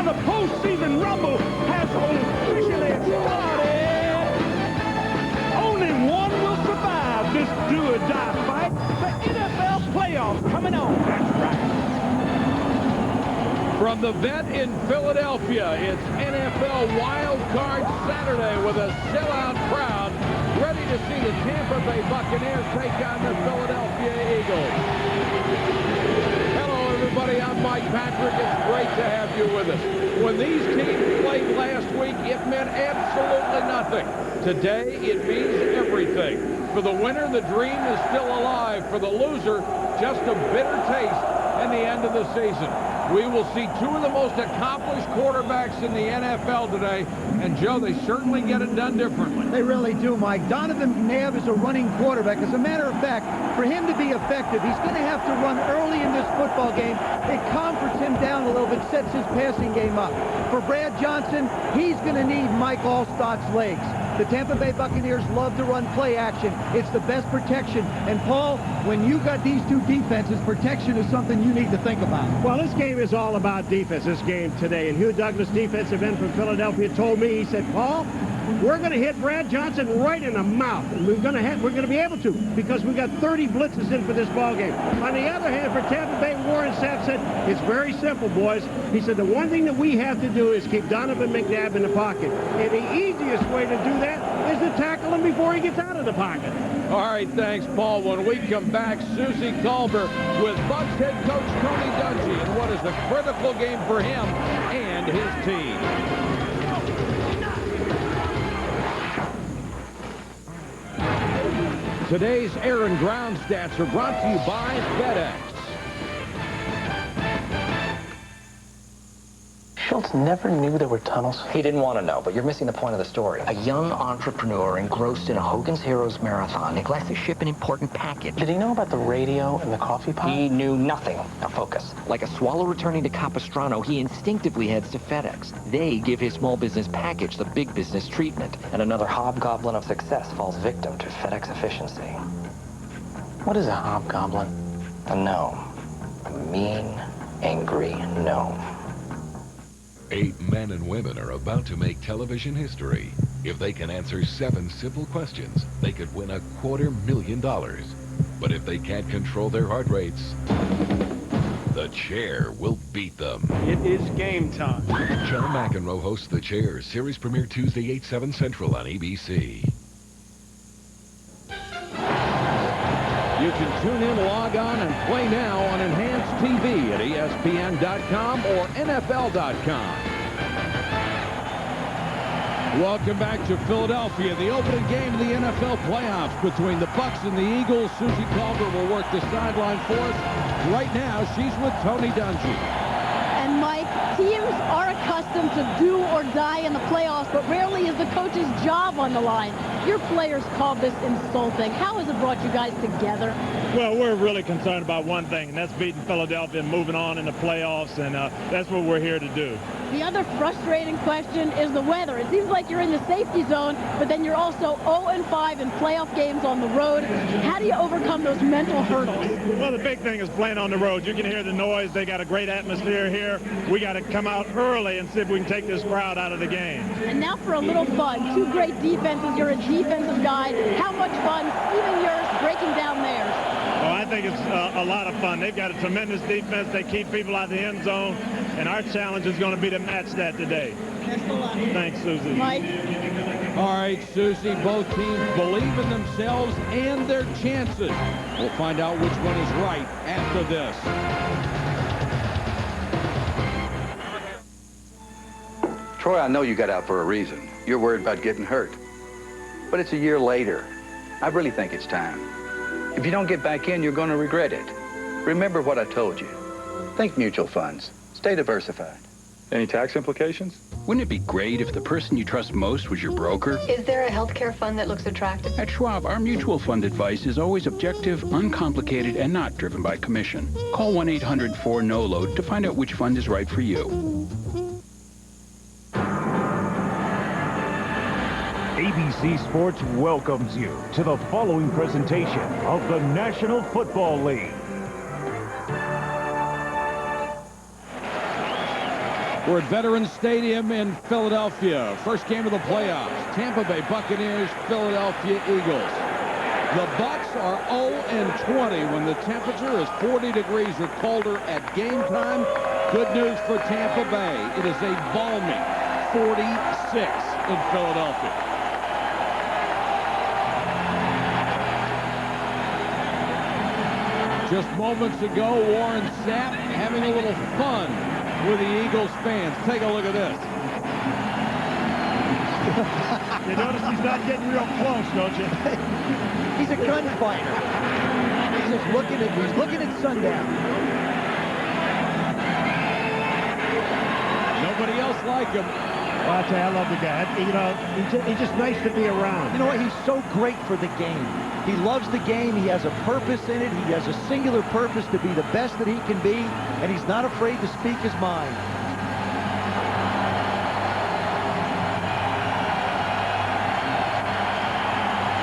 the postseason rumble has officially started. Only one will survive this do-or-die fight. The NFL playoffs coming on. That's right. From the vet in Philadelphia, it's NFL Wildcard Saturday with a sellout crowd ready to see the Tampa Bay Buccaneers take on the Philadelphia Eagles. Hello, everybody. I'm Mike Patrick. It's great to have you with us. When these teams played last week, it meant absolutely nothing. Today, it means everything. For the winner, the dream is still alive. For the loser, just a bitter taste in the end of the season. We will see two of the most accomplished quarterbacks in the NFL today. And, Joe, they certainly get it done differently. They really do, Mike. Donovan McNabb is a running quarterback. As a matter of fact, for him to be effective, he's going to have to run early in this football game. It comforts him down a little bit, sets his passing game up. For Brad Johnson, he's going to need Mike Allstott's legs. The Tampa Bay Buccaneers love to run play action. It's the best protection. And, Paul, when you got these two defenses, protection is something you need to think about. Well, this game is all about defense, this game today. And Hugh Douglas, defensive end from Philadelphia, told me, he said, Paul, we're going to hit Brad Johnson right in the mouth. And we're going to be able to because we got 30 blitzes in for this ball game. On the other hand, for Tampa Bay, Warren Sapp said, it's very simple, boys. He said, the one thing that we have to do is keep Donovan McNabb in the pocket. And the easiest way to do that is to tackle him before he gets out of the pocket. All right, thanks, Paul. When we come back, Susie Culver with Bucs head coach Tony Dungy and what is a critical game for him and his team. Today's air and ground stats are brought to you by FedEx. Schultz never knew there were tunnels. He didn't want to know, but you're missing the point of the story. A young entrepreneur engrossed in a Hogan's Heroes marathon neglects to ship an important package. Did he know about the radio and the coffee pot? He knew nothing. Now focus. Like a swallow returning to Capistrano, he instinctively heads to FedEx. They give his small business package the big business treatment. And another hobgoblin of success falls victim to FedEx efficiency. What is a hobgoblin? A gnome. A mean, angry gnome. 8 men and women are about to make television history. If they can answer 7 simple questions, they could win $250,000. But if they can't control their heart rates, the chair will beat them. It is game time. John McEnroe hosts The Chair. Series premiere Tuesday, 8/7 Central on ABC. You can tune in, log on, and play now on Enhanced TV at ESPN.com or NFL.com. Welcome back to Philadelphia, the opening game of the NFL playoffs between the Bucs and the Eagles. Susie Culver will work the sideline for us. Right now, she's with Tony Dungy. And Mike, teams are accustomed to do or die in the playoffs, but rarely is the coach's job on the line. Your players called this insulting. How has it brought you guys together? Well, we're really concerned about one thing, and that's beating Philadelphia and moving on in the playoffs, and that's what we're here to do. The other frustrating question is the weather. It seems like you're in the safety zone, but then you're also 0-5 in playoff games on the road. How do you overcome those mental hurdles? Well, the big thing is playing on the road. You can hear the noise. They got a great atmosphere here. We got to come out early and see if we can take this crowd out of the game. And now for a little fun. Two great defenses. You're a defensive guy. How much fun, even yours, breaking down theirs? Well, I think it's a lot of fun. They've got a tremendous defense. They keep people out of the end zone, and our challenge is going to be to match that today. Best of luck. Thanks, Susie. Mike? All right, Susie, both teams believe in themselves and their chances. We'll find out which one is right after this. Troy, I know you got out for a reason. You're worried about getting hurt. But it's a year later. I really think it's time. If you don't get back in, you're going to regret it. Remember what I told you. Think mutual funds. Stay diversified. Any tax implications? Wouldn't it be great if the person you trust most was your broker? Is there a healthcare fund that looks attractive? At Schwab, our mutual fund advice is always objective, uncomplicated, and not driven by commission. Call 1-800-4-NO-LOAD to find out which fund is right for you. ABC Sports welcomes you to the following presentation of the National Football League. We're at Veterans Stadium in Philadelphia. First game of the playoffs. Tampa Bay Buccaneers, Philadelphia Eagles. The Bucs are 0-20 when the temperature is 40 degrees or colder at game time. Good news for Tampa Bay. It is a balmy 46 in Philadelphia. Just moments ago, Warren Sapp having a little fun with the Eagles fans. Take a look at this. You notice he's not getting real close, don't you? He's a gunfighter. He's looking at sundown. Nobody else like him. Well, I'll tell you, I love the guy. You know, he's just nice to be around. You know what? He's so great for the game. He loves the game. He has a purpose in it. He has a singular purpose to be the best that he can be, and he's not afraid to speak his mind.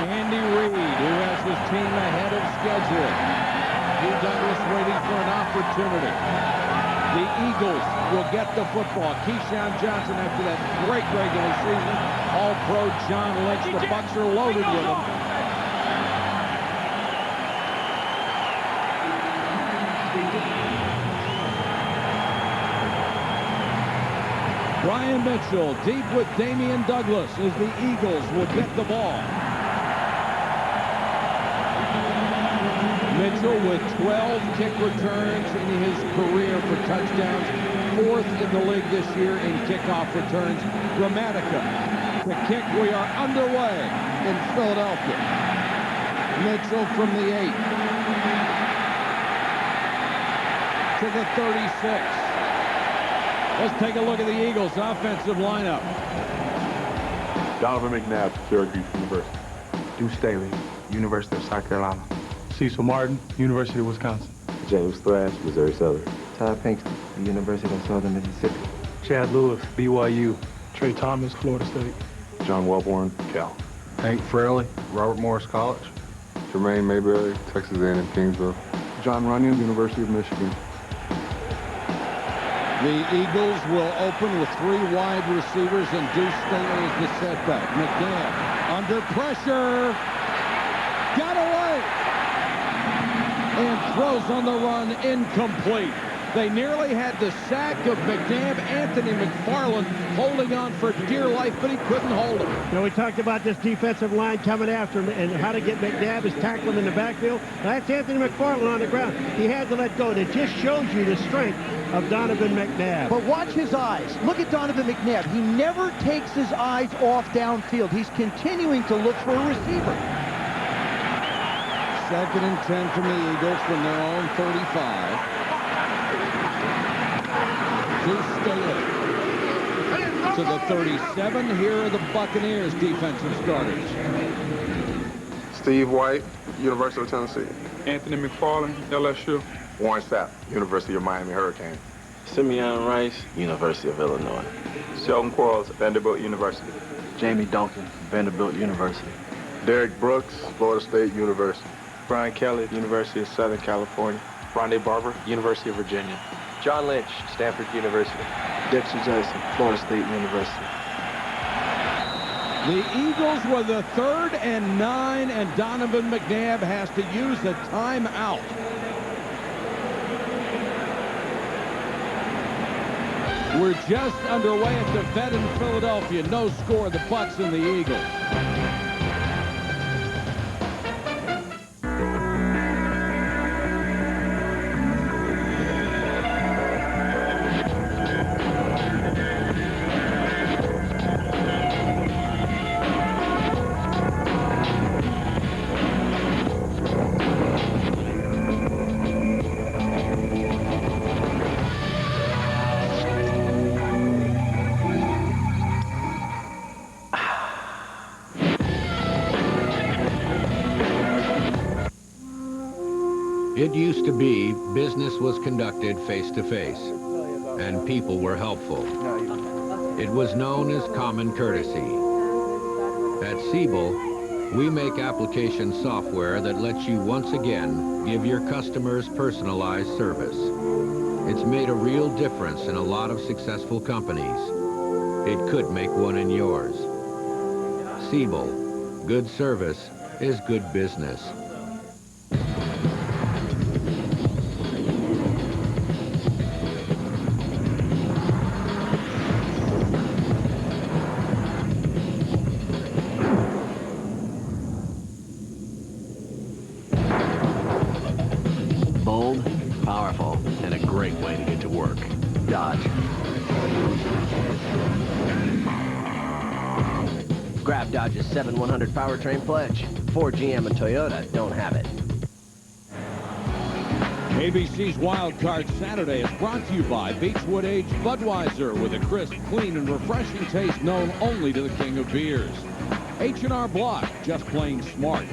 Andy Reid, who has his team ahead of schedule. Hugh Douglas waiting for an opportunity. The Eagles will get the football. Keyshawn Johnson after that great regular season. All-Pro John Lynch. The Bucs are loaded with him. Brian Mitchell deep with Damian Douglas as the Eagles will get the ball. Mitchell with 12 kick returns in his career for touchdowns. 4th in the league this year in kickoff returns. Gramatica. The kick, we are underway in Philadelphia. Mitchell from the 8 to the 36. Let's take a look at the Eagles' offensive lineup. Donovan McNabb, Syracuse University. Deuce Staley, University of South Carolina. Cecil Martin, University of Wisconsin. James Thrash, Missouri Southern. Todd Pinkston, University of Southern Mississippi. Chad Lewis, BYU. Trey Thomas, Florida State. John Wellborn, Cal. Hank Fraley, Robert Morris College. Jermaine Mayberry, Texas A&M Kingsville. John Runyon, University of Michigan. The Eagles will open with 3 wide receivers, and Deuce Staley is the setback. McNabb under pressure. Got away. And throws on the run incomplete. They nearly had the sack of McNabb. Anthony McFarland holding on for dear life, but he couldn't hold him. You know, we talked about this defensive line coming after him and how to get McNabb is tackling in the backfield. That's Anthony McFarland on the ground. He had to let go. And it just shows you the strength of Donovan McNabb. But watch his eyes. Look at Donovan McNabb. He never takes his eyes off downfield. He's continuing to look for a receiver. 2nd and 10 from the Eagles from their own 35. Deuce Staley to the 37. Here are the Buccaneers defensive starters. Steve White, University of Tennessee. Anthony McFarland, LSU. Warren Sapp, University of Miami Hurricanes. Simeon Rice, University of Illinois. Sheldon Quarles, Vanderbilt University. Jamie Duncan, Vanderbilt University. Derek Brooks, Florida State University. Brian Kelly, University of Southern California. Rondé Barber, University of Virginia. John Lynch, Stanford University. Dexter Jackson, Florida State University. The Eagles with a 3rd and 9, and Donovan McNabb has to use a timeout. We're just underway at the Vet in Philadelphia. No score, the Bucs and the Eagles. It used to be business was conducted face-to-face, and people were helpful. It was known as common courtesy. At Siebel, we make application software that lets you once again give your customers personalized service. It's made a real difference in a lot of successful companies. It could make one in yours. Siebel, good service is good business. Bold, powerful, and a great way to get to work. Dodge. Grab Dodge's 7-100 powertrain pledge. Ford, GM, and Toyota don't have it. ABC's Wildcard Saturday is brought to you by Beechwood Aged Budweiser with a crisp, clean, and refreshing taste known only to the king of beers. H&R Block, just plain smart.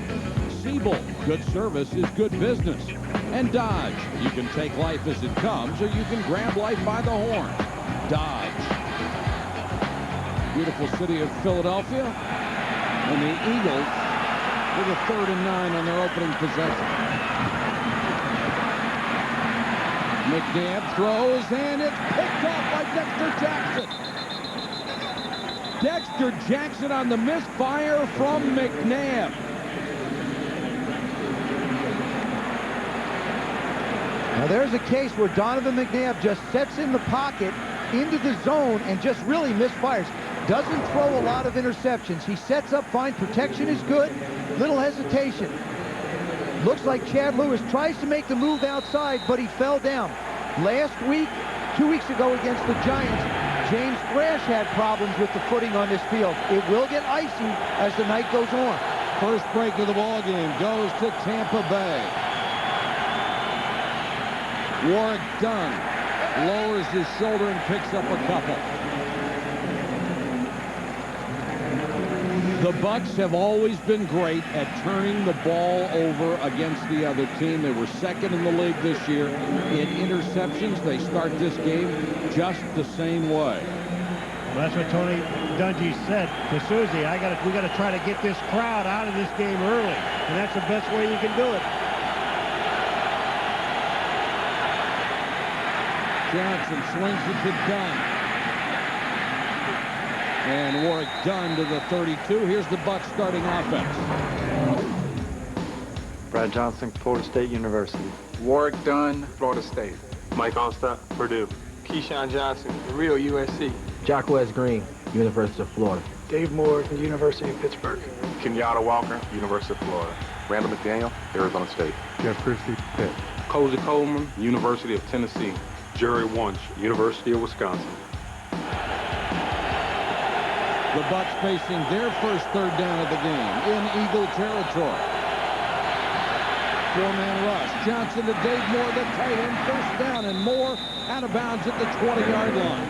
Siebel, good service is good business. And Dodge, you can take life as it comes or you can grab life by the horn. Dodge. Beautiful city of Philadelphia. And the Eagles with a 3rd and 9 on their opening possession. McNabb throws, and it's picked off by Dexter Jackson. Dexter Jackson on the misfire from McNabb. Now there's a case where Donovan McNabb just sets in the pocket into the zone and just really misfires. Doesn't throw a lot of interceptions. He sets up fine. Protection is good. Little hesitation. Looks like Chad Lewis tries to make the move outside, but he fell down. Last week, 2 weeks ago against the Giants, James Thrash had problems with the footing on this field. It will get icy as the night goes on. First break of the ball game goes to Tampa Bay. Warwick Dunn lowers his shoulder and picks up a couple. The Bucs have always been great at turning the ball over against the other team. They were 2nd in the league this year in interceptions. They start this game just the same way. Well, that's what Tony Dungy said to Susie. We got to try to get this crowd out of this game early, and that's the best way you can do it. Johnson swings it to Dunn. And Warwick Dunn to the 32. Here's the Bucs starting offense. Brad Johnson, Florida State University. Warwick Dunn, Florida State. Mike Allstott, Purdue. Keyshawn Johnson, Rio USC. Jacquez Green, University of Florida. Dave Moore, University of Pittsburgh. Kenyatta Walker, University of Florida. Randall McDaniel, Arizona State. Jeff Christie, Pitt. Cozy Coleman, University of Tennessee. Jerry Wunsch, University of Wisconsin. The Bucs facing their first 3rd down of the game in Eagle territory. 4-man rush. Johnson to Dave Moore, the tight end, first down, and Moore out of bounds at the 20-yard line.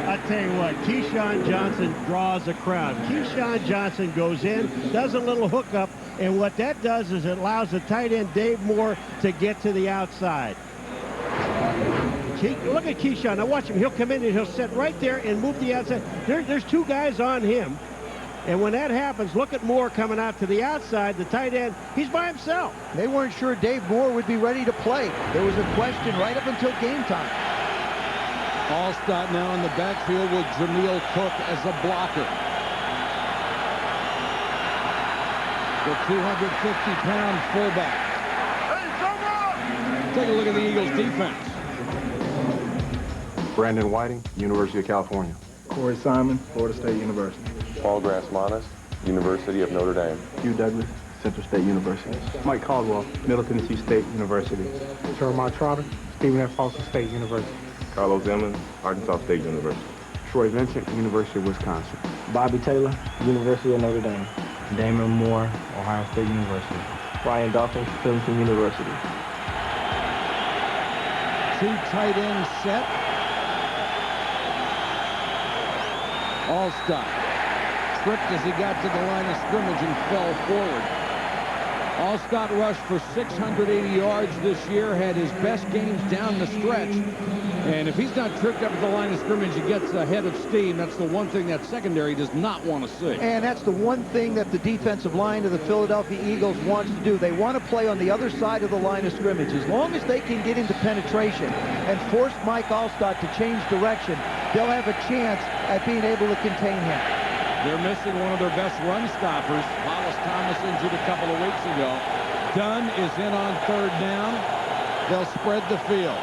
I tell you what, Keyshawn Johnson draws a crowd. Keyshawn Johnson goes in, does a little hookup, and what that does is it allows the tight end Dave Moore to get to the outside. Look at Keyshawn. Now watch him. He'll come in and he'll sit right there and move the outside. There's 2 guys on him. And when that happens, look at Moore coming out to the outside, the tight end. He's by himself. They weren't sure Dave Moore would be ready to play. There was a question right up until game time. Allstott now in the backfield with Jameel Cook as a blocker. The 250-pound fullback. Take a look at the Eagles' defense. Brandon Whiting, University of California. Corey Simon, Florida State University. Paul Grassmanis, University of Notre Dame. Hugh Douglas, Central State University. Mike Caldwell, Middle Tennessee State University. Jeremiah Trotter, Stephen F. Austin State University. Carlos Emmons, Arkansas State University. Troy Vincent, University of Wisconsin. Bobby Taylor, University of Notre Dame. Damon Moore, Ohio State University. Ryan Dawkins, Clemson University. 2 tight ends set. Allstott tripped as he got to the line of scrimmage and fell forward. Allstott rushed for 680 yards this year, had his best games down the stretch. And if he's not tripped up at the line of scrimmage, he gets ahead of steam. That's the one thing that secondary does not want to see. And that's the one thing that the defensive line of the Philadelphia Eagles wants to do. They want to play on the other side of the line of scrimmage. As long as they can get into penetration and force Mike Allstott to change direction, they'll have a chance at being able to contain him. They're missing one of their best run stoppers. Hollis Thomas injured a couple of weeks ago. Dunn is in on 3rd down. They'll spread the field.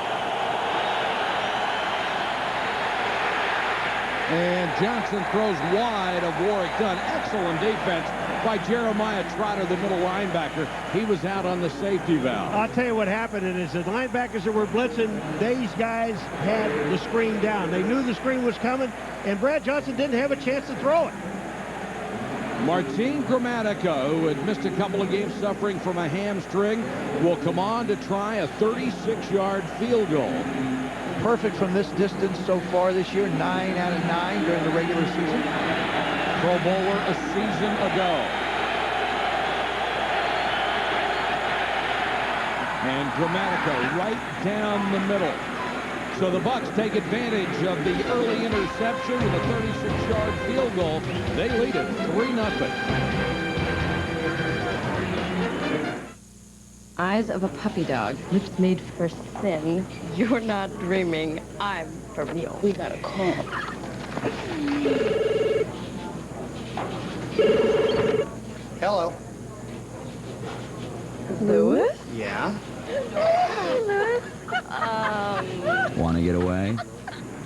And Johnson throws wide of Warwick Dunn. Excellent defense by Jeremiah Trotter, the middle linebacker. He was out on the safety valve. I'll tell you what happened is the linebackers that were blitzing, these guys had the screen down. They knew the screen was coming, and Brad Johnson didn't have a chance to throw it. Martin Grammatica, who had missed a couple of games suffering from a hamstring, will come on to try a 36-yard field goal. Perfect from this distance so far this year, 9 out of 9 during the regular season. Pro Bowler a season ago. And Grammatica right down the middle. So the Bucs take advantage of the early interception with a 36-yard field goal. They lead it 3-0. Eyes of a puppy dog, lips made for sin. You're not dreaming. I'm for real. We got a call. Hello. Louis? Yeah? Want to get away?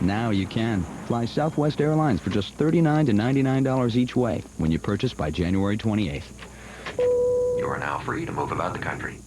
Now you can. Fly Southwest Airlines for just $39 to $99 each way when you purchase by January 28th. You are now free to move about the country.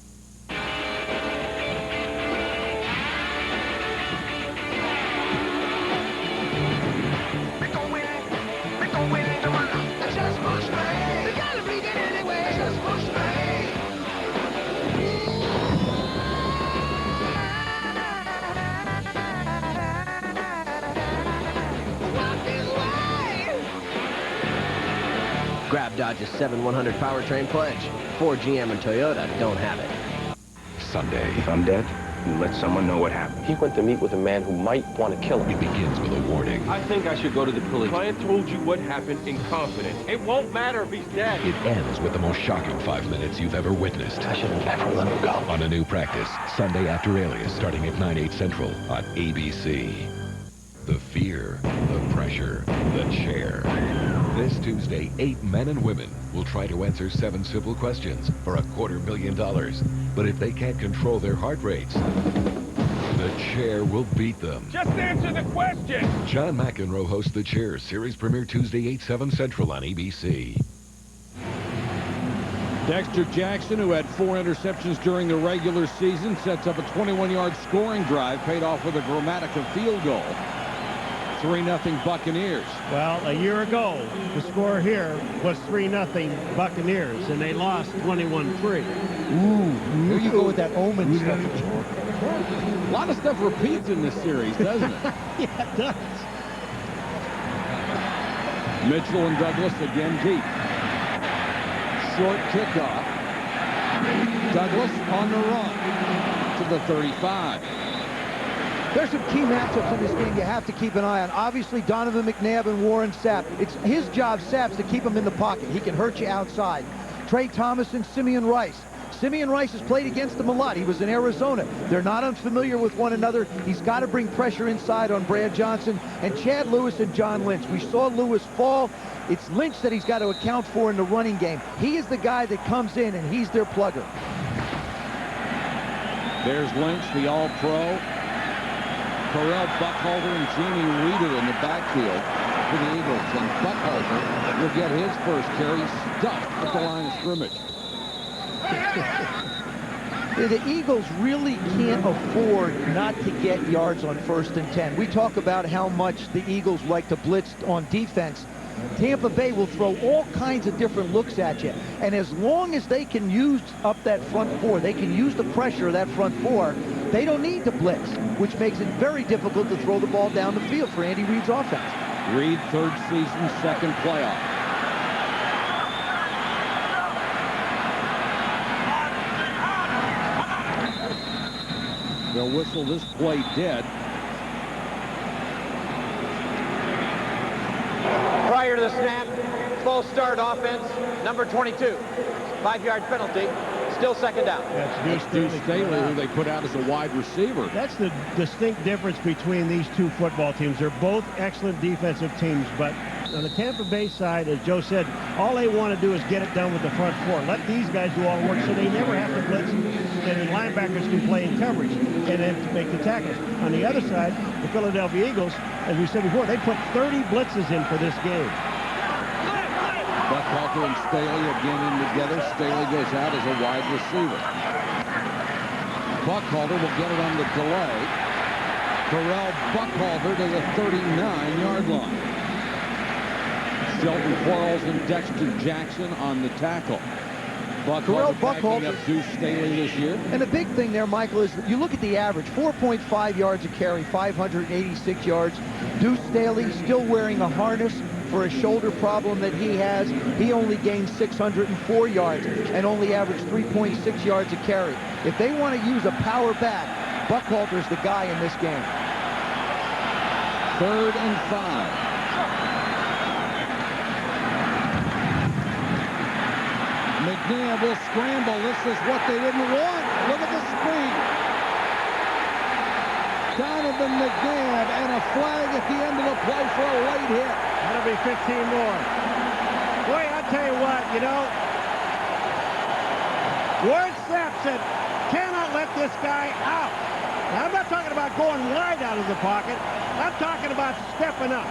Grab Dodge's 7-100 powertrain pledge. Ford, GM, and Toyota don't have it. Sunday. If I'm dead, you let someone know what happened. He went to meet with a man who might want to kill him. It begins with a warning. I think I should go to the police. Client told you what happened in confidence. It won't matter if he's dead. It ends with the most shocking 5 minutes you've ever witnessed. I should have never let him go. On A New Practice, Sunday after Alias, starting at 9/8 Central on ABC. The fear, the pressure, the chair. This Tuesday, 8 men and women will try to answer 7 simple questions for $250,000. But if they can't control their heart rates, the chair will beat them. Just answer the question. John McEnroe hosts The Chair, series premiere Tuesday, 8/7 Central on ABC. Dexter Jackson, who had 4 interceptions during the regular season, sets up a 21-yard scoring drive, paid off with a Grammatica field goal. 3-0 Buccaneers. Well, a year ago, the score here was 3-0 Buccaneers, and they lost 21-3. Ooh, here you go with that omen stuff. A lot of stuff repeats in this series, doesn't it? Yeah, it does. Mitchell and Douglas again deep. Short kickoff. Douglas on the run to the 35. There's some key matchups in this game you have to keep an eye on. Obviously, Donovan McNabb and Warren Sapp. It's his job, Sapp's, to keep him in the pocket. He can hurt you outside. Trey Thomas and Simeon Rice. Simeon Rice has played against him a lot. He was in Arizona. They're not unfamiliar with one another. He's got to bring pressure inside on Brad Johnson. And Chad Lewis and John Lynch. We saw Lewis fall. It's Lynch that he's got to account for in the running game. He is the guy that comes in, and he's their plugger. There's Lynch, the All-Pro. Terrell Buckhalter and Jamie Reeder in the backfield for the Eagles. And Buckhalter will get his first carry stuffed at the line of scrimmage. The Eagles really can't afford not to get yards on 1st and 10. We talk about how much the Eagles like to blitz on defense. Tampa Bay will throw all kinds of different looks at you. And as long as they can use up that front 4, they can use the pressure of that front 4, they don't need to blitz, which makes it very difficult to throw the ball down the field for Andy Reid's offense. Reid, 3rd season, 2nd playoff. They'll whistle this play dead. Prior to the snap, false start offense, number 22. 5-yard penalty. Still second down. That's Deuce Staley, who they put out as a wide receiver. That's the distinct difference between these two football teams. They're both excellent defensive teams, but on the Tampa Bay side, as Joe said, all they want to do is get it done with the front four. Let these guys do all the work so they never have to blitz, and the linebackers can play in coverage and then make the tackles. On the other side, the Philadelphia Eagles, as we said before, they put 30 blitzes in for this game. Buckhalter and Staley again in together. Staley goes out as a wide receiver. Buckhalter will get it on the delay. Terrell Buckhalter to the 39-yard line. Shelton Quarles and Dexter Jackson on the tackle. Buckhalter backing up Deuce Staley this year. And the big thing there, Michael, is you look at the average, 4.5 yards a carry, 586 yards. Deuce Staley still wearing a harness for a shoulder problem that he has. He only gained 604 yards and only averaged 3.6 yards a carry. If they want to use a power back, Buckhalter's the guy in this game. 3rd and 5. McNabb will scramble. This is what they didn't want. Look at the speed. Donovan McNabb and a flag at the end of the play for a late hit. That'll be 15 more. Boy, I tell you what, you know, Warren Sapp said, cannot let this guy out. Now, I'm not talking about going wide out of the pocket. I'm talking about stepping up.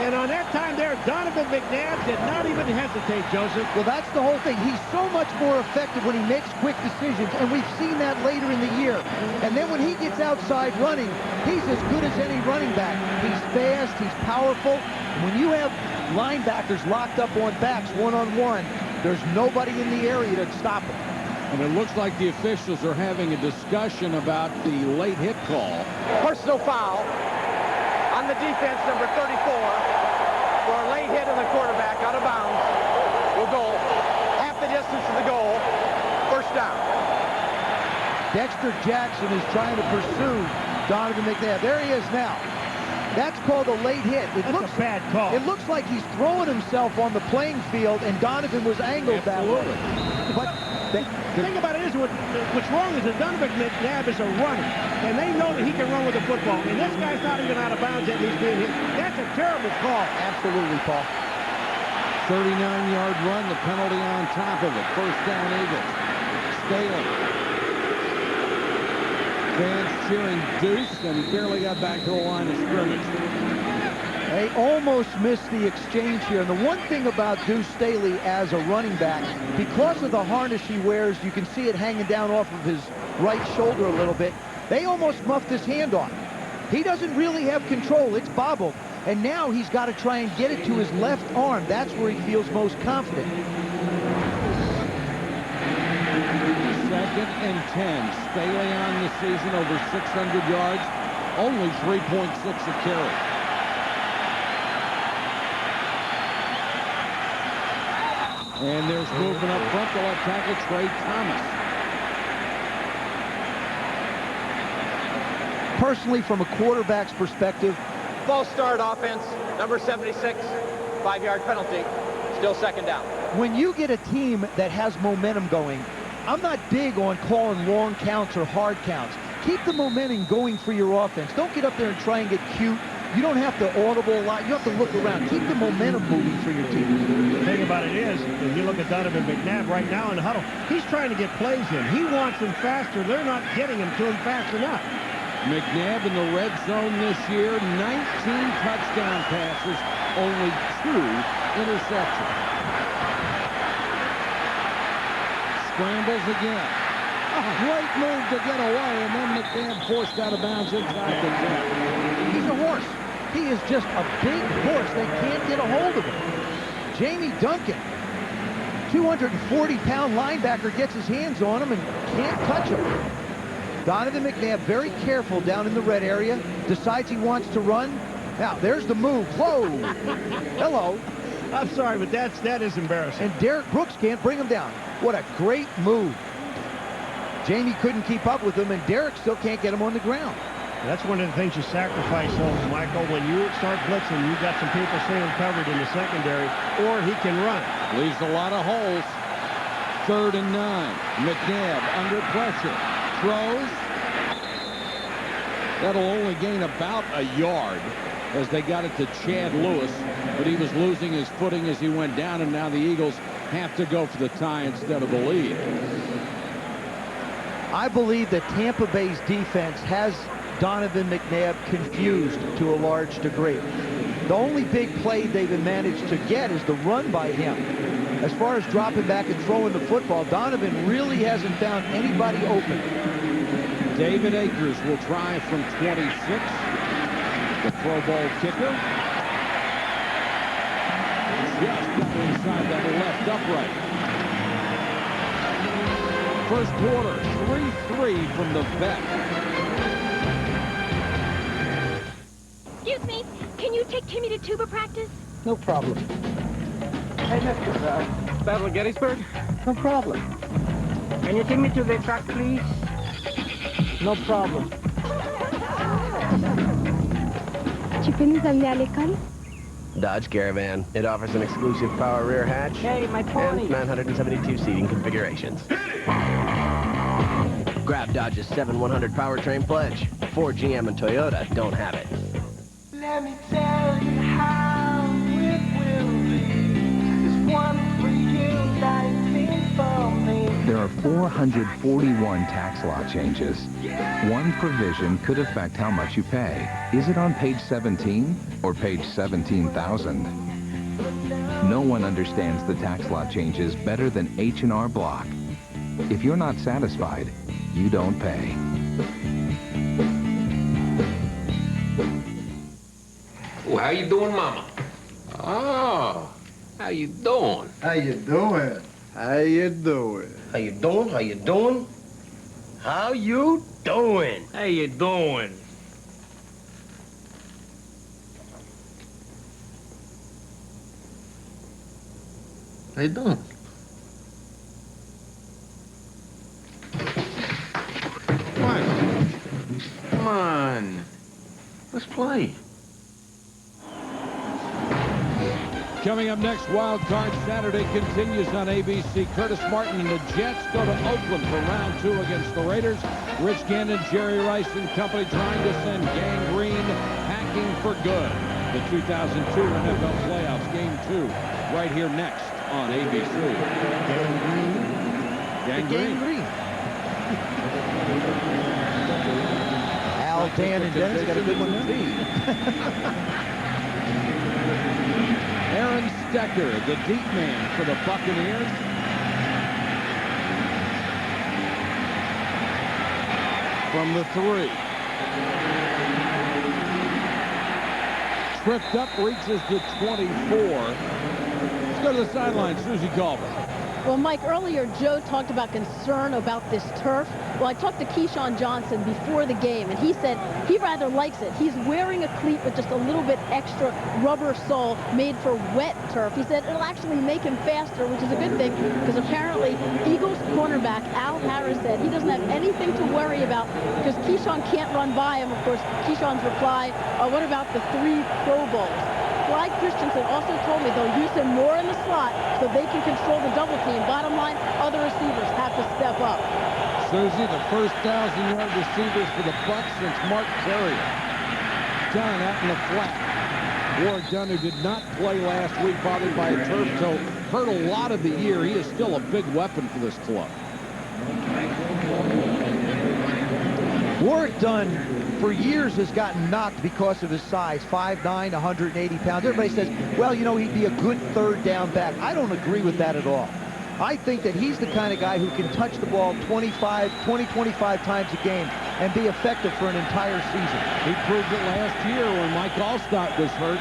And on that time there, Donovan McNabb did not even hesitate, Joseph. Well, that's the whole thing. He's so much more effective when he makes quick decisions, and we've seen that later in the year. And then when he gets outside running, he's as good as any running back. He's fast, he's powerful. When you have linebackers locked up on backs one-on-one, there's nobody in the area to stop him. And it looks like the officials are having a discussion about the late hit call. Personal foul on the defense, number 34, for a late hit on the quarterback out of bounds. Will go half the distance to the goal. First down. Dexter Jackson is trying to pursue Donovan McNabb. There he is now. That's called a late hit. That's a bad call. It looks like he's throwing himself on the playing field, and Donovan was angled that way. But the thing about it is, what's wrong is that Donovan McNabb is a runner, and they know that he can run with the football. And this guy's not even out of bounds yet, and he's being hit. That's a terrible call. Absolutely, Paul. 39-yard run, the penalty on top of it. First down, Eagles. Staley. Fans cheering Deuce, and he barely got back to the line of scrimmage. They almost missed the exchange here. And the one thing about Deuce Staley as a running back, because of the harness he wears, you can see it hanging down off of his right shoulder a little bit. They almost muffed his hand off. He doesn't really have control. It's bobbled. And now he's got to try and get it to his left arm. That's where he feels most confident. 2nd and 10. Staley on the season, over 600 yards, only 3.6 a carry. And there's movement up front to left tackle Trey Thomas. Personally, from a quarterback's perspective, false start offense, number 76, 5-yard penalty. Still second down. When you get a team that has momentum going, I'm not big on calling long counts or hard counts. Keep the momentum going for your offense. Don't get up there and try and get cute. You don't have to audible a lot. You have to look around. Keep the momentum moving for your team. The thing about it is, if you look at Donovan McNabb right now in the huddle, he's trying to get plays in. He wants them faster. They're not getting him to him fast enough. McNabb in the red zone this year, 19 touchdown passes, only 2 interceptions. Scrambles again. A great move to get away, and then McNabb forced out of bounds inside the 10. He's a horse. He is just a big horse. They can't get a hold of him. Jamie Duncan, 240-pound linebacker, gets his hands on him and can't touch him. Donovan McNabb very careful down in the red area, decides he wants to run. Now, there's the move. Whoa. Hello. I'm sorry, but that is embarrassing. And Derek Brooks can't bring him down. What a great move. Jamie couldn't keep up with him, and Derek still can't get him on the ground. That's one of the things you sacrifice, though, Michael. When you start blitzing, you got some people staying covered in the secondary, or he can run. Leaves a lot of holes. 3rd and 9. McNabb under pressure. Throws. That'll only gain about a yard as they got it to Chad Lewis, but he was losing his footing as he went down, and now the Eagles have to go for the tie instead of the lead. I believe that Tampa Bay's defense has Donovan McNabb confused to a large degree. The only big play they've managed to get is the run by him. As far as dropping back and throwing the football, Donovan really hasn't found anybody open. David Akers will try from 26. The Pro Bowl kicker. Just got inside that left upright. First quarter, 3-3 from the vet. Excuse me, can you take Timmy to tuba practice? No problem. Hey, Mr. Battle of Gettysburg? No problem. Can you take me to the track, please? No problem. Tu peux nous amener à l'école? Dodge Caravan. It offers an exclusive power rear hatch. Hey, my pony. And 972 seating configurations. Grab Dodge's 7-100 powertrain pledge. Ford, GM, and Toyota don't have it. Let me tell you how it will be. There's one for you, 19 for me. There are 441 tax law changes. One provision could affect how much you pay. Is it on page 17 or page 17,000? No one understands the tax law changes better than H&R Block. If you're not satisfied, you don't pay. Well, how you doing, Mama? Oh, how you doing? How you doing? How you doing? How you doing? How you doing? How you doing? How you doing? How you doing? Come on. Come on. Let's play. Coming up next, Wildcard Saturday continues on ABC. Curtis Martin and the Jets go to Oakland for round 2 against the Raiders. Rich Gannon, Jerry Rice and company trying to send Gang Green packing for good. The 2002 NFL Playoffs, Game 2, right here next on ABC. Gang Green. Al, Dan, and Dennis got a good one too. Aaron Stecker, the deep man for the Buccaneers. From the 3. Tripped up, reaches the 24. Let's go to the sideline, Susie Galvin. Well, Mike, earlier Joe talked about concern about this turf. Well, I talked to Keyshawn Johnson before the game, and he said he rather likes it. He's wearing a cleat with just a little bit extra rubber sole made for wet turf. He said it'll actually make him faster, which is a good thing, because apparently Eagles cornerback Al Harris said he doesn't have anything to worry about because Keyshawn can't run by him. Of course, Keyshawn's reply, what about the 3 Pro Bowls? Clyde Christensen also told me they'll use him more in the slot so they can control the double team. Bottom line, other receivers have to step up. Susie, the first 1,000-yard receivers for the Bucs since Mark Carrier. Dunn out in the flat. Ward Dunn, who did not play last week, bothered by a turf toe, hurt a lot of the year. He is still a big weapon for this club. Ward Dunn, for years, has gotten knocked because of his size, 5'9", 180 pounds. Everybody says, well, you know, he'd be a good third down back. I don't agree with that at all. I think that he's the kind of guy who can touch the ball 20, 25 times a game and be effective for an entire season. He proved it last year when Mike Allstott was hurt.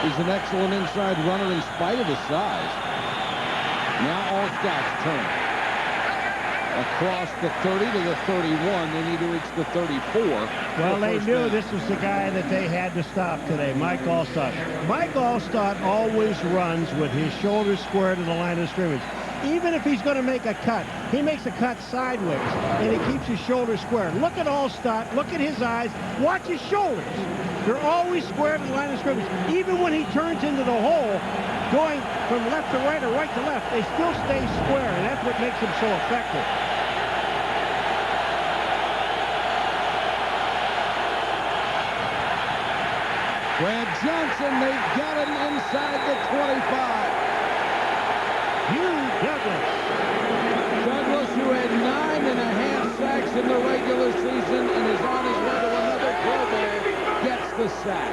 He's an excellent inside runner in spite of his size. Now Allstott's turn. Across the 30 to the 31. They need to reach the 34. Well, they knew this was the guy that they had to stop today, Mike Allstott. Mike Allstott always runs with his shoulders square to the line of scrimmage. even if he's going to make a cut, he makes a cut sideways, and he keeps his shoulders square. Look at Allstott. Look at his eyes. Watch his shoulders. They're always square to the line of scrimmage. Even when he turns into the hole, going from left to right or right to left, they still stay square, and that's what makes him so effective. Brad Johnson, they got him inside the 25. Hugh Douglas. Douglas, who had 9.5 sacks in the regular season and is on his way to another Pro Bowl, gets the sack.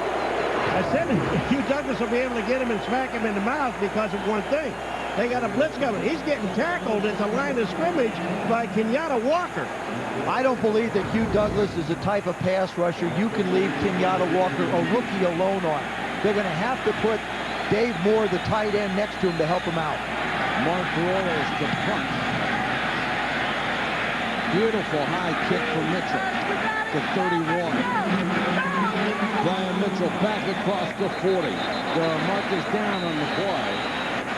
I said Hugh Douglas will be able to get him and smack him in the mouth because of one thing. They got a blitz coming. He's getting tackled at the line of scrimmage by Kenyatta Walker. I don't believe that Hugh Douglas is the type of pass rusher you can leave Kenyatta Walker, a rookie, alone on. They're going to have to put Dave Moore, the tight end, next to him to help him out. Mark Broyles to punt. Beautiful high kick from Mitchell to 31. Brian Mitchell back across to 40. The mark is down on the play.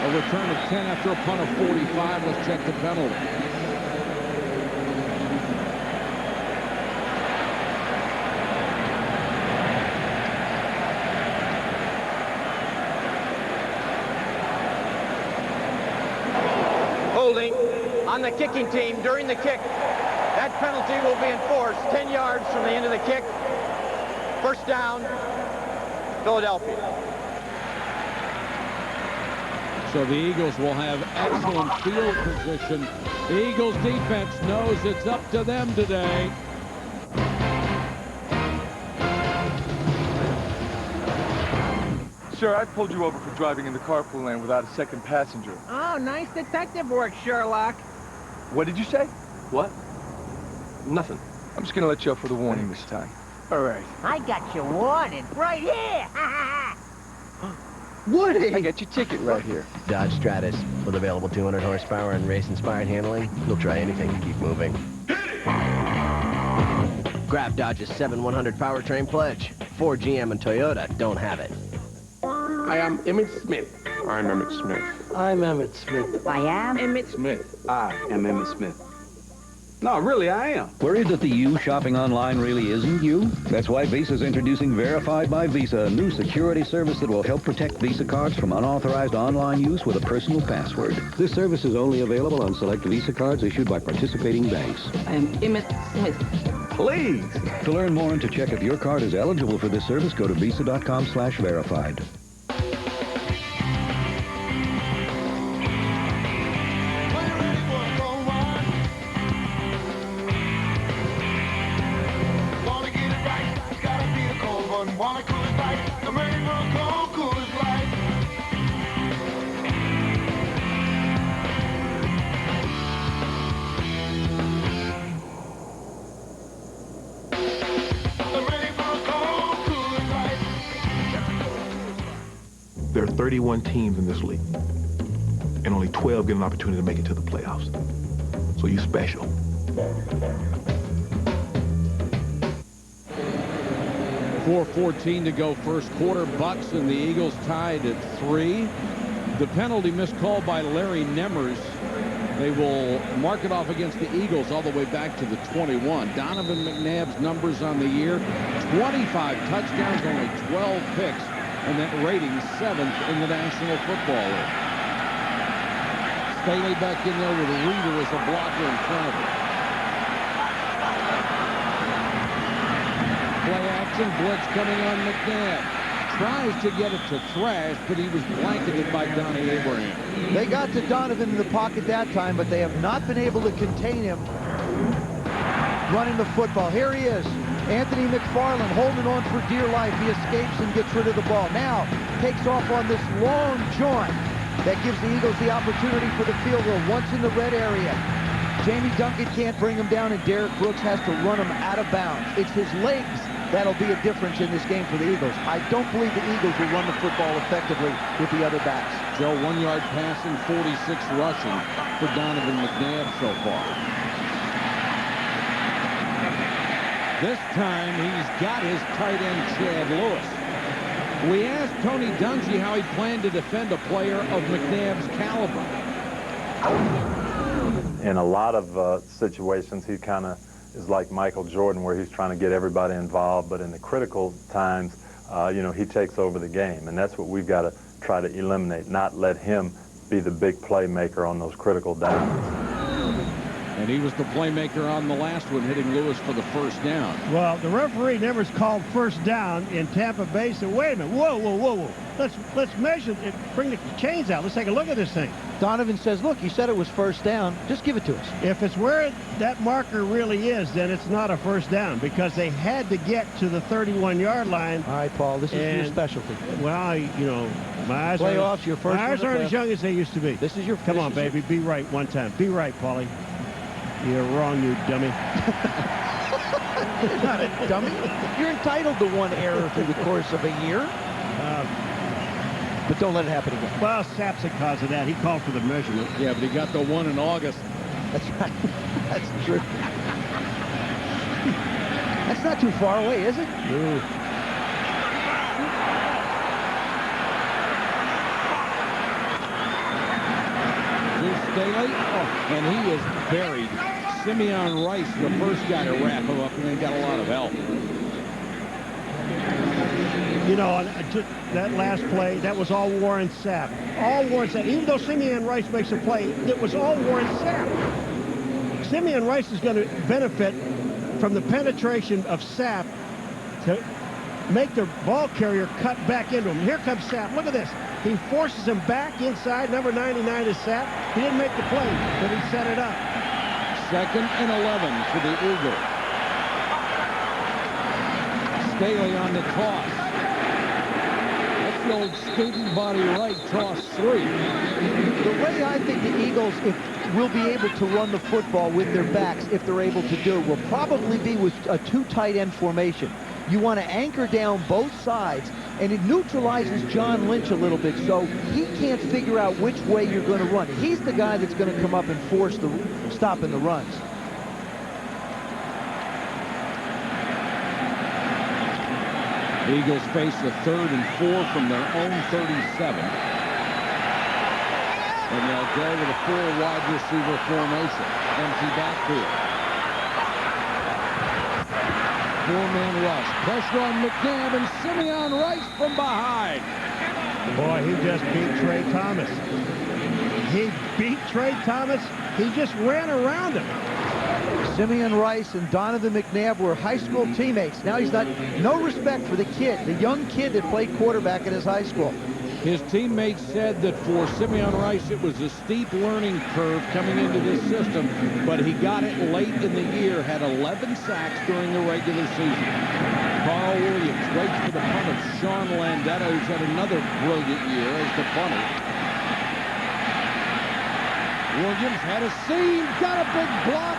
A return of 10 after a punt of 45. Let's check the penalty. Holding on the kicking team during the kick. That penalty will be enforced 10 yards from the end of the kick. First down, Philadelphia. So the Eagles will have excellent field position. The Eagles defense knows it's up to them today. Sir, I pulled you over for driving in the carpool lane without a second passenger. Oh, nice detective work, Sherlock. What did you say? What? Nothing. I'm just gonna let you off with a warning this time. All right. I got your warning right here. Woody! I got your ticket right here. Dodge Stratus, with available 200 horsepower and race-inspired handling, you'll try anything to keep moving. Grab Dodge's 7/100 powertrain pledge. Ford, GM, and Toyota don't have it. I am Emmett Smith. I'm Emmett Smith. I'm Emmett Smith. I am Emmett Smith. I am Emmett Smith. No, really, I am. Worried that the you shopping online really isn't you? That's why Visa's introducing Verified by Visa, a new security service that will help protect Visa cards from unauthorized online use with a personal password. This service is only available on select Visa cards issued by participating banks. I am Emmett Smith. Please. To learn more and to check if your card is eligible for this service, go to visa.com/verified. There are 31 teams in this league, and only 12 get an opportunity to make it to the playoffs. So you special. .4:14 to go first quarter. Bucks and the Eagles tied at 3. The penalty miscalled by Larry Nemmers. They will mark it off against the Eagles all the way back to the 21. Donovan McNabb's numbers on the year: 25 touchdowns, only 12 picks, and that rating 7th in the National Football League. Staley back in there with Reeder as a blocker in front of him. Play action, blitz coming on McNabb. Tries to get it to Thrash, but he was blanketed by Donnie Abraham. They got to Donovan in the pocket that time, but they have not been able to contain him running the football. Here he is. Anthony McFarland holding on for dear life. He escapes and gets rid of the ball. Now takes off on this long jaunt that gives the Eagles the opportunity for the field goal once in the red area. Jamie Duncan can't bring him down, and Derek Brooks has to run him out of bounds. It's his legs that'll be a difference in this game for the Eagles. I don't believe the Eagles will run the football effectively with the other backs. Joe, 1-yard passing, 46 rushing for Donovan McNabb so far. This time he's got his tight end, Chad Lewis. We asked Tony Dungy how he planned to defend a player of McNabb's caliber. In a lot of situations, he kind of is like Michael Jordan, where he's trying to get everybody involved, but in the critical times, you know, he takes over the game, and that's what we've got to try to eliminate, not let him be the big playmaker on those critical downs. And he was the playmaker on the last one, hitting Lewis for the first down. Well, the referee never called first down in Tampa Bay. So wait a minute, whoa. Let's measure it. Bring the chains out. Let's take a look at this thing. Donovan says, look, you said it was first down. Just give it to us. If it's where that marker really is, then it's not a first down because they had to get to the 31-yard line. All right, Paul, this is your specialty. Well, you know, my eyes Playoffs, your first my eyes aren't as young as they used to be. This is your Come on, baby. Be right one time. Be right, Paulie. You're wrong, you dummy. You're not a dummy. You're entitled to one error through the course of a year. But don't let it happen again. Well, Sapp's the cause of that. He called for the measurement. Yeah, but he got the one in August. That's right. That's true. That's not too far away, is it? No. Staley, and he is buried. Simeon Rice, the first guy to wrap him up, and they got a lot of help. You know, that last play, that was all Warren Sapp. All Warren Sapp. Even though Simeon Rice makes a play, it was all Warren Sapp. Simeon Rice is going to benefit from the penetration of Sapp to make the ball carrier cut back into him. Here comes Sapp. Look at this. He forces him back inside. Number 99 is Sapp. He didn't make the play, but he set it up. 2nd and 11 for the Eagles. Staley on the toss. That's the old student body right toss 3. The way I think the Eagles will be able to run the football with their backs, if they're able to do it, will probably be with a 2 tight end formation. You want to anchor down both sides, and it neutralizes John Lynch a little bit, so he can't figure out which way you're going to run. He's the guy that's going to come up and force the stopping the runs. The Eagles face a 3rd and 4 from their own 37. And they'll go with a 4 wide receiver formation. Empty backfield. 4-man rush. Pressure on McNabb and Simeon Rice from behind. Boy, he just beat Trey Thomas. He beat Trey Thomas. He just ran around him. Simeon Rice and Donovan McNabb were high school teammates. Now he's got no respect for the kid, the young kid that played quarterback at his high school. His teammates said that for Simeon Rice, it was a steep learning curve coming into this system, but he got it late in the year, had 11 sacks during the regular season. Carl Williams waits for the punt of Sean Landetto, who's had another brilliant year as the punter. Williams had a seam, got a big block,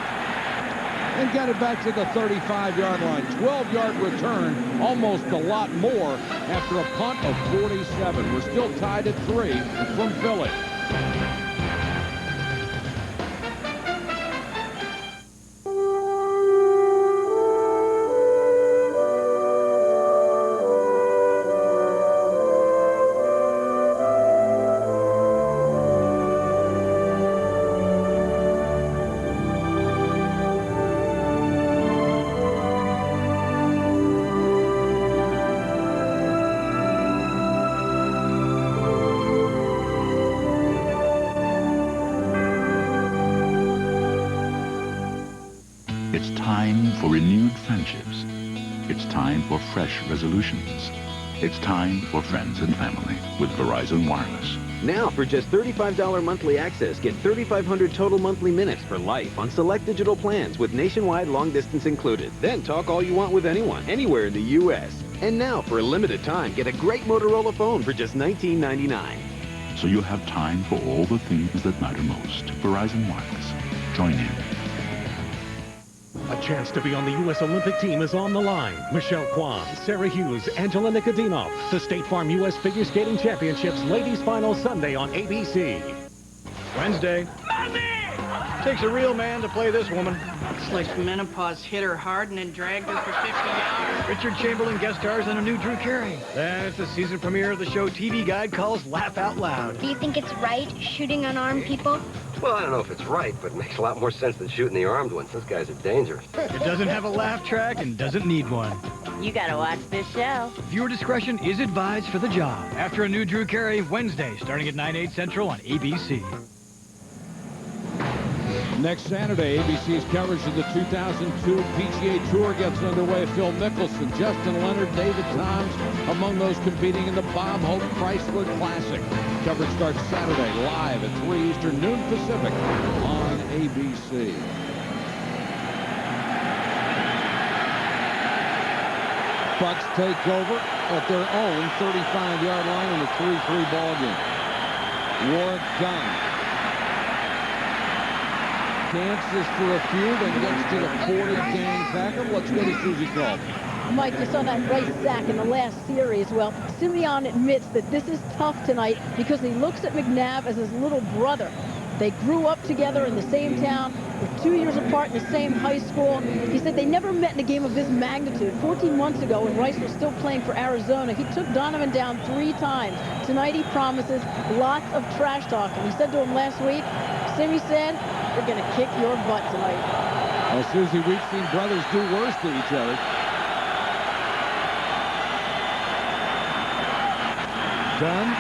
and got it back to the 35-yard line. 12-yard return, almost a lot more after a punt of 47. We're still tied at 3 from Philly. It's time for renewed friendships. It's time for fresh resolutions. It's time for friends and family with Verizon Wireless. Now, for just $35 monthly access, get 3,500 total monthly minutes for life on select digital plans with nationwide long distance included. Then talk all you want with anyone, anywhere in the U.S. And now, for a limited time, get a great Motorola phone for just $19.99. So you'll have time for all the things that matter most. Verizon Wireless. Join in. A chance to be on the U.S. Olympic team is on the line. Michelle Kwan, Sarah Hughes, Angela Nikodimov. The State Farm U.S. Figure Skating Championships Ladies Final Sunday on ABC. Wednesday. Takes a real man to play this woman. Looks like menopause hit her hard and then dragged her for 50 yards. Richard Chamberlain guest stars in a new Drew Carey. Then it's the season premiere of the show TV Guide calls Laugh Out Loud. Do you think it's right shooting unarmed people? Well, I don't know if it's right, but it makes a lot more sense than shooting the armed ones. Those guys are dangerous. It doesn't have a laugh track and doesn't need one. You gotta watch this show. Viewer discretion is advised for the job. After a new Drew Carey, Wednesday, starting at 9/8 Central on ABC. Next Saturday, ABC's coverage of the 2002 PGA Tour gets underway. Phil Mickelson, Justin Leonard, David Toms among those competing in the Bob Hope Chrysler Classic. Coverage starts Saturday live at 3 Eastern, noon Pacific on ABC. Bucks take over at their own 35-yard line in a 3-3 ball game. Warwick Dunn. Chances for a few, then gets to the 40, gangs back him. Let's go to Susie Call. Mike, you saw that Rice sack in the last series. Well, Simeon admits that this is tough tonight because he looks at McNabb as his little brother. They grew up together in the same town. They're 2 years apart in the same high school. He said they never met in a game of this magnitude. 14 months ago, when Rice was still playing for Arizona, he took Donovan down 3 times. Tonight, he promises lots of trash talk. And he said to him last week, Simmy said, "We're going to kick your butt tonight." Well, Susie, we've seen brothers do worse to each other. Dunn.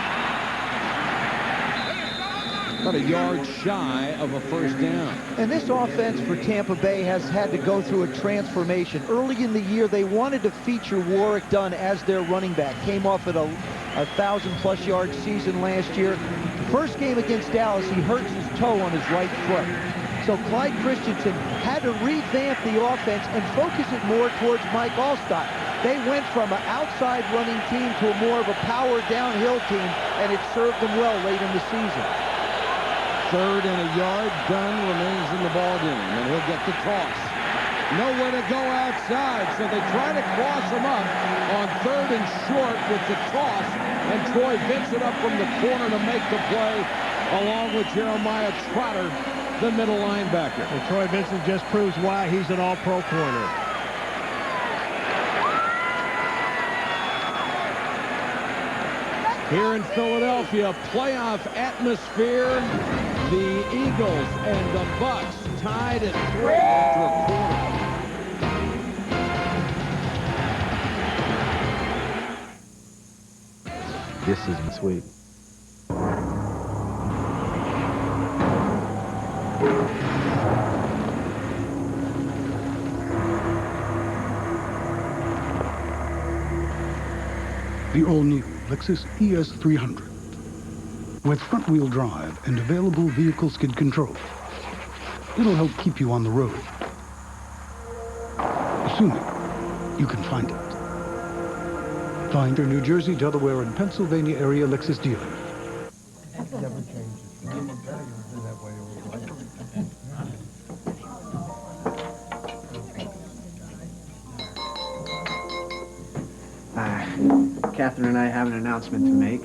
About a yard shy of a first down. And this offense for Tampa Bay has had to go through a transformation. Early in the year, they wanted to feature Warwick Dunn as their running back. Came off at a 1,000-plus yard season last year. First game against Dallas, he hurts his toe on his right foot. So Clyde Christensen had to revamp the offense and focus it more towards Mike Allstott. They went from an outside running team to a more of a power downhill team, and it served them well late in the season. 3rd and a yard. Dunn remains in the ballgame, and he'll get the toss. Nowhere to go outside, so they try to cross him up on 3rd and short with the toss, and Troy Vincent up from the corner to make the play, along with Jeremiah Trotter, the middle linebacker. And Troy Vincent just proves why he's an all-pro corner. Here in Philadelphia, playoff atmosphere. The Eagles and the Bucks tied at 3 after a quarter. This is sweet. The all-new Lexus ES300. With front-wheel drive and available vehicle skid control. It'll help keep you on the road. Assuming you can find it. Find your New Jersey, Delaware, and Pennsylvania area Lexus dealer. Catherine and I have an announcement to make.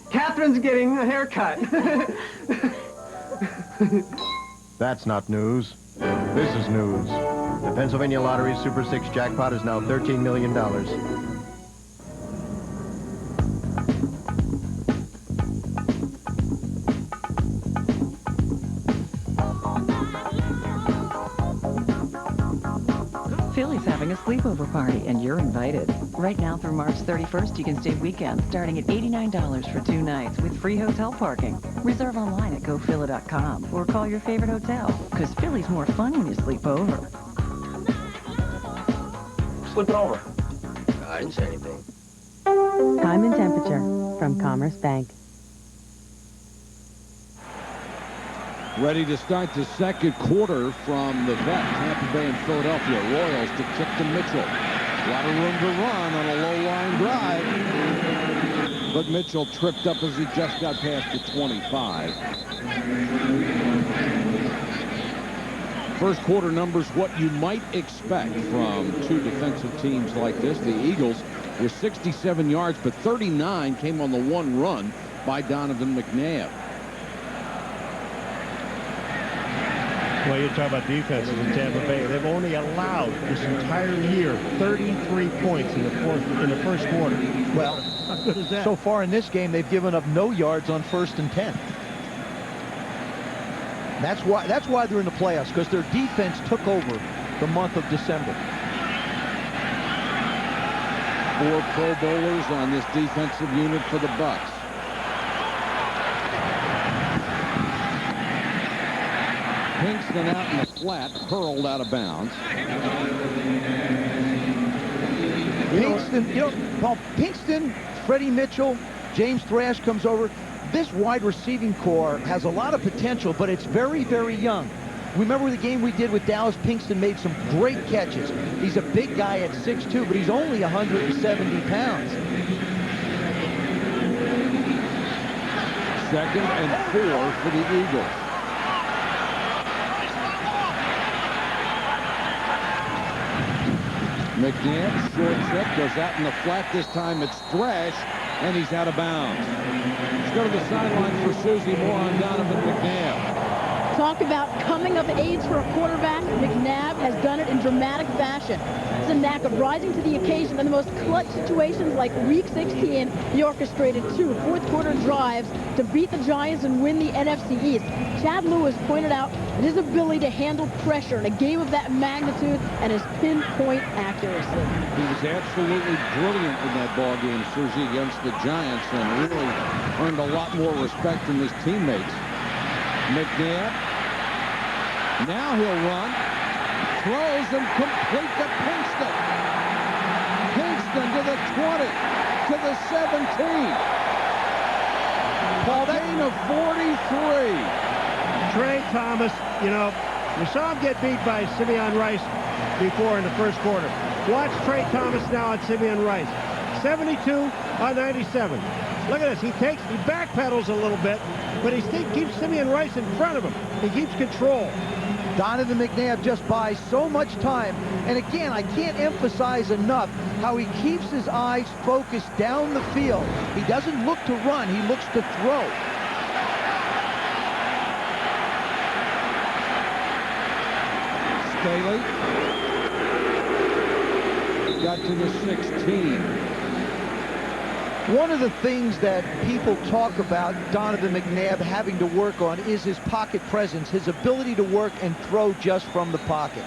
Catherine's getting a haircut. That's not news. This is news. The Pennsylvania Lottery's Super 6 jackpot is now $13 million. Philly's having a sleepover party, and you're invited. Right now through March 31st, you can stay weekends starting at $89 for 2 nights with free hotel parking. Reserve online at GoPhilly.com or call your favorite hotel, because Philly's more fun when you sleep over. Slipping over. I didn't say anything. Time and temperature from Commerce Bank. Ready to start the second quarter from the vet, Tampa Bay and Philadelphia Royals to kick to Mitchell. A lot of room to run on a low-line drive. But Mitchell tripped up as he just got past the 25. First quarter numbers, what you might expect from two defensive teams like this. The Eagles were 67 yards, but 39 came on the one run by Donovan McNabb. Well, you talk about defenses in Tampa Bay. They've only allowed this entire year 33 points in the first quarter. Well, how good is that? So far in this game, they've given up no yards on 1st and 10. That's why they're in the playoffs, because their defense took over the month of December. 4 Pro Bowlers on this defensive unit for the Bucs. Pinkston out in the flat, hurled out of bounds. Paul, Pinkston, Freddie Mitchell, James Thrash comes over. This wide receiving core has a lot of potential, but it's very, very young. Remember the game we did with Dallas? Pinkston made some great catches. He's a big guy at 6'2", but he's only 170 pounds. 2nd and 4 for the Eagles. McNabb, short set, goes out in the flat. This time it's Thrash, and he's out of bounds. Let's go to the sideline for Susie. More on Donovan McNabb. Talk about coming of age for a quarterback. McNabb has done it in dramatic fashion. It's a knack of rising to the occasion in the most clutch situations like Week 16. He orchestrated 2 fourth-quarter drives to beat the Giants and win the NFC East. Chad Lewis pointed out his ability to handle pressure in a game of that magnitude and his pinpoint accuracy. He was absolutely brilliant in that ball game, Susie, against the Giants, and really earned a lot more respect from his teammates. McNabb, now he'll run, throws and complete to Pinkston. Pinkston to the 20, to the 17. Paul, gain of 43. Trey Thomas, you know, we saw him get beat by Simeon Rice before in the first quarter. Watch Trey Thomas now at Simeon Rice. 72 on 97. Look at this. He backpedals a little bit, but he keeps Simeon Rice in front of him. He keeps control. Donovan McNabb just buys so much time. And again, I can't emphasize enough how he keeps his eyes focused down the field. He doesn't look to run. He looks to throw. Staley got to the 16. One of the things that people talk about Donovan McNabb having to work on is his pocket presence, his ability to work and throw just from the pocket.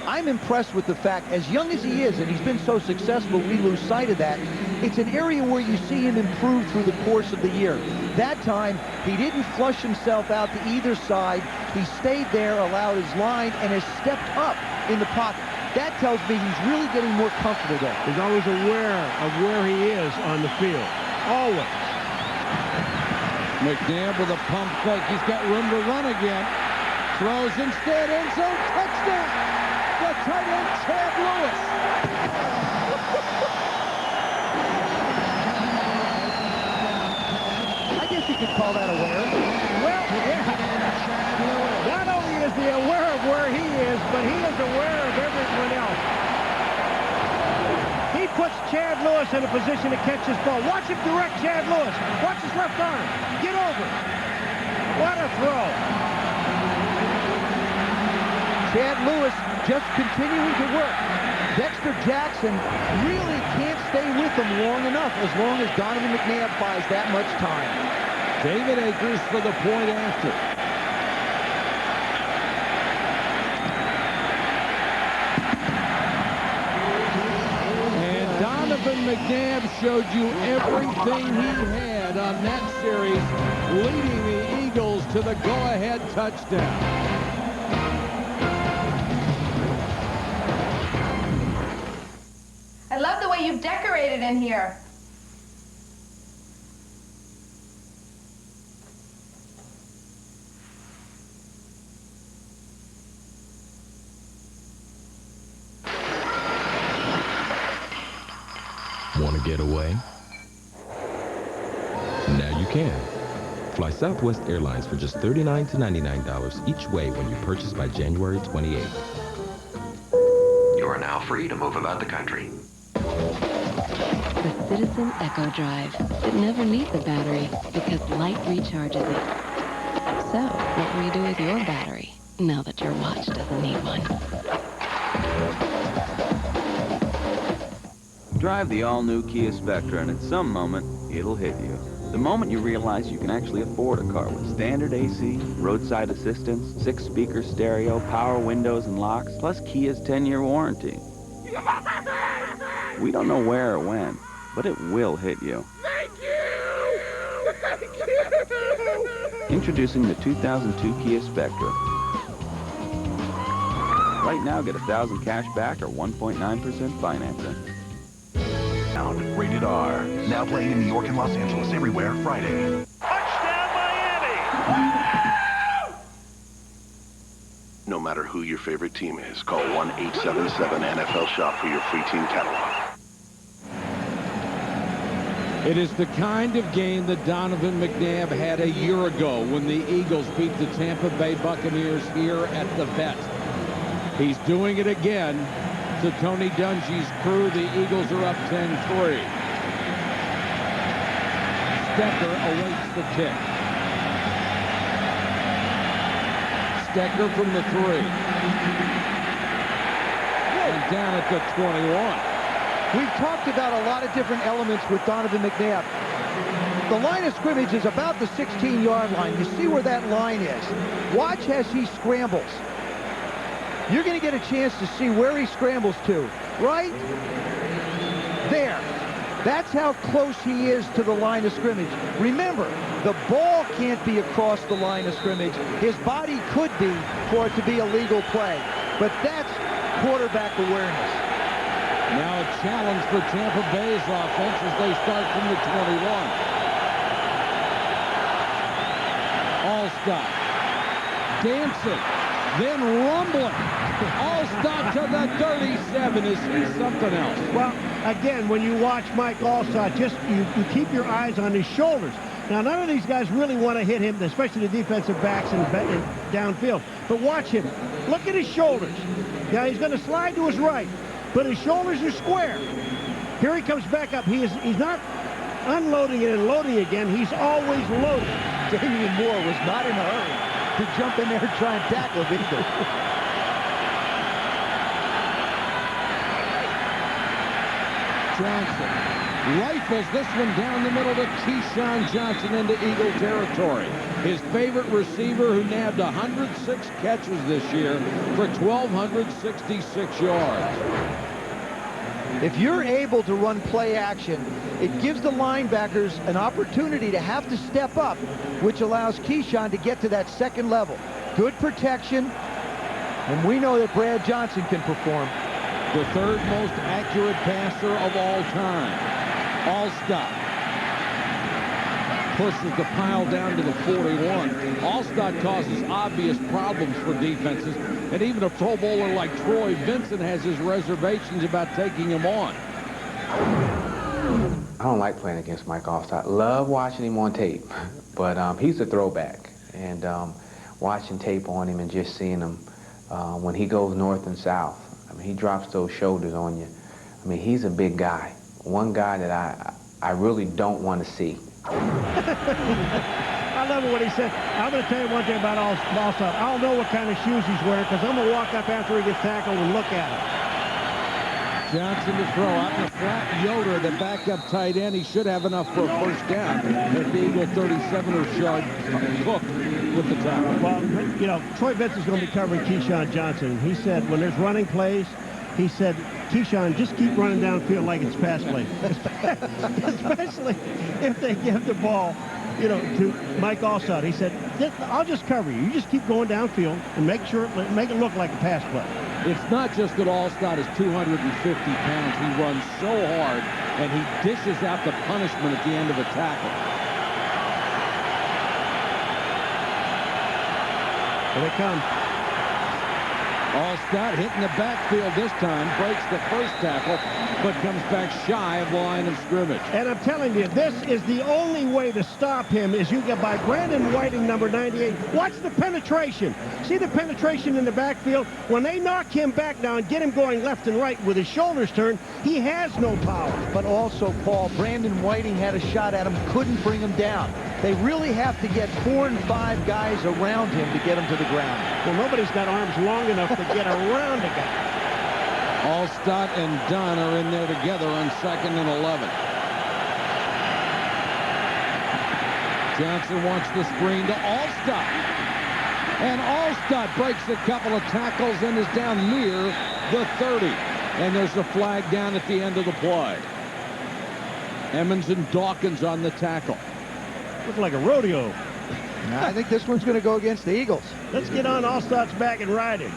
I'm impressed with the fact, as young as he is, and he's been so successful, we lose sight of that. It's an area where you see him improve through the course of the year. That time, he didn't flush himself out to either side. He stayed there, allowed his line, and has stepped up in the pocket. That tells me he's really getting more comfortable there. He's always aware of where he is on the field. Always. McNabb with a pump fake. He's got room to run again. Throws instead, end zone, touchdown! The tight end, Chad Lewis. I guess you could call that aware. Well, yeah. Not only is he aware of where he is, but he is aware of everyone else. He puts Chad Lewis in a position to catch his ball. Watch him direct Chad Lewis. Watch his left arm. Get over. What a throw. Chad Lewis just continuing to work. Dexter Jackson really can't stay with him long enough as long as Donovan McNabb buys that much time. David Akers for the point after. And Donovan McNabb showed you everything he had on that series, leading the Eagles to the go-ahead touchdown. I love the way you've decorated in here. Want to get away? Now you can. Fly Southwest Airlines for just $39 to $99 each way when you purchase by January 28th. You are now free to move about the country. The Citizen Echo Drive. It never needs a battery because light recharges it. So, what will you do with your battery? Now that your watch doesn't need one. Drive the all-new Kia Spectra, and at some moment, it'll hit you. The moment you realize you can actually afford a car with standard AC, roadside assistance, 6-speaker stereo, power windows and locks, plus Kia's 10-year warranty. We don't know where or when, but it will hit you. Thank you! Thank you! Introducing the 2002 Kia Spectra. Right now, get $1,000 cash back or 1.9% financing. Rated R. Now playing in New York and Los Angeles everywhere Friday. Touchdown, Miami! No matter who your favorite team is, call 1-877-NFL-SHOP for your free team catalog. It is the kind of game that Donovan McNabb had a year ago when the Eagles beat the Tampa Bay Buccaneers here at the Vet. He's doing it again. To Tony Dungy's crew, the Eagles are up 10-3. Stecker awaits the kick. Stecker from the 3. And down at the 21. We've talked about a lot of different elements with Donovan McNabb. The line of scrimmage is about the 16-yard line. You see where that line is. Watch as he scrambles. You're going to get a chance to see where he scrambles to. Right there. That's how close he is to the line of scrimmage. Remember, the ball can't be across the line of scrimmage. His body could be for it to be a legal play. But that's quarterback awareness. Now a challenge for Tampa Bay's offense as they start from the 21. Allstott dancing, then rumbling. Allstott to the 37. Is he something else? Well, again, when you watch Mike Allstott, just you keep your eyes on his shoulders. Now, none of these guys really want to hit him, especially the defensive backs and downfield. But watch him. Look at his shoulders. Now, he's going to slide to his right, but his shoulders are square. Here he comes back up. He's not unloading it and loading again. He's always loaded. Damian Moore was not in a hurry to jump in there and try and tackle him either. Johnson rifles this one down the middle to Keyshawn Johnson into Eagle territory. His favorite receiver, who nabbed 106 catches this year for 1,266 yards. If you're able to run play action, it gives the linebackers an opportunity to have to step up, which allows Keyshawn to get to that second level. Good protection, and we know that Brad Johnson can perform. The third most accurate passer of all time. Allstott pushes the pile down to the 41. Allstott causes obvious problems for defenses, and even a Pro Bowler like Troy Vincent has his reservations about taking him on. I don't like playing against Mike Allstott. Love watching him on tape, but he's a throwback. And watching tape on him and just seeing him when he goes north and south, I mean, he drops those shoulders on you. I mean, he's a big guy. One guy that I really don't want to see. I love it when he said, I'm going to tell you one thing about Allstott. I don't know what kind of shoes he's wearing because I'm going to walk up after he gets tackled and look at him. Johnson to throw out in the flat. Yoder, the backup tight end. He should have enough for a first down. At the Eagle 37er yard, Cook with the tackle. Well, you know, Troy Vincent's going to be covering Keyshawn Johnson. He said when there's running plays, he said, Keyshawn, just keep running downfield like it's pass play. Especially if they give the ball, you know, to Mike Allstott. He said, I'll just cover you. You just keep going downfield and make it look like a pass play. It's not just that Allstott is 250 pounds. He runs so hard, and he dishes out the punishment at the end of a tackle. Here they come. Allstott hitting the backfield this time, breaks the first tackle, but comes back shy of the line of scrimmage. And I'm telling you, this is the only way to stop him is you get by Brandon Whiting, number 98. Watch the penetration. See the penetration in the backfield? When they knock him back now and get him going left and right with his shoulders turned, he has no power. But also, Paul, Brandon Whiting had a shot at him, couldn't bring him down. They really have to get 4 and 5 guys around him to get him to the ground. Well, nobody's got arms long enough to get around a guy. Allstott and Dunn are in there together on 2nd and 11. Johnson wants the screen to Allstott. And Allstott breaks a couple of tackles and is down near the 30. And there's a flag down at the end of the play. Emmons and Dawkins on the tackle. Looks like a rodeo. I think this one's going to go against the Eagles. Let's get on Allstott's back and ride him.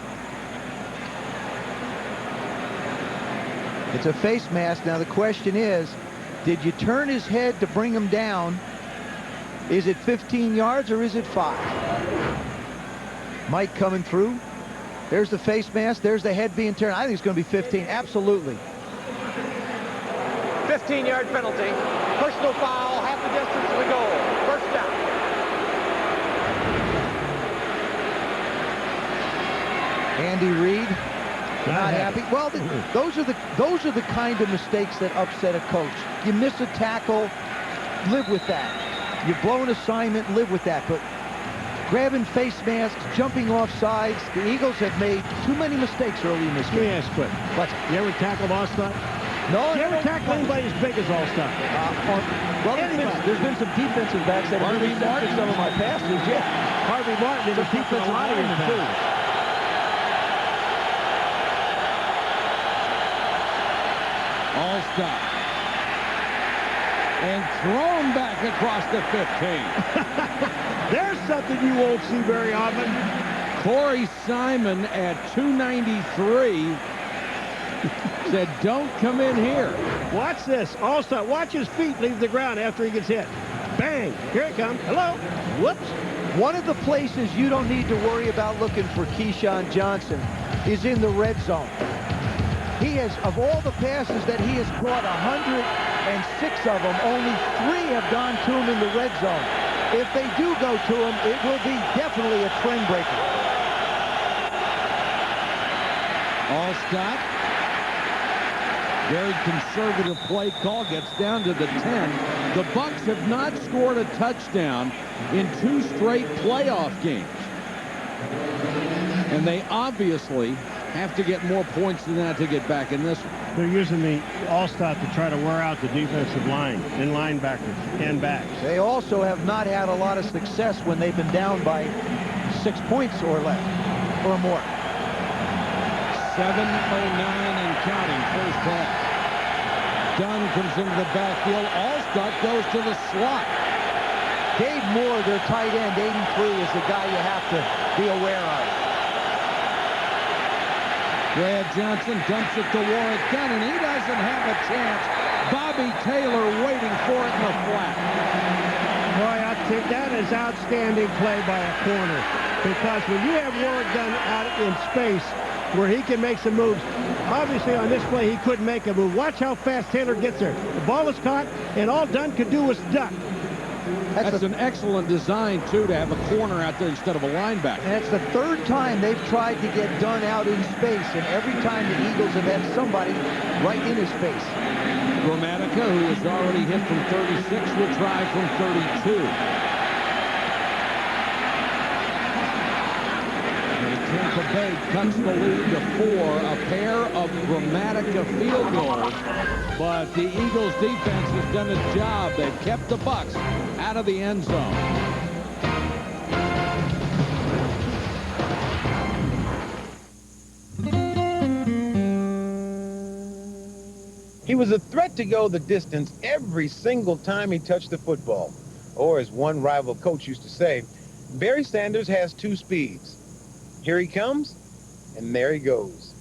It's a face mask. Now the question is, did you turn his head to bring him down? Is it 15 yards or is it 5? Mike coming through. There's the face mask. There's the head being turned. I think it's going to be 15. Absolutely. 15-yard penalty. Personal foul, half the distance to the goal. First down. Andy Reid, not happy. Well, those are the kind of mistakes that upset a coach. You miss a tackle, live with that. You blow an assignment, live with that. But grabbing face masks, jumping off sides, the Eagles have made too many mistakes early in this game. Let me ask quick. What? You ever tackled Allstott? No. You ever tackle anybody as big as Allstott? Well, there's been some defensive backs that have really intercepted some of my passes. Yeah. Harvey Martin intercepted a lot of your passes. Allstott. And thrown back across the 15. There's something you won't see very often. Corey Simon at 293 said, don't come in here. Watch this. Allstott, watch his feet leave the ground after he gets hit. Bang. Here it comes. Hello. Whoops. One of the places you don't need to worry about looking for Keyshawn Johnson is in the red zone. He has, of all the passes that he has caught, 106 of them, only 3 have gone to him in the red zone. If they do go to him, it will be definitely a trend breaker. Allstott, very conservative play call, gets down to the 10. The Bucs have not scored a touchdown in 2 straight playoff games. And they obviously have to get more points than that to get back in this one. They're using the Allstott to try to wear out the defensive line and linebackers and backs. They also have not had a lot of success when they've been down by 6 points or less, or more. 7:09 and counting, first half. Dunn comes into the backfield. Allstott goes to the slot. Dave Moore, their tight end, 83, is the guy you have to be aware of. Brad Johnson dumps it to Warwick Dunn, and he doesn't have a chance. Bobby Taylor waiting for it in the flat. Boy, I think that is outstanding play by a corner. Because when you have Warwick Dunn out in space where he can make some moves, obviously on this play he couldn't make a move. Watch how fast Taylor gets there. The ball is caught, and all Dunn could do was duck. That's an excellent design, too, to have a corner out there instead of a linebacker. And it's the 3rd time they've tried to get Dunn out in space, and every time the Eagles have had somebody right in his face. Gramatica, who has already hit from 36, will try from 32. Tampa Bay cuts the lead to 4, a pair of Gramatica field goals, but the Eagles defense has done its job. They've kept the Bucs out of the end zone. He was a threat to go the distance every single time he touched the football. Or as one rival coach used to say, Barry Sanders has 2 speeds. Here he comes, and there he goes.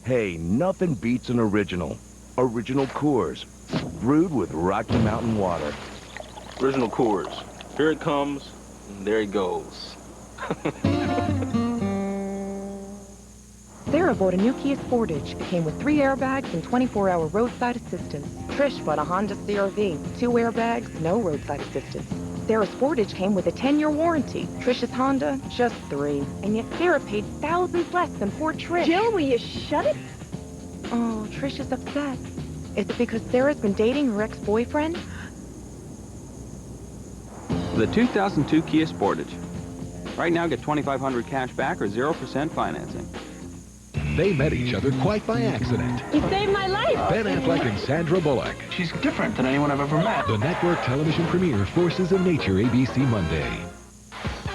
Hey, nothing beats an original. Original Coors, brewed with Rocky Mountain water. Original Coors. Here it comes, and there he goes. Sarah bought a new Kia Sportage. It came with 3 airbags and 24-hour roadside assistance. Trish bought a Honda CR-V. 2 airbags, no roadside assistance. Sarah's Sportage came with a 10-year warranty. Trish's Honda, just 3. And yet Sarah paid thousands less than poor Trish. Jill, will you shut it? Oh, Trish is upset. Is it because Sarah's been dating her ex-boyfriend? the 2002 Kia Sportage. Right now, get $2,500 cash back or 0% financing. They met each other quite by accident. He saved my life. Ben Affleck and Sandra Bullock. She's different than anyone I've ever met. The network television premiere, Forces of Nature, ABC Monday.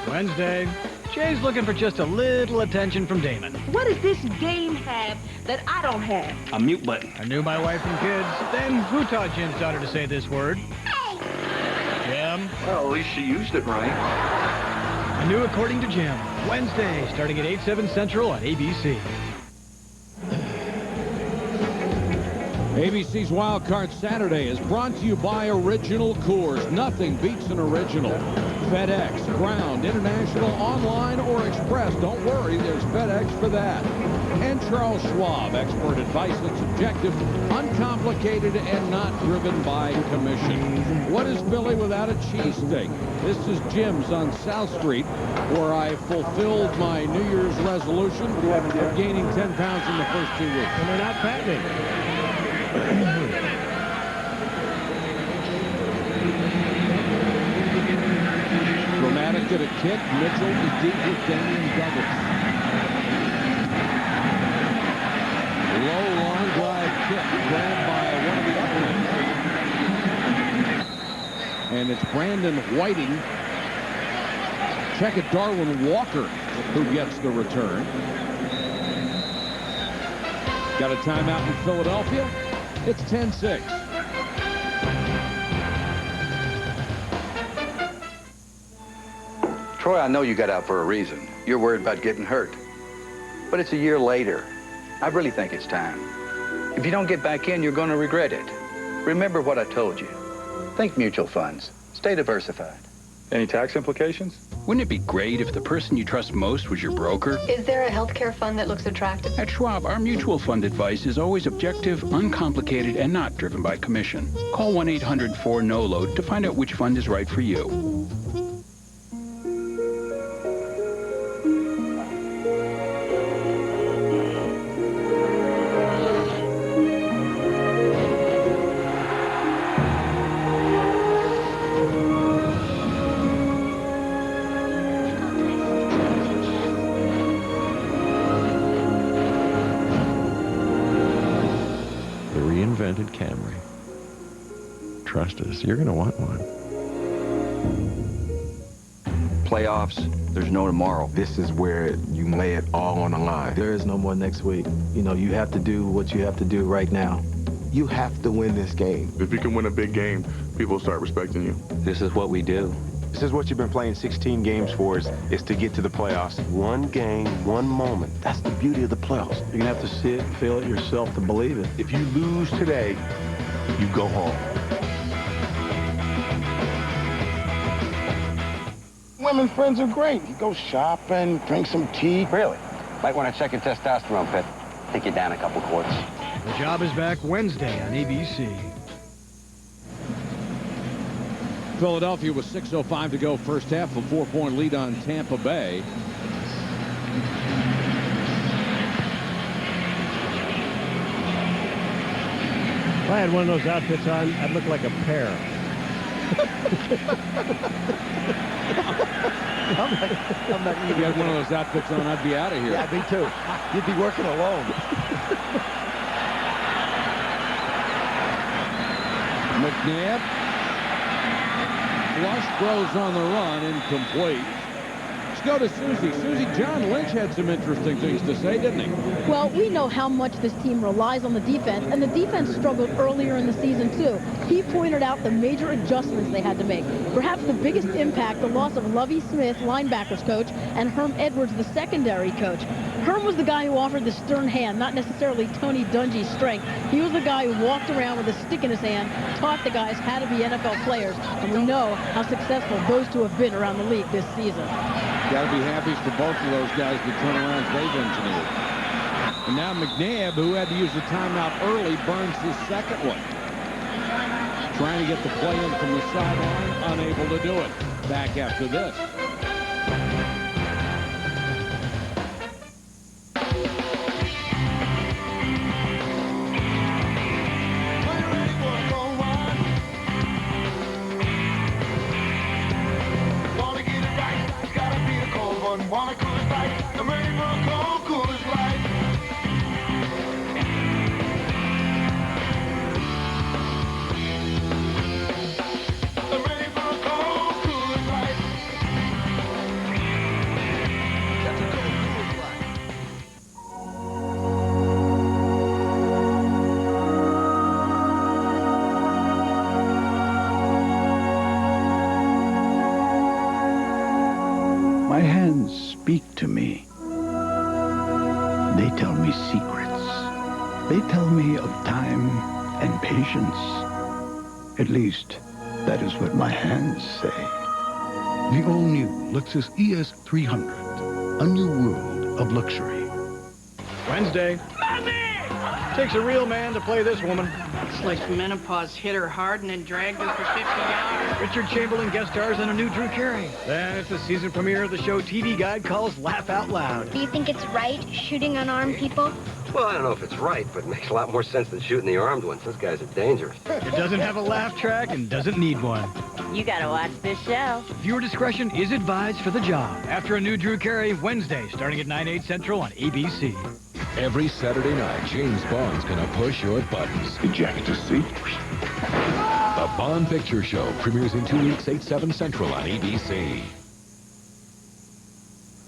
Wednesday. Jay's looking for just a little attention from Damon. What does this game have that I don't have? A mute button. I knew my wife and kids. Then who taught Jim's daughter to say this word? Hey! Jim? Well, at least she used it right. I knew according to Jim. Wednesday, starting at 8/7 Central on ABC. ABC's Wildcard Saturday is brought to you by Original Coors. Nothing beats an original. FedEx, Ground, International, Online, or Express. Don't worry, there's FedEx for that. And Charles Schwab, expert advice that's objective, uncomplicated, and not driven by commission. What is Philly without a cheesesteak? This is Jim's on South Street, where I fulfilled my New Year's resolution of gaining 10 pounds in the first 2 weeks. And they're not fattening. Dramatic at a kick. Mitchell is deep with Damian Douglas. Low, long drive kick grabbed by one of the Buccaneers. And it's Brandon Whiting. Check it, Darwin Walker, who gets the return. Got a timeout in Philadelphia. It's 10-6. Troy, I know you got out for a reason. You're worried about getting hurt. But it's a year later. I really think it's time. If you don't get back in, you're going to regret it. Remember what I told you. Think mutual funds. Stay diversified. Any tax implications? Wouldn't it be great if the person you trust most was your broker? Is there a healthcare fund that looks attractive? At Schwab, our mutual fund advice is always objective, uncomplicated, and not driven by commission. Call 1-800-4-NO-LOAD to find out which fund is right for you. Reinvented Camry. Trust us, you're going to want one. Playoffs, there's no tomorrow. This is where you lay it all on the line. There is no more next week. You know, you have to do what you have to do right now. You have to win this game. If you can win a big game, people start respecting you. This is what we do. This is what you've been playing 16 games for, is to get to the playoffs. One game, one moment. That's the beauty of the playoffs. You're going to have to see it, feel it yourself to believe it. If you lose today, you go home. Women friends are great. You go shopping, drink some tea. Really? Might want to check your testosterone, Pet. Take you down a couple quarts. The Job is back Wednesday on ABC. Philadelphia with 6:05 to go first half, a 4-point lead on Tampa Bay. If I had one of those outfits on, I'd look like a pear. If you had one of those outfits on, I'd be out of here. Yeah, me too. You'd be working alone. McNabb. Flush throws on the run, incomplete. Let's go to Susie. Susie, John Lynch had some interesting things to say, didn't he? Well, we know how much this team relies on the defense, and the defense struggled earlier in the season, too. He pointed out the major adjustments they had to make. Perhaps the biggest impact, the loss of Lovie Smith, linebackers coach, and Herm Edwards, the secondary coach. Herm was the guy who offered the stern hand, not necessarily Tony Dungy's strength. He was the guy who walked around with a stick in his hand, taught the guys how to be NFL players, and we know how successful those two have been around the league this season. Got to be happy for both of those guys, the turnarounds they've engineered. And now McNabb, who had to use the timeout early, burns his second one. Trying to get the play in from the sideline, unable to do it. Back after this. speak to me. They tell me secrets. They tell me of time and patience. At least, that is what my hands say. The all-new Lexus ES 300. A new world of luxury. Wednesday. Takes a real man to play this woman. It's like menopause hit her hard and then dragged her for 50 yards. Richard Chamberlain guest stars in a new Drew Carey. Then it's the season premiere of the show TV Guide calls Laugh Out Loud. Do you think it's right shooting unarmed people? Well, I don't know if it's right, but it makes a lot more sense than shooting the armed ones. Those guys are dangerous. It doesn't have a laugh track and doesn't need one. You gotta watch this show. Viewer discretion is advised for the job. After a new Drew Carey, Wednesday, starting at 9/8 Central on ABC. Every Saturday night, James Bond's gonna push your buttons. Eject to seat. The Bond Picture Show premieres in 2 weeks, 8/7 Central on ABC.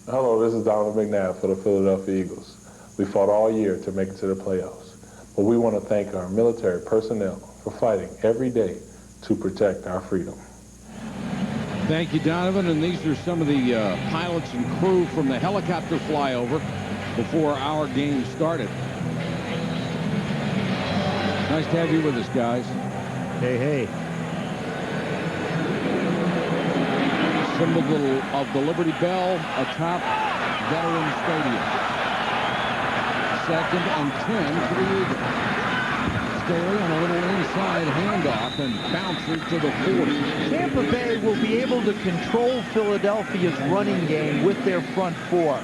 Hello, this is Donovan McNabb for the Philadelphia Eagles. We fought all year to make it to the playoffs, but we want to thank our military personnel for fighting every day to protect our freedom. Thank you, Donovan. And these are some of the pilots and crew from the helicopter flyover before our game started. Nice to have you with us, guys. Hey, hey. Symbol of the Liberty Bell atop Veterans Stadium. 2nd and 10 for the Eagles. Staley on a little inside handoff and bounces to the 40. Tampa Bay will be able to control Philadelphia's running game with their front four.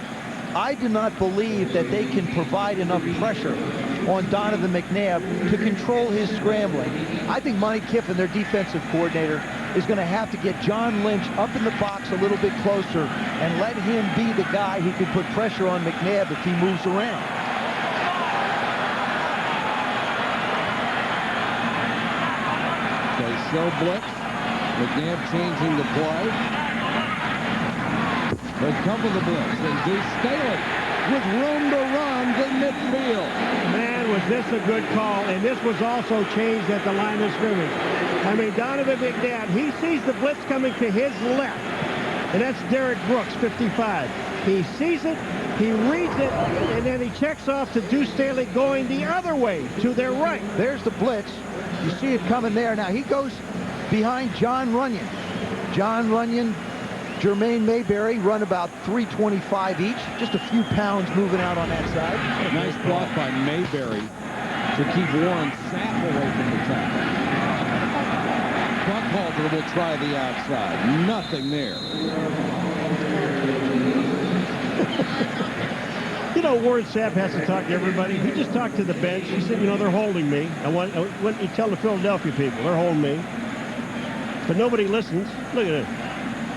I do not believe that they can provide enough pressure on Donovan McNabb to control his scrambling. I think Monty Kiffin, their defensive coordinator, is going to have to get John Lynch up in the box a little bit closer and let him be the guy who can put pressure on McNabb if he moves around. They show blitz. McNabb changing the play. They come with the blitz. They do Staley with room to run to midfield. Man, was this a good call, and this was also changed at the line of scrimmage. I mean, Donovan McNabb, he sees the blitz coming to his left, and that's Derek Brooks, 55. He sees it, he reads it, and then he checks off to Deuce Staley going the other way, to their right. There's the blitz. You see it coming there. Now, he goes behind John Runyon. John Runyon, Jermaine Mayberry run about 325 each. Just a few pounds moving out on that side. Nice block by Mayberry to keep Warren Sapp away from the tackle. Buckhalter will try the outside. Nothing there. You know, Warren Sapp has to talk to everybody. He just talked to the bench. He said, you know, they're holding me. What you tell the Philadelphia people, they're holding me. But nobody listens. Look at it.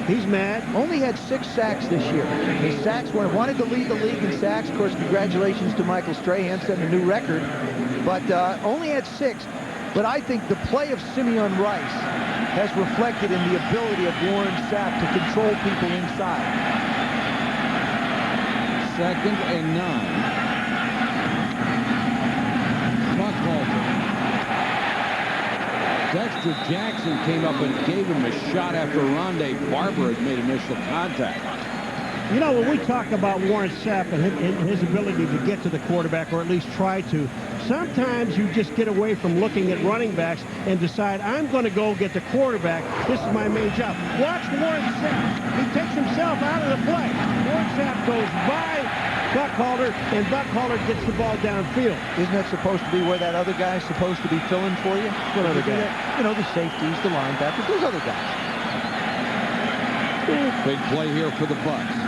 He's mad. Only had 6 sacks this year. His sacks wanted to lead the league in sacks. Of course, congratulations to Michael Strahan, setting a new record. But only had 6. But I think the play of Simeon Rice has reflected in the ability of Warren Sapp to control people inside. 2nd and 9. Buckhalter. Dexter Jackson came up and gave him a shot after Rondé Barber had made initial contact. You know, when we talk about Warren Sapp and his ability to get to the quarterback, or at least try to, sometimes you just get away from looking at running backs and decide, I'm going to go get the quarterback. This is my main job. Watch Warren Sapp. He takes himself out of the play. Warren Sapp goes by Buckhalter, and Buckhalter gets the ball downfield. Isn't that supposed to be where that other guy's supposed to be filling for you? What other guy? You know, the safeties, the linebackers, those other guys. Big play here for the Bucs.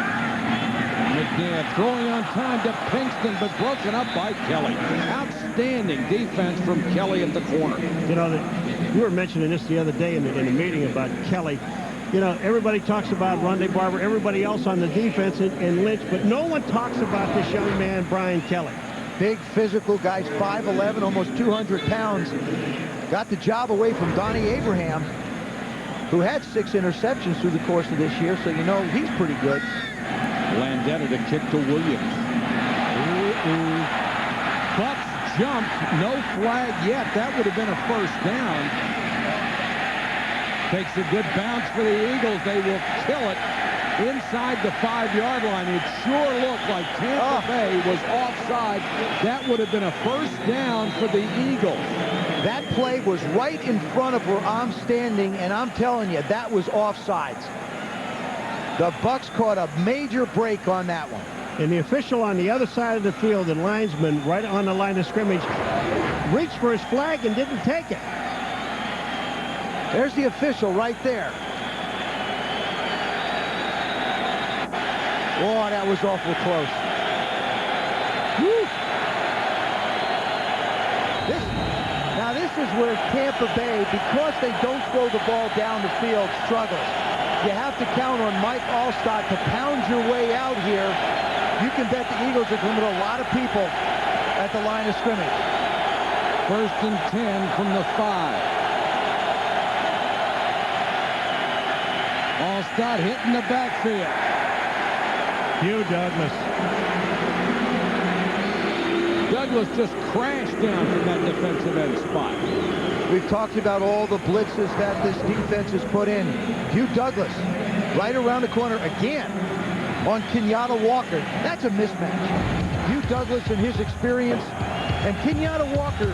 McNabb throwing on time to Pinkston, but broken up by Kelly. Outstanding defense from Kelly at the corner. You know, we were mentioning this the other day in the meeting about Kelly. You know, everybody talks about Rondé Barber, everybody else on the defense and Lynch, but no one talks about this young man, Brian Kelly. Big physical guy's 5'11", almost 200 pounds. Got the job away from Donnie Abraham, who had 6 interceptions through the course of this year, so you know he's pretty good. Landetta to kick to Williams. Bucks jump, no flag yet. That would have been a first down. Takes a good bounce for the Eagles. They will kill it inside the 5-yard line. It sure looked like Tampa Bay was offside. That would have been a first down for the Eagles. That play was right in front of where I'm standing, and I'm telling you, that was offsides. The Bucs caught a major break on that one. And the official on the other side of the field, the linesman right on the line of scrimmage, reached for his flag and didn't take it. There's the official right there. Oh, that was awful close. Woo. Now this is where Tampa Bay, because they don't throw the ball down the field, struggles. You have to count on Mike Allstott to pound your way out here. You can bet the Eagles are going to limit a lot of people at the line of scrimmage. 1st and 10 from the 5. Allstott hitting the backfield. Hugh Douglas. Douglas just crashed down from that defensive end spot. We've talked about all the blitzes that this defense has put in. Hugh Douglas right around the corner again on Kenyatta Walker. That's a mismatch. Hugh Douglas and his experience, and Kenyatta Walker,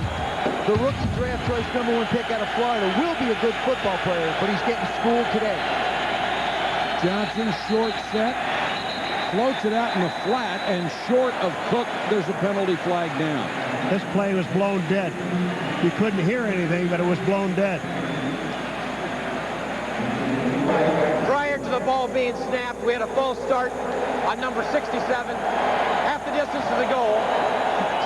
the rookie draft choice #1 pick out of Florida, will be a good football player, but he's getting schooled today. Johnson short set, floats it out in the flat, and short of Cook, there's a penalty flag down. This play was blown dead. You couldn't hear anything, but it was blown dead. Prior to the ball being snapped, we had a false start on number 67. Half the distance to the goal.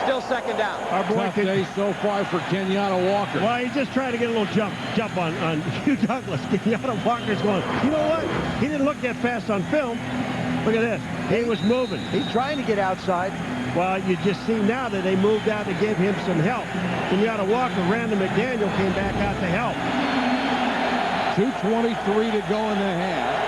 Still second down. Our boy Tough day so far for Kenyatta Walker. Well, he's just trying to get a little jump on Hugh Douglas. Kenyatta Walker's going, you know what? He didn't look that fast on film. Look at this. He was moving. He's trying to get outside. Well, you just see now that they moved out to give him some help. Kenyatta Walker ran to McDaniel, came back out to help. 2:23 to go in the half.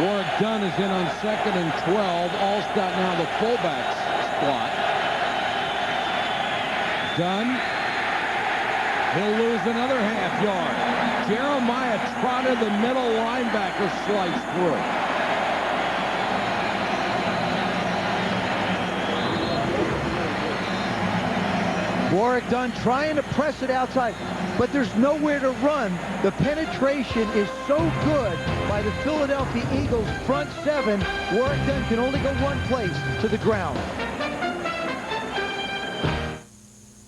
Warwick Dunn is in on 2nd and 12. Allstott now the fullback spot. Dunn. He'll lose another half yard. Jeremiah Trotter, the middle linebacker, sliced through. Warwick Dunn trying to press it outside, but there's nowhere to run. The penetration is so good by the Philadelphia Eagles front 7. Warwick Dunn can only go one place, to the ground.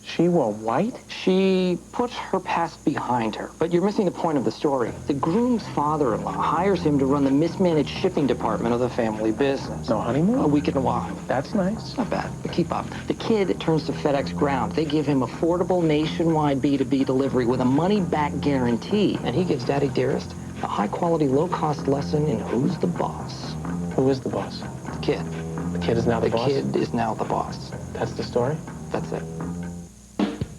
She wore white? She puts her past behind her. But you're missing the point of the story. The groom's father-in-law hires him to run the mismanaged shipping department of the family business. No honeymoon? A week in a while. That's nice. Not bad, but keep up. The kid turns to FedEx Ground. They give him affordable nationwide B2B delivery with a money-back guarantee. And he gives Daddy Dearest a high-quality, low-cost lesson in who's the boss. Who is the boss? The kid. The kid is now the boss? The kid is now the boss. That's the story? That's it.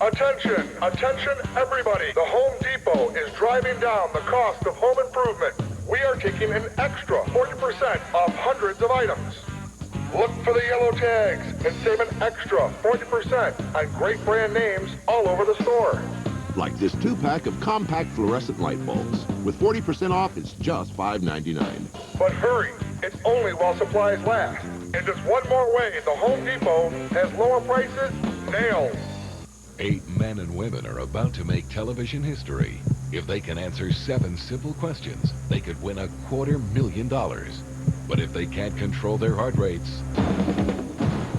Attention, attention everybody. The Home Depot is driving down the cost of home improvement. We are taking an extra 40% off hundreds of items. Look for the yellow tags and save an extra 40% on great brand names all over the store. Like this 2-pack of compact fluorescent light bulbs. With 40% off, it's just $5.99. But hurry, it's only while supplies last. And just one more way the Home Depot has lower prices, nails. 8 men and women are about to make television history. If they can answer 7 simple questions, they could win $250,000. But if they can't control their heart rates,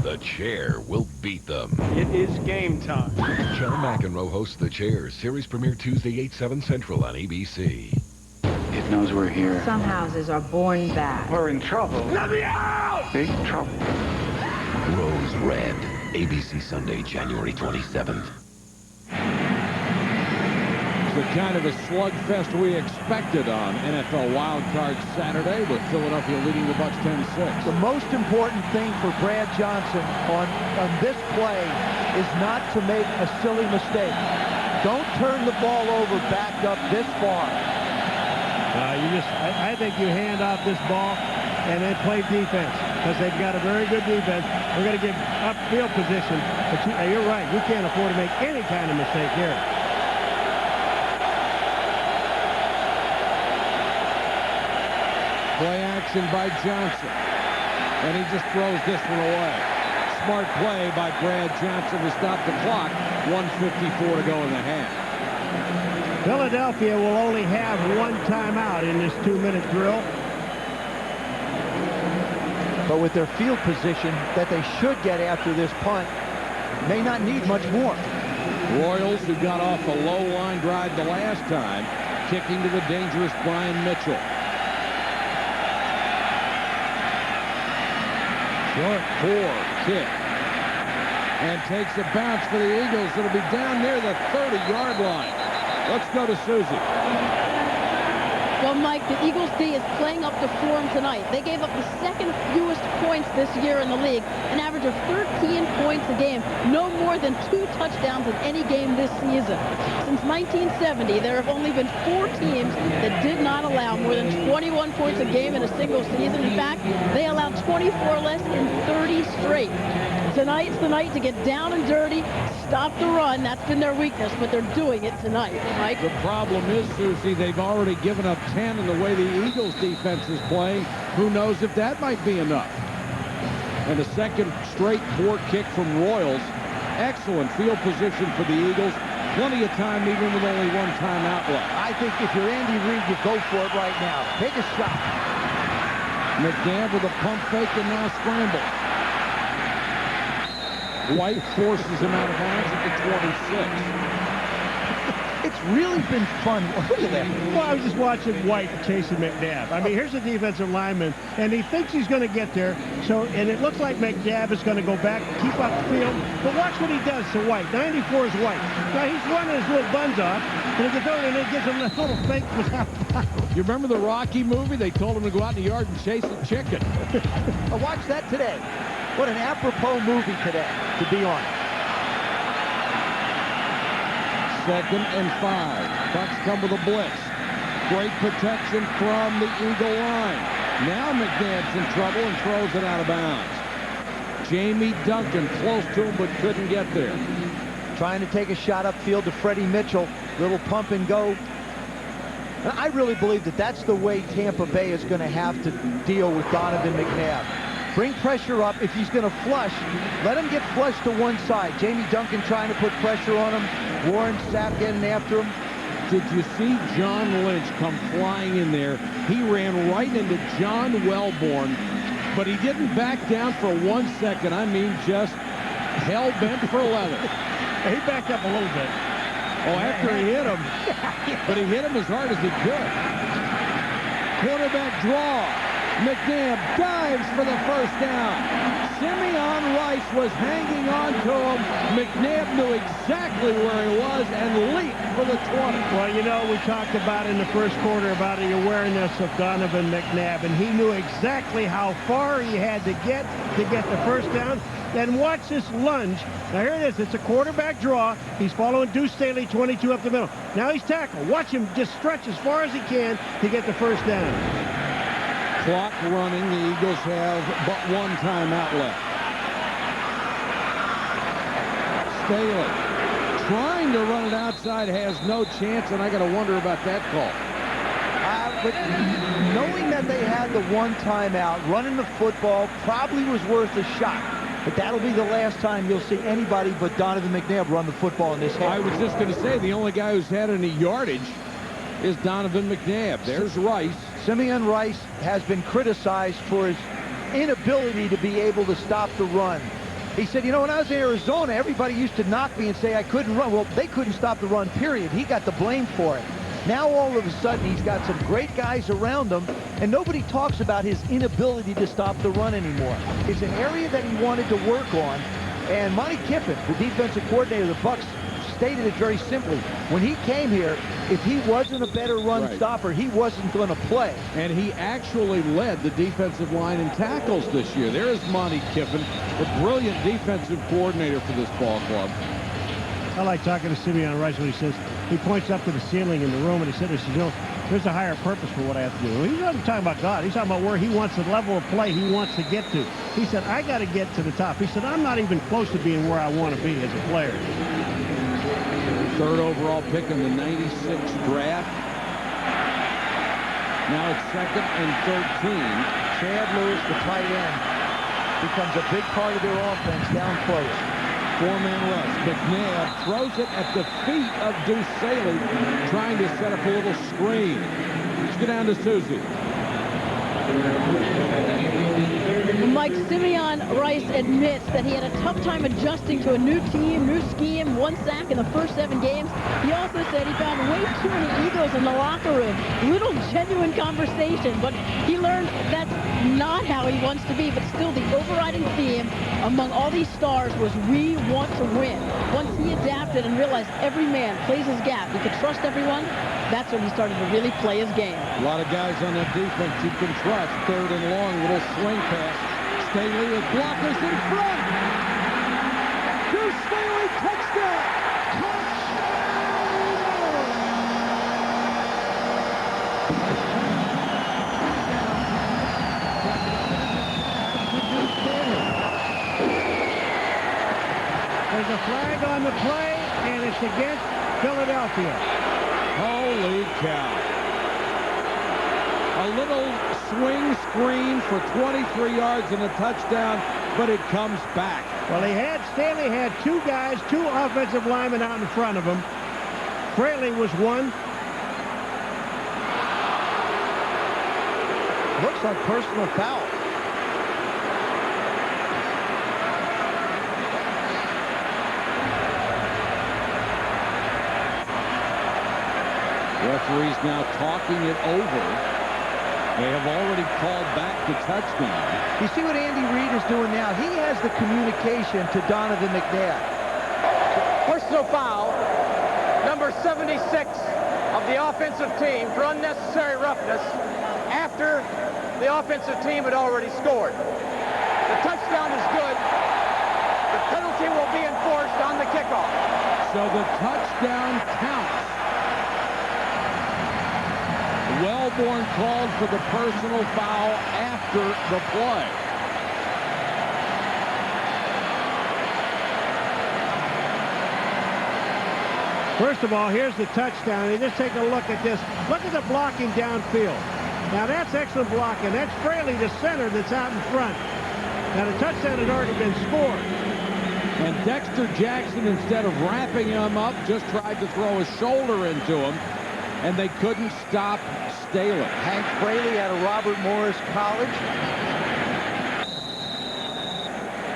the Chair will beat them. It is game time. John McEnroe hosts The Chair. Series premiere Tuesday, 8/7 Central on ABC. It knows we're here. Some houses are born bad. We're in trouble. Let me out! Big trouble. Rose Red. ABC Sunday, January 27th. It's the kind of a slugfest we expected on NFL Wildcard Saturday, with Philadelphia leading the Bucs 10-6. The most important thing for Brad Johnson on this play is not to make a silly mistake. Don't turn the ball over backed up this far. I think you hand off this ball and then play defense, because they've got a very good defense. We're going to give upfield position, but you're right. You can't afford to make any kind of mistake here. Play action by Johnson. And he just throws this one away. Smart play by Brad Johnson to stop the clock. 1:54 to go in the half. Philadelphia will only have one timeout in this 2-minute drill. But with their field position that they should get after this punt, may not need much more. Royals, who got off a low line drive the last time, kicking to the dangerous Brian Mitchell. Short 4 kick. And takes a bounce for the Eagles. It'll be down near the 30-yard line. Let's go to Susie. Well, Mike, the Eagles D is playing up to form tonight. They gave up the second fewest points this year in the league, an average of 13 points a game, no more than 2 touchdowns in any game this season. Since 1970, there have only been 4 teams that did not allow more than 21 points a game in a single season. In fact, they allowed 24 less in 30 straight. Tonight's the night to get down and dirty, stop the run. That's been their weakness, but they're doing it tonight, Mike. The problem is, Susie, they've already given up 10 in the way the Eagles defense is playing. Who knows if that might be enough? And a second straight poor kick from Royals. Excellent field position for the Eagles. Plenty of time even with only one timeout left. I think if you're Andy Reid, you go for it right now. Take a shot. McNabb with a pump fake and now scramble. White forces him out of bounds at the 26. It's really been fun. Look at that. Well, I was just watching White chasing McNabb. I mean, here's a defensive lineman, and he thinks he's going to get there. So, and it looks like McNabb is going to go back, keep up the field. But watch what he does to White. 94 is White. Now, he's running his little buns off, and he gets over and it gives him that little fake without bounds. You remember the Rocky movie? They told him to go out in the yard and chase a chicken. I watched that today. What an apropos movie today to be on. 2nd and 5. Bucks come with a blitz. Great protection from the Eagle line. Now McNabb's in trouble and throws it out of bounds. Jamie Duncan close to him but couldn't get there. Trying to take a shot upfield to Freddie Mitchell. Little pump and go. I really believe that that's the way Tampa Bay is going to have to deal with Donovan McNabb. Bring pressure up. If he's going to flush, let him get flushed to one side. Jamie Duncan trying to put pressure on him. Warren Sapp getting after him. Did you see John Lynch come flying in there? He ran right into John Wellborn, but he didn't back down for 1 second. I mean, just hell-bent for leather. He backed up a little bit. Oh, after he hit him. But he hit him as hard as he could. Quarterback draw. McNabb dives for the first down. Simeon Rice was hanging on to him. McNabb knew exactly where he was and leaped for the 20. Well, you know, we talked about in the first quarter about the awareness of Donovan McNabb, and he knew exactly how far he had to get the first down. And watch this lunge. Now, here it is. It's a quarterback draw. He's following Deuce Staley, 22 up the middle. Now he's tackled. Watch him just stretch as far as he can to get the first down. Clock running. The Eagles have but one timeout left. Staley trying to run it outside, has no chance, and I got to wonder about that call. But knowing that they had the one timeout, running the football probably was worth a shot. But that'll be the last time you'll see anybody but Donovan McNabb run the football in this half. I was just going to say, the only guy who's had any yardage is Donovan McNabb. There's Rice. Simeon Rice has been criticized for his inability to be able to stop the run. He said, you know, when I was in Arizona, everybody used to knock me and say I couldn't run. Well, they couldn't stop the run, period. He got the blame for it. Now, all of a sudden, he's got some great guys around him, and nobody talks about his inability to stop the run anymore. It's an area that he wanted to work on, and Monty Kiffin, the defensive coordinator of the Bucs, stated it very simply. When he came here, if he wasn't a better run stopper, he wasn't going to play. And he actually led the defensive line in tackles this year. There is Monty Kiffin, the brilliant defensive coordinator for this ball club. I like talking to Simeon Rice when he points up to the ceiling in the room and he says, you know, there's a higher purpose for what I have to do. He's not talking about God. He's talking about where he wants the level of play he wants to get to. He said, I got to get to the top. He said, I'm not even close to being where I want to be as a player. Third overall pick in the '96 draft. Now it's 2nd and 13. Chad Lewis, the tight end, becomes a big part of their offense down close. 4-man rush. McNabb throws it at the feet of Deuce Saley, trying to set up a little screen. Let's get down to Susie. Mike, Simeon Rice admits that he had a tough time adjusting to a new team, new scheme, 1 sack in the first 7 games. He also said he found way too many egos in the locker room. Little genuine conversation, but he learned that's not how he wants to be. But still, the overriding theme among all these stars was we want to win. Once he adapted and realized every man plays his gap, he could trust everyone, that's when he started to really play his game. A lot of guys on that defense you can trust. 3rd and long, little swing pass. Staley with blockers in front. Deuce Staley, touchdown! There's a flag on the play, and it's against Philadelphia. Holy cow. A little swing screen for 23 yards and a touchdown, but it comes back. Well, Staley had 2 guys, 2 offensive linemen out in front of him. Fraley was one. Looks like personal foul. Referee's now talking it over. They have already called back the touchdown. You see what Andy Reid is doing now? He has the communication to Donovan McNabb. Personal foul, number 76 of the offensive team for unnecessary roughness after the offensive team had already scored. The touchdown is good. The penalty will be enforced on the kickoff. So the touchdown counts. Wellborn called for the personal foul after the play. First of all, here's the touchdown. And just take a look at this. Look at the blocking downfield. Now, that's excellent blocking. That's Fraley, the center, that's out in front. Now, the touchdown had already been scored. And Dexter Jackson, instead of wrapping him up, just tried to throw a shoulder into him, and they couldn't stop Staley. Hank Fraley out of Robert Morris College.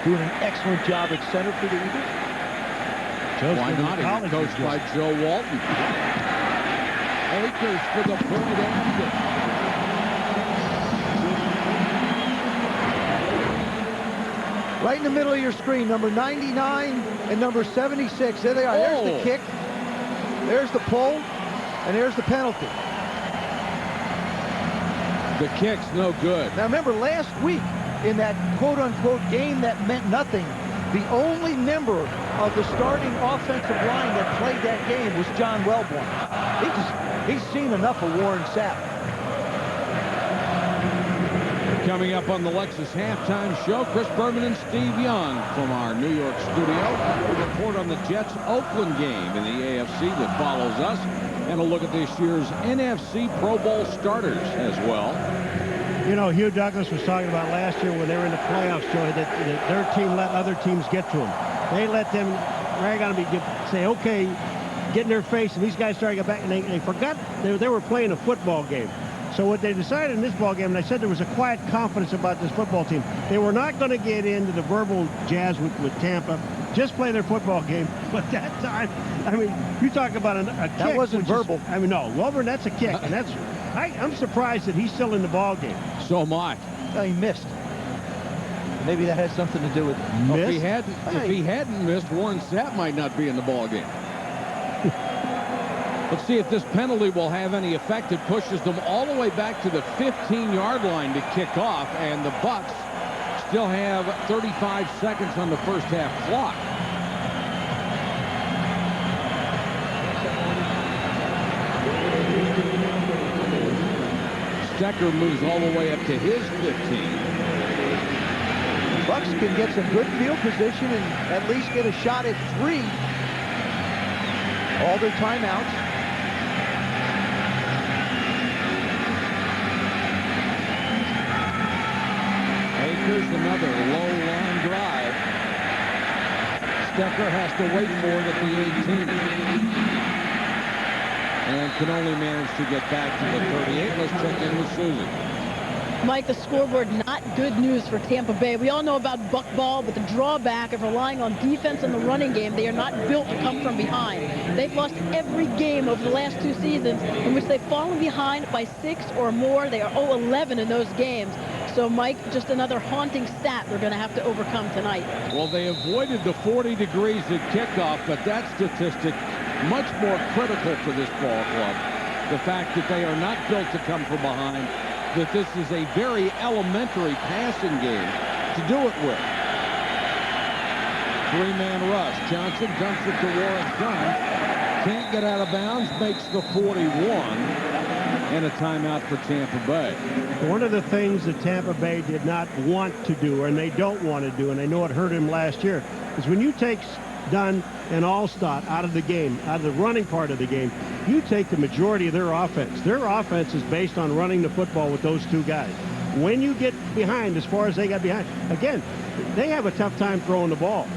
Doing an excellent job at center for the Eagles. Why not? He's coached by Joe Walton. Akers for the point after. Right in the middle of your screen, number 99 and number 76. There they are. There's the kick. There's the pull. And there's the penalty. The kick's no good. Now remember, last week in that quote-unquote game that meant nothing, the only member of the starting offensive line that played that game was John Wellborn. He's seen enough of Warren Sapp. Coming up on the Lexus Halftime Show, Chris Berman and Steve Young from our New York studio. A report on the Jets-Oakland game in the AFC that follows us. And a look at this year's NFC Pro Bowl starters as well. You know, Hugh Douglas was talking about last year when they were in the playoffs, Joey, that their team let other teams get to them. They let them rag on them, say, okay, get in their face, and these guys started to get back, and they forgot they were playing a football game. So what they decided in this ball game, and I said there was a quiet confidence about this football team, they were not going to get into the verbal jazz with Tampa, just play their football game. But that time, I mean, you talk about a kick. That wasn't verbal. No, Wilburn, that's a kick, and that's. I'm surprised that he's still in the ball game. So am I. He missed. Maybe that has something to do with it. If he hadn't missed, Warren Sapp might not be in the ball game. Let's see if this penalty will have any effect. It pushes them all the way back to the 15-yard line to kick off, and the Bucs still have 35 seconds on the first half clock. Stecker moves all the way up to his 15. Bucs can get some good field position and at least get a shot at 3. All their timeouts. Here's another low line drive. Stecker has to wait for it at the 18. And can only manage to get back to the 38. Let's check in with Susie. Mike, the scoreboard, not good news for Tampa Bay. We all know about buck ball, but the drawback of relying on defense in the running game, they are not built to come from behind. They've lost every game over the last 2 seasons in which they've fallen behind by 6 or more. They are 0-11 in those games. So, Mike, just another haunting stat they're going to have to overcome tonight. Well, they avoided the 40 degrees at kickoff, but that statistic much more critical for this ball club. The fact that they are not built to come from behind, that this is a very elementary passing game to do it with. 3-man rush. Johnson dumps it to Warren Dunn. Can't get out of bounds, makes the 41. And a timeout for Tampa Bay. One of the things that Tampa Bay did not want to do, and they don't want to do, and I know it hurt him last year, is when you take Dunn and Allstott out of the game, out of the running part of the game, you take the majority of their offense. Their offense is based on running the football with those 2 guys. When you get behind, as far as they got behind, again, they have a tough time throwing the ball.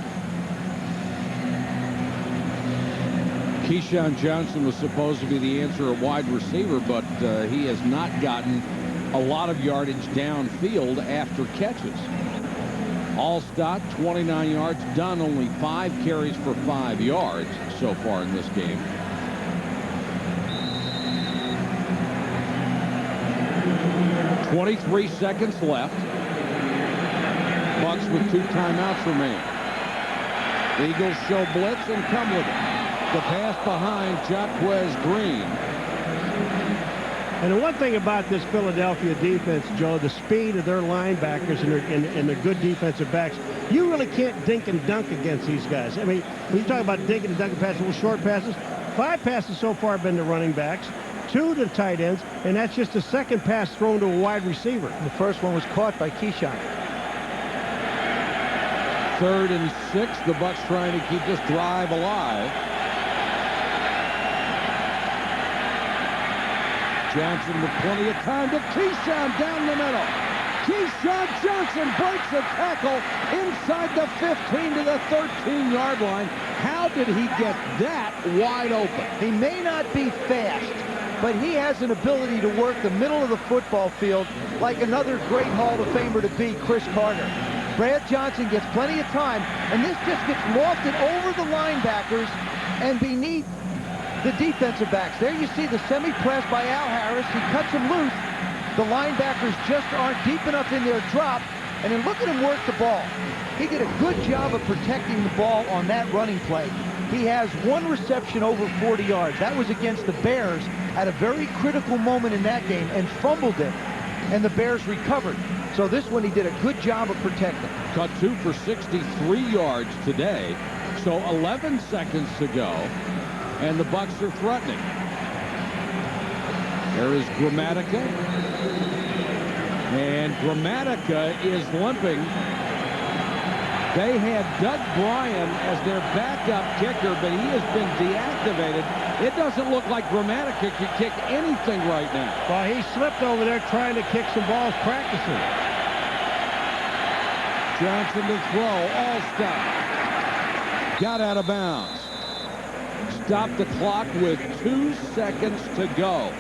Keyshawn Johnson was supposed to be the answer at wide receiver, but he has not gotten a lot of yardage downfield after catches. Allstott, 29 yards. Dunn, only 5 carries for 5 yards so far in this game. .23 seconds left. Bucs with 2 timeouts remaining. Eagles show blitz and come with it. The pass behind Jaquez Green. And the one thing about this Philadelphia defense, Joe, the speed of their linebackers and the good defensive backs, you really can't dink and dunk against these guys. I mean, when you talk about dinking and dunking passes, little short passes, 5 passes so far have been to running backs, 2 to tight ends, and that's just the second pass thrown to a wide receiver. The first one was caught by Keyshawn. 3rd and 6. The Bucs trying to keep this drive alive. Johnson with plenty of time to Keyshawn down the middle. Keyshawn Johnson breaks a tackle inside the 15 to the 13-yard line. How did he get that wide open? He may not be fast, but he has an ability to work the middle of the football field like another great Hall of Famer to be, Chris Carter. Brad Johnson gets plenty of time, and this just gets lofted over the linebackers and beneath the defensive backs. There you see the semi-press by Al Harris. He cuts him loose. The linebackers just aren't deep enough in their drop. And then look at him work the ball. He did a good job of protecting the ball on that running play. He has 1 reception over 40 yards. That was against the Bears at a very critical moment in that game and fumbled it. And the Bears recovered. So this one he did a good job of protecting. Cut 2 for 63 yards today. So 11 seconds to go. And the Bucs are threatening. There is Gramatica. And Gramatica is limping. They had Doug Bryan as their backup kicker, but he has been deactivated. It doesn't look like Gramatica can kick anything right now. Well, he slipped over there trying to kick some balls practicing. Johnson to throw. Allstott. Got out of bounds. Stop the clock with 2 seconds to go.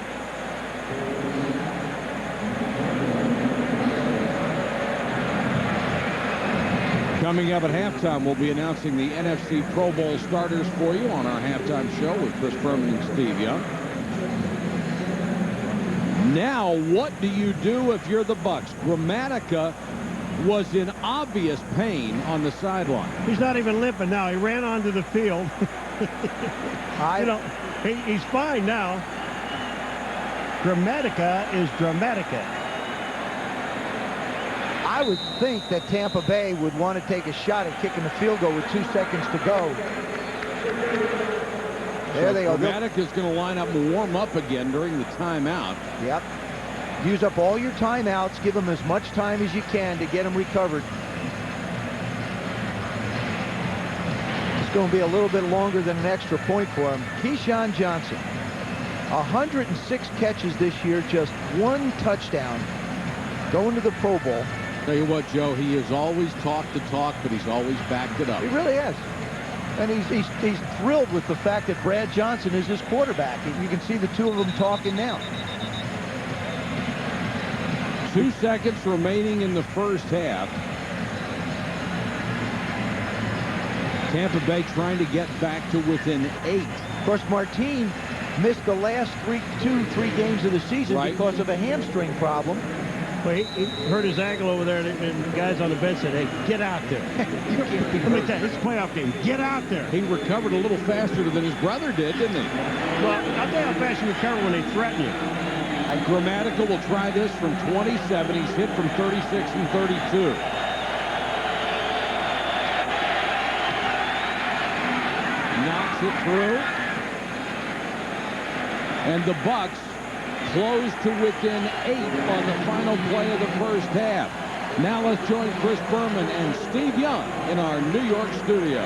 Coming up at halftime, we'll be announcing the NFC Pro Bowl starters for you on our halftime show with Chris Berman and Steve Young. Now, what do you do if you're the Bucs? Gramatica was in obvious pain on the sideline. He's not even limping now. He ran onto the field. You know, he's fine now. Gramatica is Dramatica. I would think that Tampa Bay would want to take a shot at kicking the field goal with 2 seconds to go. There they go. Gramatica is going to line up and warm up again during the timeout. Yep. Use up all your timeouts. Give them as much time as you can to get them recovered. It's going to be a little bit longer than an extra point for him. Keyshawn Johnson, 106 catches this year, just 1 touchdown, going to the Pro Bowl. Tell you what, Joe, he has always talked the talk, but he's always backed it up. He really has. And he's thrilled with the fact that Brad Johnson is his quarterback. You can see the two of them talking now. 2 seconds remaining in the first half. Tampa Bay trying to get back to within 8. Of course, Martine missed the last three games of the season because of a hamstring problem. Well, he hurt his ankle over there, and the guys on the bench said, hey, get out there. Let me tell you, it's a playoff game. Get out there. He recovered a little faster than his brother did, didn't he? Well, I'll tell you how fast you recover when they threaten you. Grammatical will try this from 27. He's hit from 36 and 32. Knocks it through. And the Bucs close to within 8 on the final play of the first half. Now let's join Chris Berman and Steve Young in our New York studio.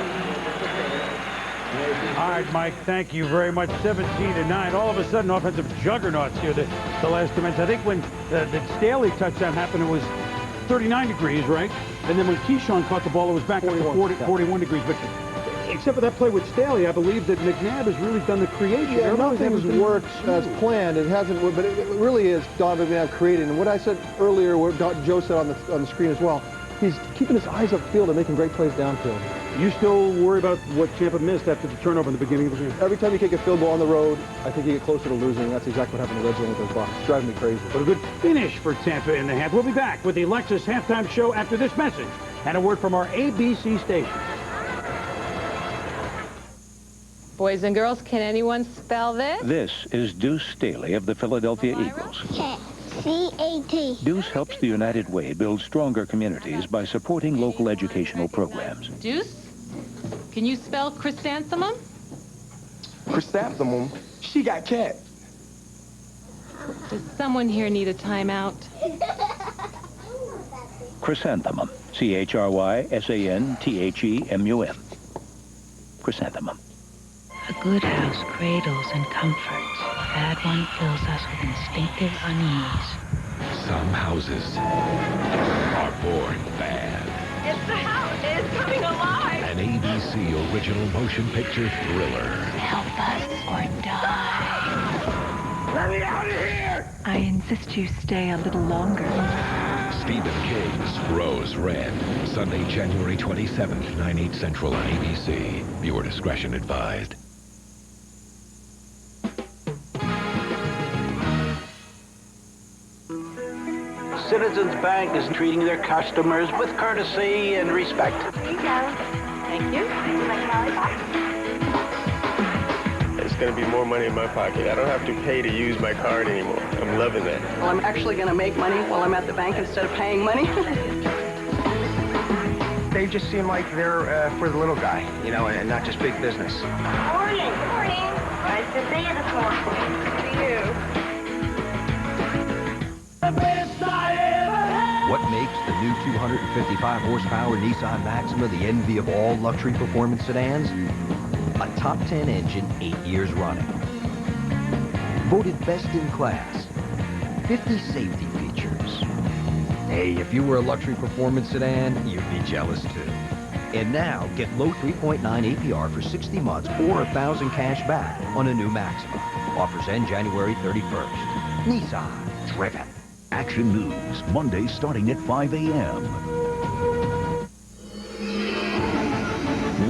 All right, Mike, thank you very much. 17-9. All of a sudden, offensive juggernauts here the last 2 minutes. I think when the Staley touchdown happened, it was 39 degrees, right? And then when Keyshawn caught the ball, it was back up to 41 degrees. But except for that play with Staley, I believe that McNabb has really done the creation. Yeah, nothing's worked as planned. It hasn't, but it really is Donovan McNabb creating. And what I said earlier, what Joe said on the screen as well, he's keeping his eyes upfield and making great plays downfield. You still worry about what Tampa missed after the turnover in the beginning of the game? Every time you kick a field goal on the road, I think you get closer to losing. That's exactly what happened in the red zone with those Bucs. It's driving me crazy. But a good finish for Tampa in the half. We'll be back with the Lexus halftime show after this message and a word from our ABC station. Boys and girls, can anyone spell this? This is Deuce Staley of the Philadelphia Eagles. C-A-T. Deuce helps the United Way build stronger communities by supporting local educational programs. Deuce, can you spell chrysanthemum? Chrysanthemum? She got cat. Does someone here need a timeout? Chrysanthemum. C-H-R-Y-S-A-N-T-H-E-M-U-M. Chrysanthemum. A good house cradles and comforts. A bad one fills us with instinctive unease. Some houses are born bad. It's the house. It's coming alive. An ABC original motion picture thriller. Help us or die. Let me out of here! I insist you stay a little longer. Stephen King's Rose Red. Sunday, January 27th, 9/8 Central on ABC. Viewer discretion advised. Citizens Bank is treating their customers with courtesy and respect. Here you go. Thank you. It's going to be more money in my pocket. I don't have to pay to use my card anymore. I'm loving that. Well, I'm actually going to make money while I'm at the bank instead of paying money. They just seem like they're for the little guy, you know, and not just big business. Good morning. Good morning. Nice to see you this morning. Good to see you. What makes the new 255 horsepower Nissan Maxima the envy of all luxury performance sedans? A top 10 engine 8 years running. Voted best in class. 50 safety features. Hey, if you were a luxury performance sedan, you'd be jealous too. And now, get low 3.9 APR for 60 months or 1,000 cash back on a new Maxima. Offers end January 31st. Nissan. Driven. Action News, Monday starting at 5 a.m.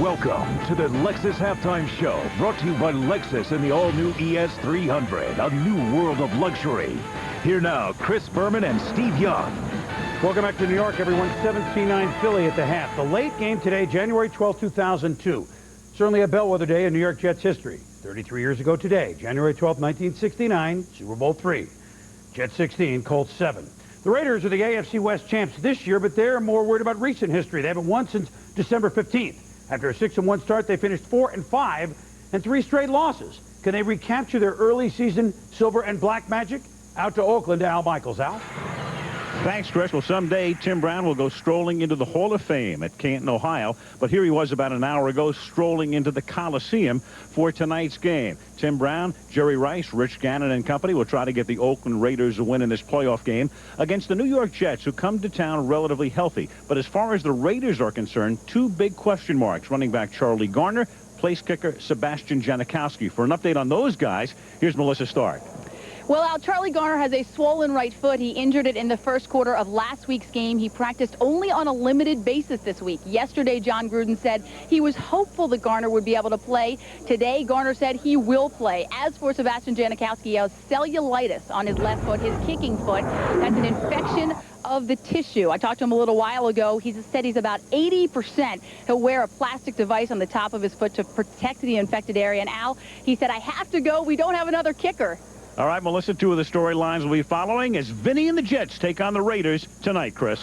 Welcome to the Lexus Halftime Show, brought to you by Lexus and the all-new ES300, a new world of luxury. Here now, Chris Berman and Steve Young. Welcome back to New York, everyone. 17-9 Philly at the half. The late game today, January 12, 2002. Certainly a bellwether day in New York Jets history. 33 years ago today, January 12, 1969, Super Bowl III. Jets 16, Colts 7. The Raiders are the AFC West champs this year, but they're more worried about recent history. They haven't won since December 15th. After a 6-1 start, they finished 4-5 and 3 straight losses. Can they recapture their early season silver and black magic? Out to Oakland to Al Michaels. Al? Thanks, Chris. Well, someday Tim Brown will go strolling into the Hall of Fame at Canton, Ohio. But here he was about an hour ago strolling into the Coliseum for tonight's game. Tim Brown, Jerry Rice, Rich Gannon and company will try to get the Oakland Raiders a win in this playoff game against the New York Jets, who come to town relatively healthy. But as far as the Raiders are concerned, two big question marks. Running back Charlie Garner, place kicker Sebastian Janikowski. For an update on those guys, here's Melissa Stark. Well, Al, Charlie Garner has a swollen right foot. He injured it in the first quarter of last week's game. He practiced only on a limited basis this week. Yesterday, John Gruden said he was hopeful that Garner would be able to play. Today, Garner said he will play. As for Sebastian Janikowski, he has cellulitis on his left foot, his kicking foot. That's an infection of the tissue. I talked to him a little while ago. He said he's about 80%. He'll wear a plastic device on the top of his foot to protect the infected area. And Al, he said, I have to go. We don't have another kicker. All right, Melissa, two of the storylines we'll be following as Vinny and the Jets take on the Raiders tonight, Chris.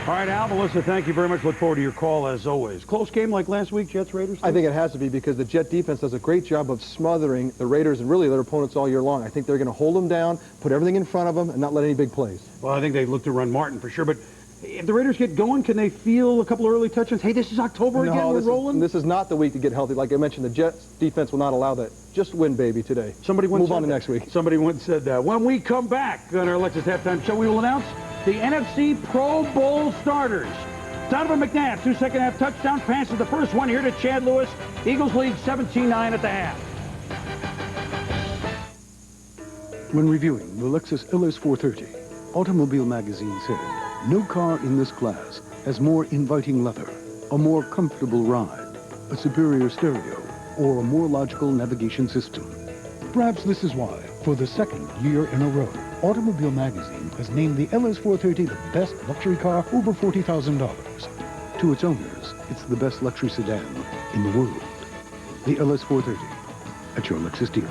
All right, Al, Melissa, thank you very much. Look forward to your call, as always. Close game like last week, Jets-Raiders? I think it has to be because the Jet defense does a great job of smothering the Raiders and really their opponents all year long. I think they're going to hold them down, put everything in front of them, and not let any big plays. Well, I think they look to run Martin for sure, but if the Raiders get going, can they feel a couple of early touchdowns? Hey, this is October again, we're rolling? This is not the week to get healthy. Like I mentioned, the Jets defense will not allow that. Just win, baby, today. Somebody once Move on said to that. next week. Somebody once said that. When we come back on our Lexus Halftime Show, we will announce the NFC Pro Bowl starters. Donovan McNabb, 2 second-half touchdown passes. The first one here to Chad Lewis. Eagles lead 17-9 at the half. When reviewing the Lexus LS430, Automobile Magazine said, no car in this class has more inviting leather, a more comfortable ride, a superior stereo, or a more logical navigation system. Perhaps this is why, for the second year in a row, Automobile Magazine has named the LS430 the best luxury car over $40,000. To its owners, it's the best luxury sedan in the world. The LS430 at your Lexus dealer.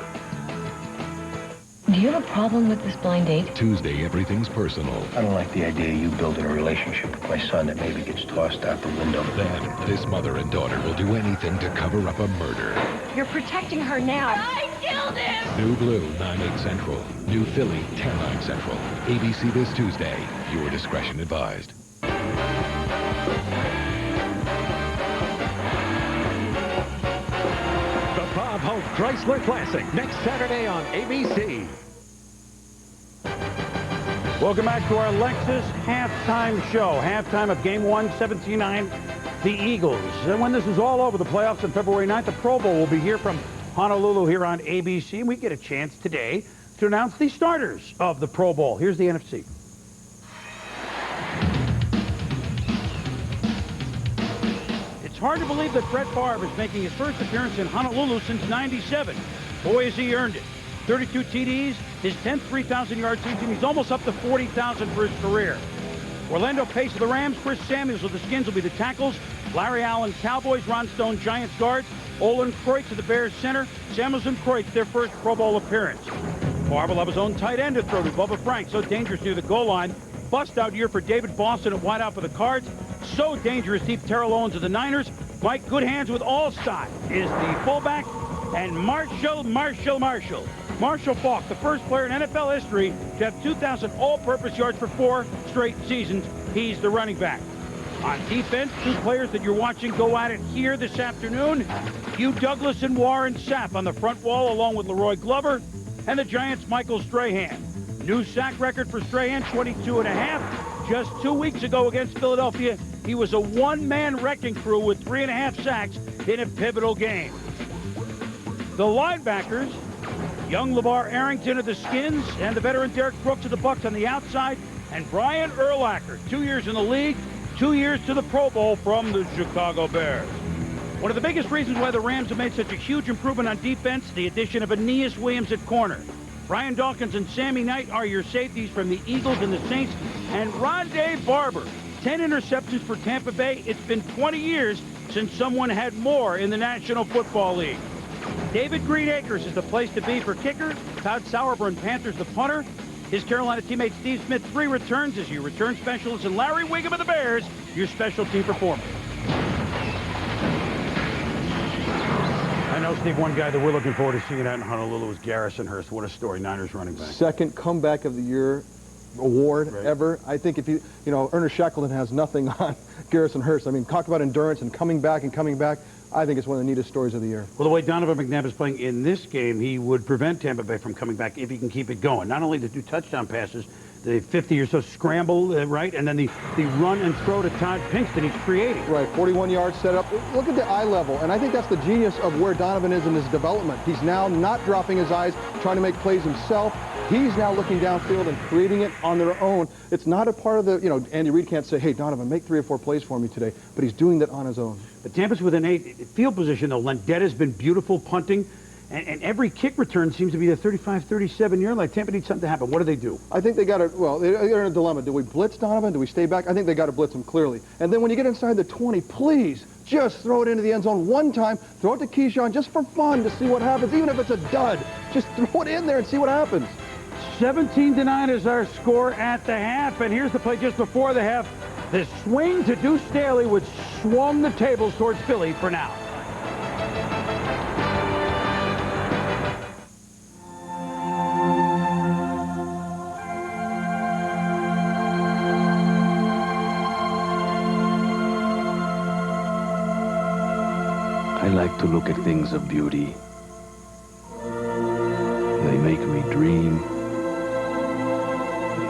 Do you have a problem with this blind date? Tuesday, everything's personal. I don't like the idea of you building a relationship with my son that maybe gets tossed out the window. Then, this mother and daughter will do anything to cover up a murder. You're protecting her now. I killed him! New Blue, 9/8 Central. New Philly, 10/9 Central. ABC this Tuesday. Your discretion advised. The Bob Hope Chrysler Classic next Saturday on ABC. Welcome back to our Lexus Halftime Show. Halftime of Game 1, 17-9, the Eagles. And when this is all over, the playoffs on February 9th, the Pro Bowl will be here from Honolulu here on ABC. And we get a chance today to announce the starters of the Pro Bowl. Here's the NFC. It's hard to believe that Brett Favre is making his first appearance in Honolulu since '97. Boy, has he earned it. 32 TDs, his 10th 3,000-yard season. He's almost up to 40,000 for his career. Orlando Pace of the Rams, Chris Samuels of the Skins will be the tackles. Larry Allen, Cowboys, Ron Stone, Giants guards. Olin Kreutz of the Bears center. Samuels and Kreutz, their first Pro Bowl appearance. Favre will have his own tight end to throw to. Bubba Frank, so dangerous near the goal line. Bust-out year for David Boston at wideout for the Cards. So dangerous, Steve Terrell Owens of the Niners. Mike Goodhands with Allstott is the fullback. And Marshall Faulk, the first player in NFL history to have 2,000 all-purpose yards for 4 straight seasons. He's the running back. On defense, 2 players that you're watching go at it here this afternoon. Hugh Douglas and Warren Sapp on the front wall, along with Leroy Glover. And the Giants' Michael Strahan. New sack record for Strahan, 22.5. Just 2 weeks ago against Philadelphia, he was a one-man wrecking crew with 3.5 sacks in a pivotal game. The linebackers, young LeVar Arrington of the Skins and the veteran Derek Brooks of the Bucs on the outside, and Brian Urlacher, 2 years in the league, 2 years to the Pro Bowl from the Chicago Bears. One of the biggest reasons why the Rams have made such a huge improvement on defense, the addition of Aeneas Williams at corner. Brian Dawkins and Sammy Knight are your safeties from the Eagles and the Saints, and Rondé Barber, 10 interceptions for Tampa Bay. It's been 20 years since someone had more in the National Football League. David Greenacres is the place to be for kicker. Todd Sauerbrunn, Panthers, the punter. His Carolina teammate Steve Smith, 3 returns as your return specialist, and Larry Wiggum of the Bears, your special team performer. I know, Steve, one guy that we're looking forward to seeing out in Honolulu is Garrison Hurst. What a story, Niners running back. Second comeback of the year award ever. I think if you know, Ernest Shackleton has nothing on Garrison Hearst. I mean, talk about endurance and coming back and coming back. I think it's one of the neatest stories of the year. Well, the way Donovan McNabb is playing in this game, he would prevent Tampa Bay from coming back if he can keep it going. Not only the 2 touchdown passes, the 50 or so scramble, right, and then the run and throw to Todd Pinkston he's creating. Right, 41-yard setup. Look at the eye level, and I think that's the genius of where Donovan is in his development. He's now not dropping his eyes, trying to make plays himself. He's now looking downfield and creating it on their own. It's not a part of the, you know, Andy Reid can't say, hey, Donovan, make 3 or 4 plays for me today, but he's doing that on his own. But Tampa's with an 8 field position, though. Lendetta's been beautiful punting, and every kick return seems to be the 35, 37-yard line. Tampa needs something to happen. What do they do? I think they got to, well, they're in a dilemma. Do we blitz Donovan? Do we stay back? I think they got to blitz him clearly. And then when you get inside the 20, please, just throw it into the end zone one time. Throw it to Keyshawn just for fun to see what happens. Even if it's a dud, just throw it in there and see what happens. 17-9 is our score at the half, and here's the play just before the half. The swing to Deuce Staley, which swung the tables towards Philly for now. I like to look at things of beauty. They make me dream.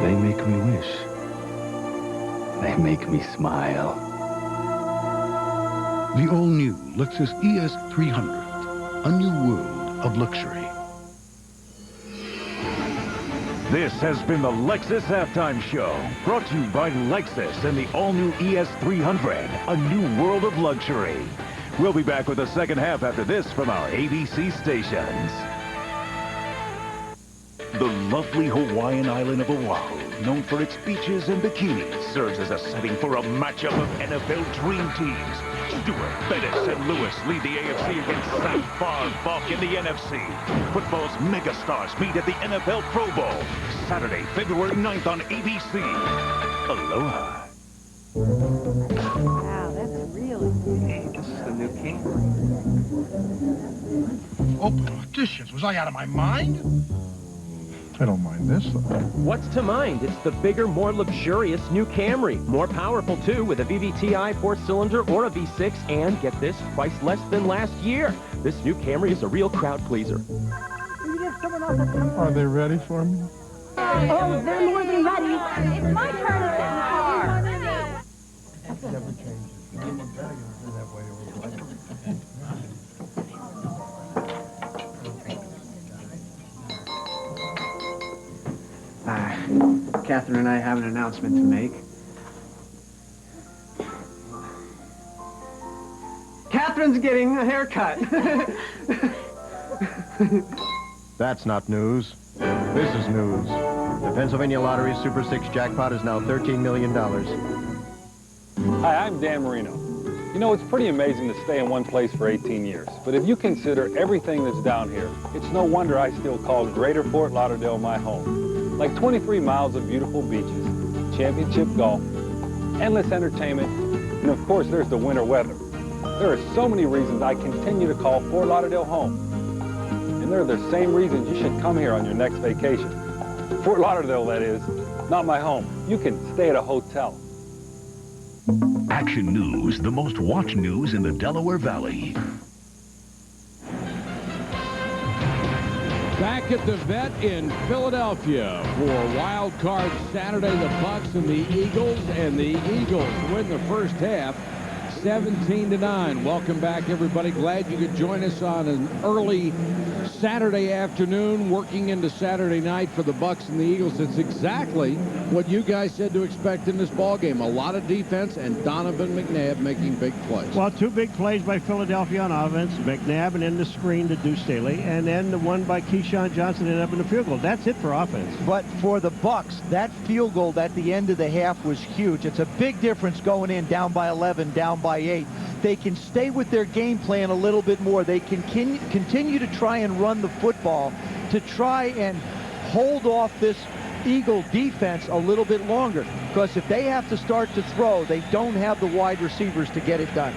They make me wish. They make me smile. The all-new Lexus ES 300, a new world of luxury. This has been the Lexus Halftime Show, brought to you by Lexus and the all-new ES 300, a new world of luxury. We'll be back with the second half after this from our ABC stations. The lovely Hawaiian island of Oahu, known for its beaches and bikinis, serves as a setting for a matchup of NFL dream teams. Stewart, Bettis, and Lewis lead the AFC against South Bar Buck in the NFC. Football's megastars meet at the NFL Pro Bowl, Saturday, February 9th on ABC. Aloha. Wow, that's really good. This is the new Camry. Open auditions. Was I out of my mind? I don't mind this, though. What's to mind? It's the bigger, more luxurious new Camry. More powerful, too, with a VVTi 4-cylinder or a V6. And, get this, priced less than last year. This new Camry is a real crowd pleaser. Are they ready for me? Oh, they're more than ready. It's my turn to sit in the car. Never changes. Catherine and I have an announcement to make. Catherine's getting a haircut. That's not news. This is news. The Pennsylvania Lottery's Super 6 jackpot is now $13 million. Hi, I'm Dan Marino. You know, it's pretty amazing to stay in one place for 18 years. But if you consider everything that's down here, it's no wonder I still call Greater Fort Lauderdale my home. Like 23 miles of beautiful beaches, championship golf, endless entertainment, and of course there's the winter weather. There are so many reasons I continue to call Fort Lauderdale home. And they're the same reasons you should come here on your next vacation. Fort Lauderdale, that is, not my home. You can stay at a hotel. Action News, the most watched news in the Delaware Valley. Back at the Vet in Philadelphia for Wild Card Saturday, the Bucs and the Eagles, and the Eagles win the first half 17-9. Welcome back, everybody. Glad you could join us on an early Saturday afternoon, working into Saturday night for the Bucs and the Eagles. It's exactly what you guys said to expect in this ball game. A lot of defense and Donovan McNabb making big plays. Well, 2 big plays by Philadelphia on offense. McNabb and in the screen to Deuce Staley, and then the one by Keyshawn Johnson ended up in the field goal. That's it for offense. But for the Bucs, that field goal at the end of the half was huge. It's a big difference going in down by 11, down by 8. They can stay with their game plan a little bit more. They can continue to try and run the football to try and hold off this Eagle defense a little bit longer. Because if they have to start to throw, they don't have the wide receivers to get it done.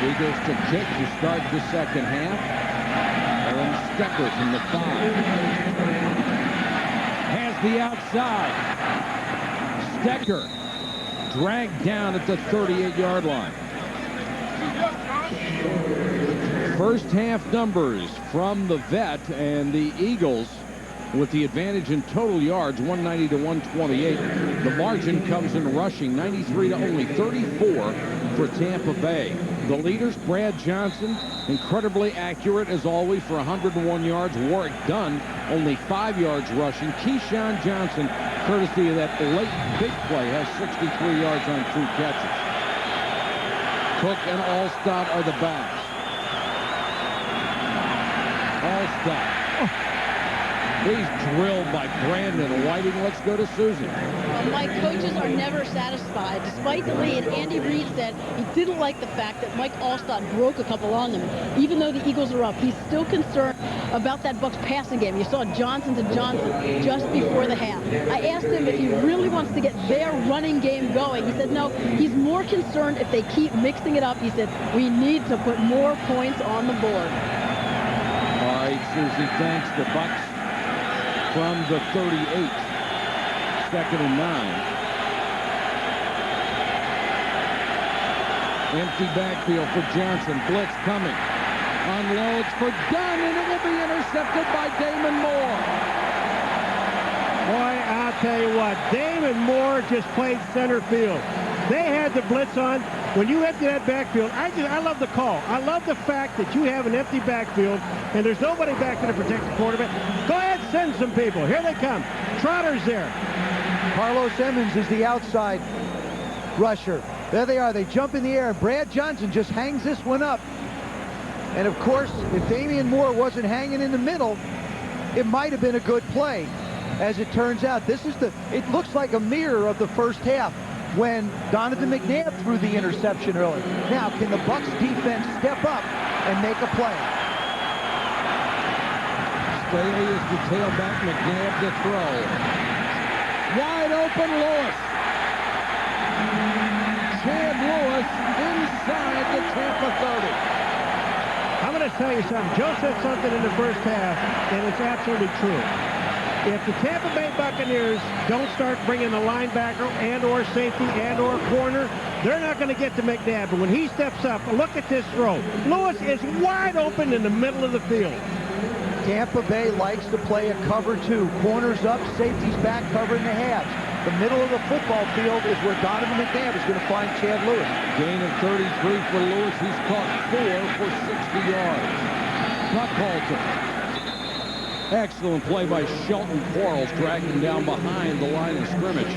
Eagles to kick to start the second half. Aaron Stecker from the 5. Has the outside. Stecker dragged down at the 38-yard line. First half numbers from the vet, and the Eagles with the advantage in total yards, 190 to 128. The margin comes in rushing, 93 to only 34 for Tampa Bay. The leaders, Brad Johnson, incredibly accurate as always for 101 yards. Warwick Dunn, only 5 yards rushing. Keyshawn Johnson, courtesy of that late big play, has 63 yards on 2 catches. Cook and Allstott are the backs. Allstott. He's drilled by Brandon Whiting. Let's go to Susan. Well, Mike, coaches are never satisfied. Despite the lead, Andy Reid said he didn't like the fact that Mike Allstott broke a couple on them. Even though the Eagles are up, he's still concerned about that Bucs passing game. You saw Johnson to Johnson just before the half. I asked him if he really wants to get their running game going. He said no, he's more concerned if they keep mixing it up. He said, we need to put more points on the board. All right, Susie, thanks. The Bucs from the 38, 2nd and 9. Empty backfield for Johnson. Blitz coming. Unloads for Dunn, and it will be intercepted by Damon Moore. Boy, I'll tell you what, Damon Moore just played center field. They had the blitz on. When you empty that backfield, I love the call. I love the fact that you have an empty backfield and there's nobody back there to protect the quarterback. Go ahead, send some people. Here they come. Trotter's there. Carlos Emmons is the outside rusher. There they are. They jump in the air. Brad Johnson just hangs this one up. And, of course, if Damian Moore wasn't hanging in the middle, it might have been a good play. As it turns out, it looks like a mirror of the first half when Donovan McNabb threw the interception early. Now, can the Bucs defense step up and make a play? Staley is the tailback, McNabb to throw. Wide open, Lewis. Chad Lewis inside the Tampa 30. I'm going to tell you something. Joe said something in the first half, and it's absolutely true. If the Tampa Bay Buccaneers don't start bringing the linebacker and or safety and or corner, they're not going to get to McNabb. But when he steps up, look at this throw. Lewis is wide open in the middle of the field. Tampa Bay likes to play a cover 2. Corners up, safeties back, covering the halves. The middle of the football field is where Donovan McNabb is going to find Chad Lewis. Gain of 33 for Lewis. He's caught 4 for 60 yards. Buckhalter. Excellent play by Shelton Quarles, dragging him down behind the line of scrimmage.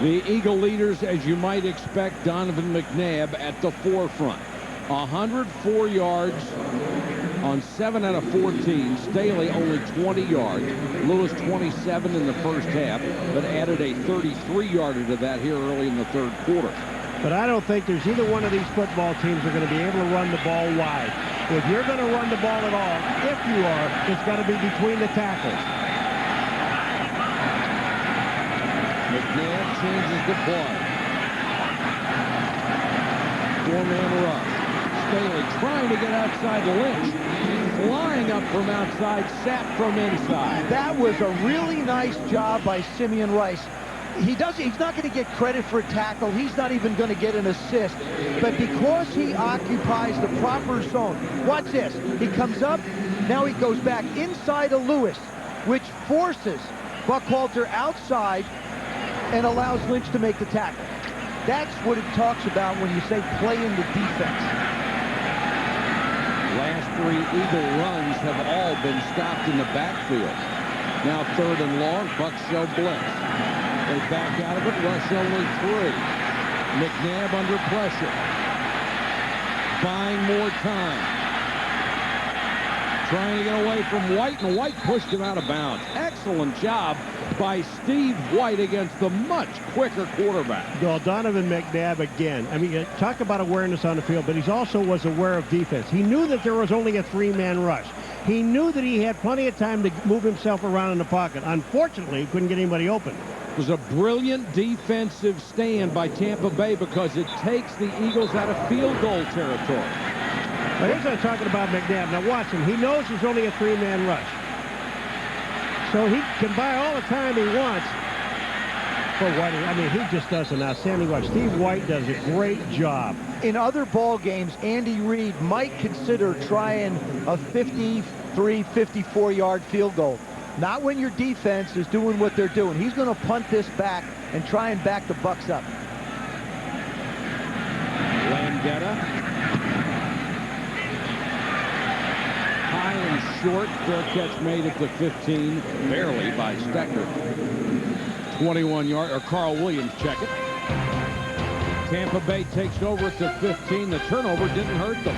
The Eagle leaders, as you might expect, Donovan McNabb at the forefront. 104 yards on 7 out of 14. Staley only 20 yards. Lewis 27 in the first half, but added a 33-yarder to that here early in the third quarter. But I don't think there's either one of these football teams are going to be able to run the ball wide. If you're going to run the ball at all, if you are, it's got to be between the tackles. McNabb changes the play. 4-man rush. Staley trying to get outside Lynch. Flying up from outside, sapped from inside. That was a really nice job by Simeon Rice. He's not going to get credit for a tackle. He's not even going to get an assist. But because he occupies the proper zone, watch this. He comes up, now he goes back inside of Lewis, which forces Buckhalter outside and allows Lynch to make the tackle. That's what it talks about when you say playing the defense. Last 3 Eagle runs have all been stopped in the backfield. Now 3rd and long, Bucs show blitz. They back out of it, rush only 3. McNabb under pressure. Buying more time. Trying to get away from White, and White pushed him out of bounds. Excellent job by Steve White against the much quicker quarterback. Well, Donovan McNabb again. I mean, talk about awareness on the field, but he also was aware of defense. He knew that there was only a 3-man rush. He knew that he had plenty of time to move himself around in the pocket. Unfortunately, he couldn't get anybody open. It was a brilliant defensive stand by Tampa Bay because it takes the Eagles out of field goal territory. Now, here's what I'm talking about McNabb. Now, watch him. He knows there's only a three-man rush. So he can buy all the time he wants. For White, I mean, he just does an outstanding job. Steve White does a great job. In other ball games, Andy Reid might consider trying a 53, 54-yard field goal. Not when your defense is doing what they're doing. He's going to punt this back and try and back the Bucs up. Landetta. High and short. Fair catch made at the 15. Barely by Stecker. 21-yard, or Carl Williams check it. Tampa Bay takes over at the 15. The turnover didn't hurt them.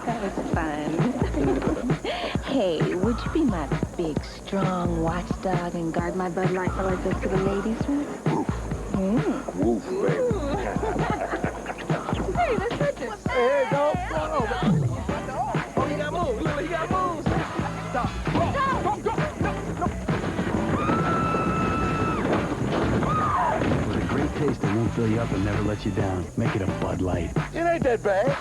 That was fun. Hey, would you be my big, strong watchdog and guard my Bud Light while I go to the ladies' room? Woof, baby. Hey, let's touch it. Hey, go over. Oh, he got moved. Look, he got moved. Stop. With a great taste that won't fill you up and never let you down. Make it a Bud Light. It ain't that bad.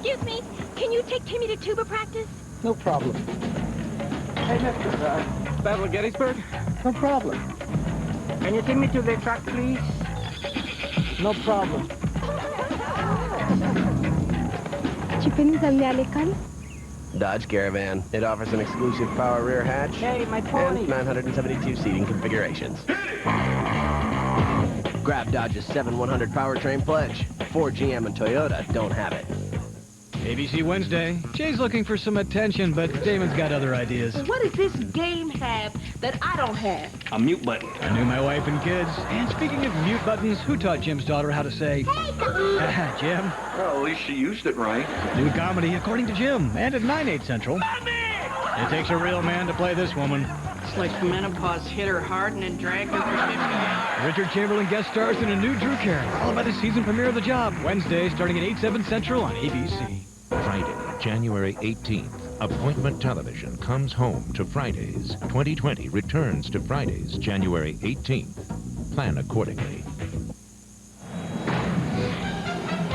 Excuse me, can you take Timmy to tuba practice? No problem. Hey, Mr. Battle of Gettysburg? No problem. Can you take me to the truck, please? No problem. Chipping Zalialikal? Dodge Caravan. It offers an exclusive power rear hatch Hey, my pony. and 972 seating configurations. Grab Dodge's 7100 powertrain pledge. Ford, GM, and Toyota don't have it. ABC Wednesday. Jay's looking for some attention, but Damon's got other ideas. What does this game have that I don't have? A mute button. I knew my wife and kids. And speaking of mute buttons, who taught Jim's daughter how to say, "Hey, Jim"? Well, at least she used it right. New comedy according to Jim, and at 9/8 Central. It takes a real man to play this woman. It's like menopause hit her hard and then dragged her for 50 hours. Richard Chamberlain guest stars in a new Drew Carey, followed by the season premiere of The Job, Wednesday starting at 8/7 Central on ABC. Friday, January 18th, Appointment Television comes home to Fridays. 2020 returns to Fridays, January 18th. Plan accordingly.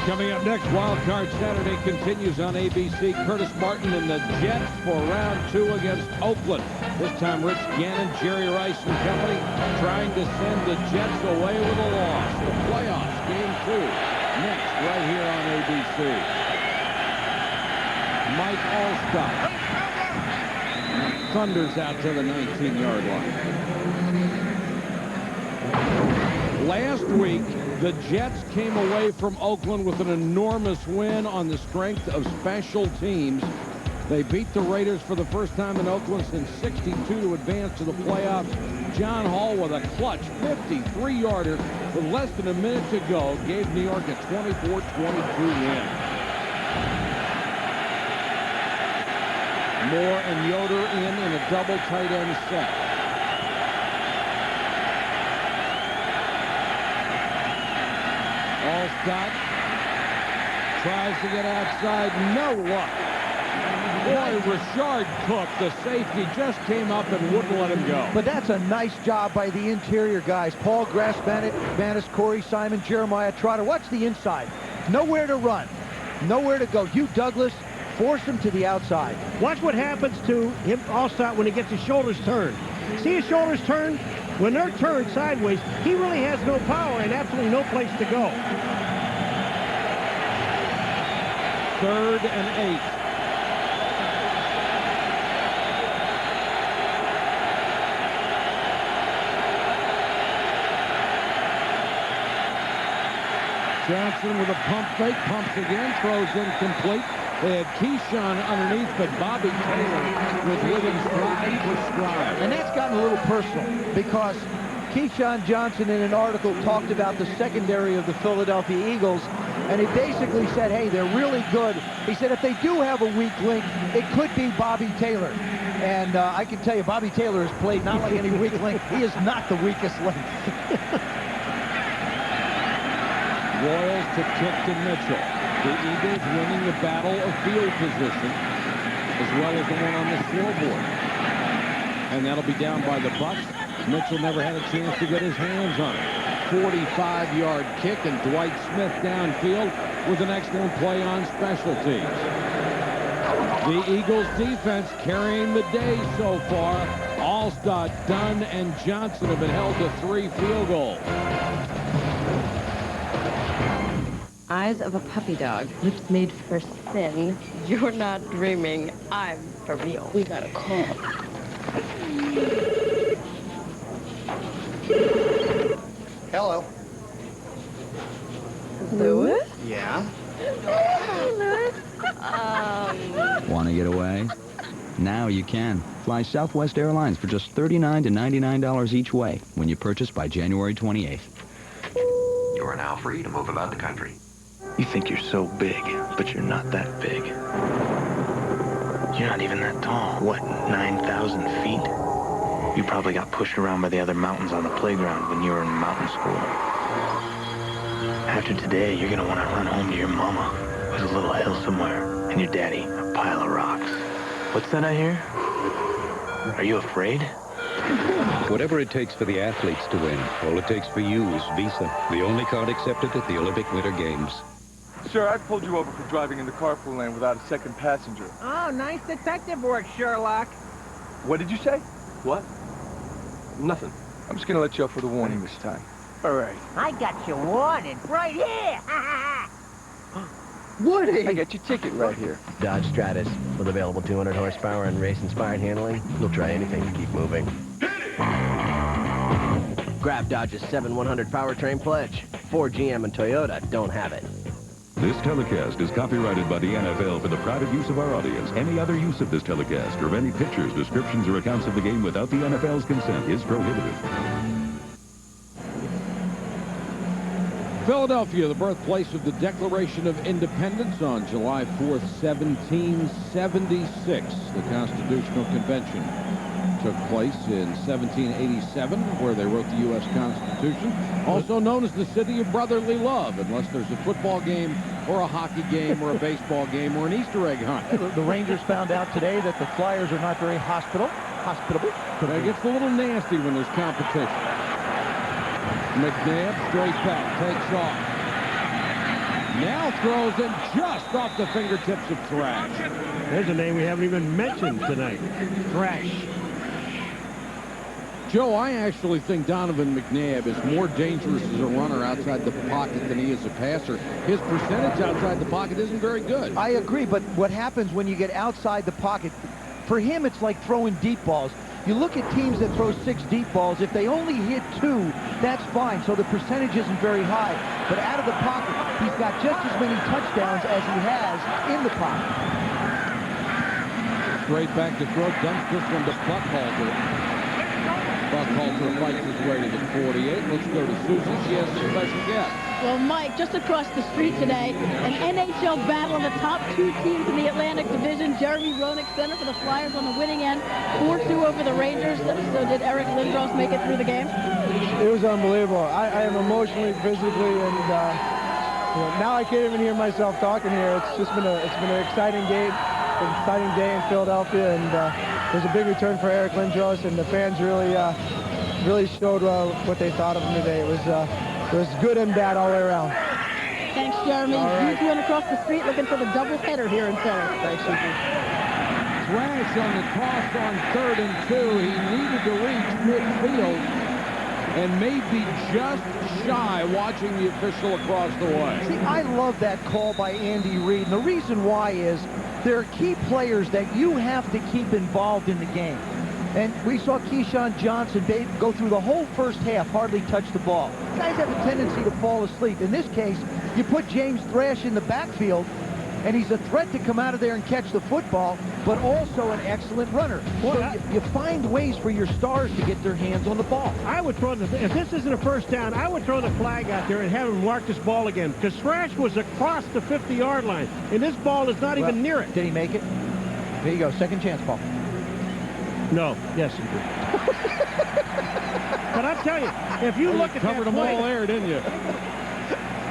Coming up next, Wildcard Saturday continues on ABC. Curtis Martin and the Jets for round 2 against Oakland. This time, Rich Gannon, Jerry Rice and company trying to send the Jets away with a loss. The playoffs, game 2, next right here on ABC. Mike Allstott thunders out to the 19-yard line. Last week, the Jets came away from Oakland with an enormous win on the strength of special teams. They beat the Raiders for the first time in Oakland since '62 to advance to the playoffs. John Hall with a clutch 53-yarder with less than a minute to go gave New York a 24-22 win. Moore and Yoder in a double tight end set. Allstott tries to get outside. No luck. Boy, Rashard Cook, the safety, just came up and wouldn't let him go. But that's a nice job by the interior guys. Paul Grass-Manis, Corey Simon, Jeremiah Trotter. Watch the inside. Nowhere to run. Nowhere to go. Hugh Douglas, force him to the outside. Watch what happens to him, Allstott, when he gets his shoulders turned. See his shoulders turn? When they're turned sideways, he really has no power and absolutely no place to go. 3rd and 8. Johnson with a pump fake, pumps again, throws incomplete. They had Keyshawn underneath, but Bobby Taylor was with him stride for stride. And that's gotten a little personal because Keyshawn Johnson in an article talked about the secondary of the Philadelphia Eagles, and he basically said, hey, they're really good. He said if they do have a weak link, it could be Bobby Taylor. And I can tell you, Bobby Taylor has played not like any weak link. He is not the weakest link. Royals to Tipton Mitchell. The Eagles winning the battle of field position, as well as the one on the scoreboard. And that'll be down by the Bucs. Mitchell never had a chance to get his hands on it. 45-yard kick, and Dwight Smith downfield with an excellent play on special teams. The Eagles defense carrying the day so far. Allstott, Dunn, and Johnson have been held to 3 field goals. Eyes of a puppy dog, lips made for sin. You're not dreaming. I'm for real. We got a call. Hello. Louis? Yeah? Hi, Louis. Want to get away? Now you can. Fly Southwest Airlines for just $39 to $99 each way when you purchase by January 28th. You are now free to move about the country. You think you're so big, but you're not that big. You're not even that tall. What, 9,000 feet? You probably got pushed around by the other mountains on the playground when you were in mountain school. After today, you're gonna want to run home to your mama with a little hill somewhere, and your daddy a pile of rocks. What's that I hear? Are you afraid? Whatever it takes for the athletes to win, all it takes for you is Visa, the only card accepted at the Olympic Winter Games. Sir, I pulled you over for driving in the carpool lane without a second passenger. Oh, nice detective work, Sherlock. What did you say? What? Nothing. I'm just gonna let you off for the warning this time. All right. I got your warning right here. Woody! I got your ticket right here. Dodge Stratus, with available 200 horsepower and race-inspired handling, you'll try anything to keep moving. Grab Dodge's 7/100 powertrain pledge. Ford, GM, and Toyota don't have it. This telecast is copyrighted by the NFL for the private use of our audience. Any other use of this telecast or of any pictures, descriptions, or accounts of the game without the NFL's consent is prohibited. Philadelphia, the birthplace of the Declaration of Independence, on July 4th, 1776. The Constitutional Convention took place in 1787, where they wrote the U.S. Constitution, also known as the city of brotherly love, unless there's a football game or a hockey game or a baseball game or an Easter egg hunt. The Rangers found out today that the Flyers are not very hospitable. It gets a little nasty when there's competition. McNabb, straight back, takes off. Now throws and just off the fingertips of Thrash. There's a name we haven't even mentioned tonight. Thrash. Joe, I actually think Donovan McNabb is more dangerous as a runner outside the pocket than he is a passer. His percentage outside the pocket isn't very good. I agree, but what happens when you get outside the pocket, for him it's like throwing deep balls. You look at teams that throw 6 deep balls, if they only hit 2, that's fine, so the percentage isn't very high. But out of the pocket, he's got just as many touchdowns as he has in the pocket. Straight back to throw, dumps this one to Buckhalter. Buckhalter fights his way to the 48. Let's go to Susan. She has a special guest. Well, Mike, just across the street today, an NHL battle of the top 2 teams in the Atlantic Division. Jeremy Roenick, center for the Flyers on the winning end, 4-2 over the Rangers. So did Eric Lindros make it through the game? It was unbelievable. I am emotionally, physically, and now I can't even hear myself talking here. It's just been an exciting game, an exciting day in Philadelphia, and there's a big return for Eric Lindros, and the fans really showed what they thought of him today. It was good and bad all the way around. Thanks, Jeremy. Right. You went across the street looking for the doubleheader here in Philly. Thanks, Susan. Thrash on the toss on 3rd and 2. He needed to reach midfield and maybe just shy, watching the official across the way. See, I love that call by Andy Reid, and the reason why is there are key players that you have to keep involved in the game. And we saw Keyshawn Johnson go through the whole first half, hardly touch the ball. Guys have a tendency to fall asleep. In this case, you put James Thrash in the backfield, and he's a threat to come out of there and catch the football, but also an excellent runner. So you find ways for your stars to get their hands on the ball. I would throw if this isn't a first down, I would throw the flag out there and have him mark this ball again, because Thrash was across the 50-yard line, and this ball is not even near it. Did he make it? There you go, second chance, Paul. No. Yes, he did. But I'll tell you, if you look at that covered them play, all there, didn't you?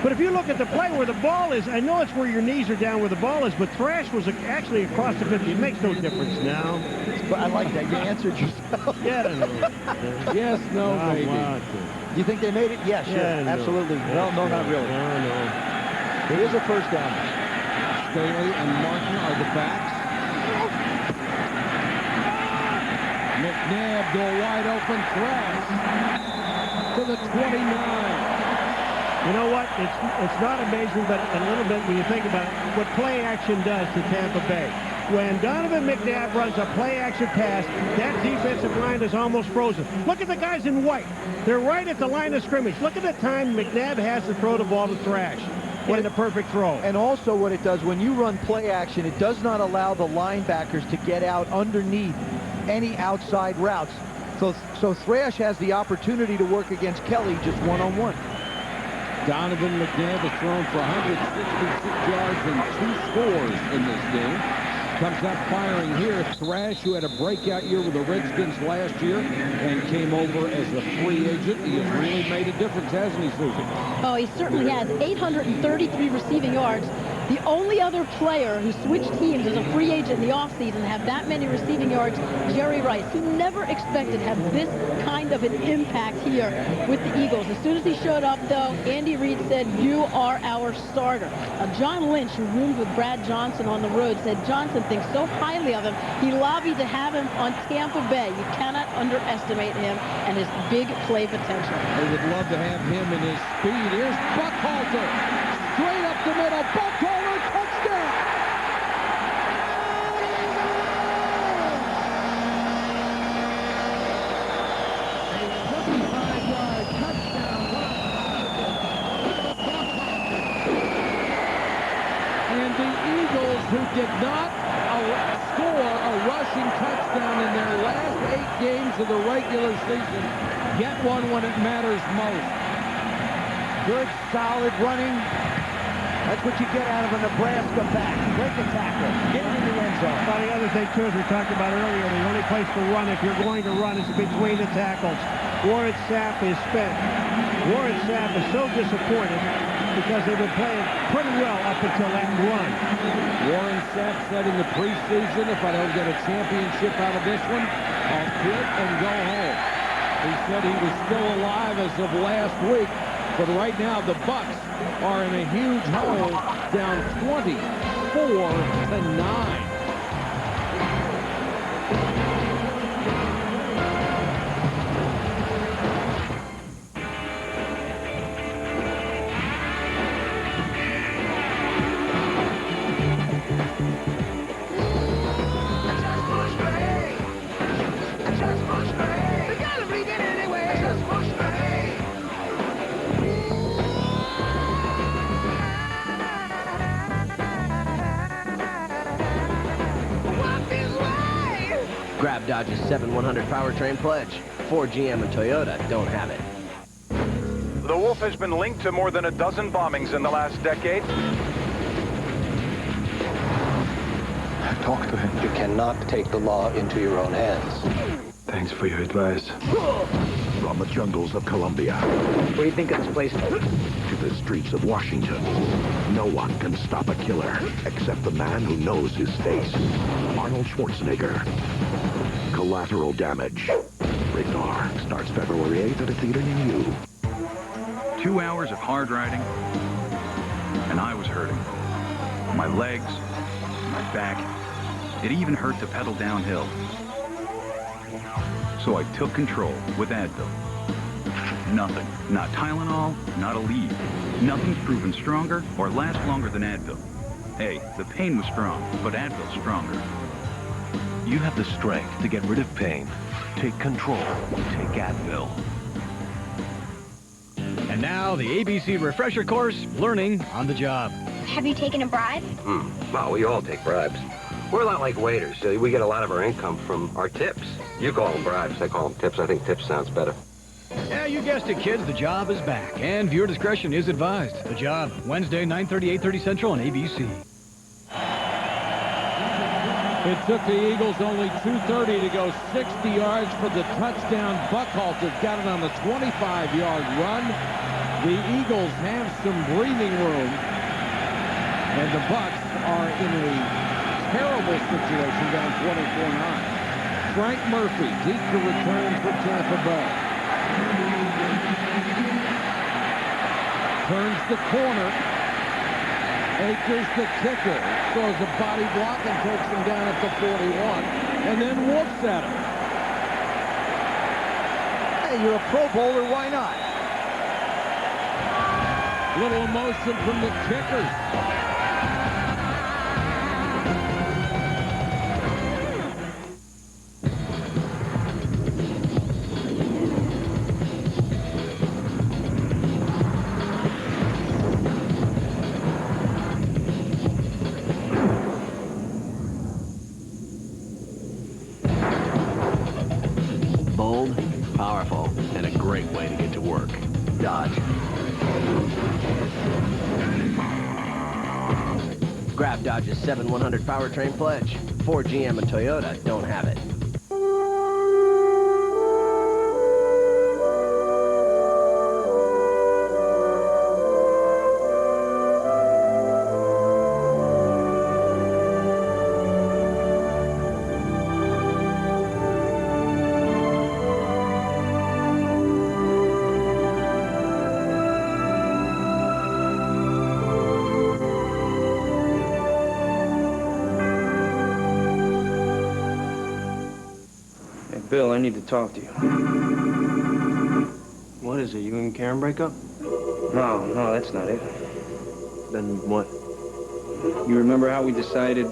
But if you look at the play where the ball is, I know it's where your knees are down where the ball is, but Thrash was actually across the 50. It makes no difference now. But I like that. You answered yourself. Yeah, I don't know. Yes, no, maybe. Do you think they made it? Yeah, sure. Yeah, no. Absolutely. No, not really. No. It is a first down. Staley and Martin are the backs. McNabb to a wide open thrash to the 29. You know what? It's not amazing, but a little bit when you think about it, what play action does to Tampa Bay. When Donovan McNabb runs a play-action pass, that defensive line is almost frozen. Look at the guys in white. They're right at the line of scrimmage. Look at the time McNabb has to throw the ball to Thrash. And the perfect throw. And also what it does, when you run play action, it does not allow the linebackers to get out underneath any outside routes. So Thrash has the opportunity to work against Kelly just one-on-one. Donovan McNabb has thrown for 166 yards and 2 scores in this game. Comes up firing here. Thrash, who had a breakout year with the Redskins last year and came over as a free agent. He has really made a difference, hasn't he, Susan? Oh, he certainly has. 833 receiving yards. The only other player who switched teams as a free agent in the offseason to have that many receiving yards, Jerry Rice. He never expected to have this kind of an impact here with the Eagles. As soon as he showed up, though, Andy Reid said, "You are our starter." John Lynch, who roomed with Brad Johnson on the road, said Johnson thinks so highly of him, he lobbied to have him on Tampa Bay. You cannot underestimate him and his big play potential. They would love to have him and his speed. Here's Buckhalter. Straight up the middle. Buckhalter, touchdown! A 25-yard touchdown run. And the Eagles, who did not score a rushing touchdown in their last 8 games of the regular season, get one when it matters most. Good, solid running. That's what you get out of a Nebraska back. Break a tackle. Get it in the end zone. Well, the other thing, too, as we talked about earlier, the only place to run, if you're going to run, is between the tackles. Warren Sapp is spent. Warren Sapp is so disappointed because they've been playing pretty well up until that run. Warren Sapp said in the preseason, if I don't get a championship out of this one, I'll quit and go home. He said he was still alive as of last week. But right now, the Bucs are in a huge hole, down 24-9. Grab Dodge's 7100 powertrain pledge. Ford, GM, and Toyota don't have it. The Wolf has been linked to more than a dozen bombings in the last decade. Talk to him. You cannot take the law into your own hands. Thanks for your advice. From the jungles of Colombia What do you think of this place? to the streets of Washington, no one can stop a killer except the man who knows his face. Arnold Schwarzenegger. Collateral Damage. Rated R. Starts February 8th at a theater near you. 2 hours of hard riding, and I was hurting. My legs, my back, it even hurt to pedal downhill. So I took control with Advil. Nothing, not Tylenol, not Aleve. Nothing's proven stronger or lasts longer than Advil. Hey, the pain was strong, but Advil's stronger. You have the strength to get rid of pain. Take control. Take Advil. And now the ABC refresher course, learning on the job. Have you taken a bribe? Well, we all take bribes. We're a lot like waiters. We get a lot of our income from our tips. You call them bribes, I call them tips. I think tips sounds better. Yeah, you guessed it, kids. The Job is back, and viewer discretion is advised. The Job, Wednesday, 9:30, 8:30 Central on ABC. It took the Eagles only 2:30 to go 60 yards for the touchdown. Buckhalter got it on the 25-yard run. The Eagles have some breathing room, and the Bucs are in a terrible situation, down 24-9. Frank Murphy, deep to return for Tampa Bay. turns the corner. Akers, the kicker, throws a body block and takes him down at the 41, and then whoops at him. Hey, you're a Pro Bowler, why not? Little emotion from the kickers. Bold, powerful, and a great way to get to work. Dodge. Grab Dodge's 7-100 powertrain pledge. Ford, GM, and Toyota don't have it. Bill, I need to talk to you. What is it? You and Karen break up? No, that's not it. Then what? You remember how we decided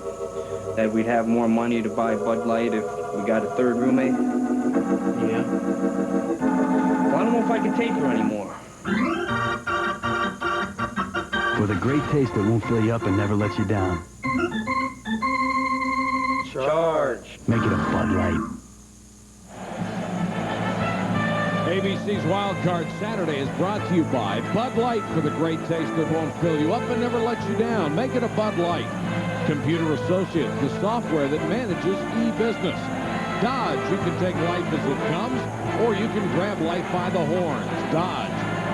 that we'd have more money to buy Bud Light if we got a third roommate? Yeah. Well, I don't know if I can take her anymore. With a great taste that won't fill you up and never lets you down. Charge. Make it a Bud Light. ABC's Wildcard Saturday is brought to you by Bud Light, for the great taste that won't fill you up and never let you down. Make it a Bud Light. Computer Associates, the software that manages e-business. Dodge, you can take life as it comes, or you can grab life by the horns. Dodge.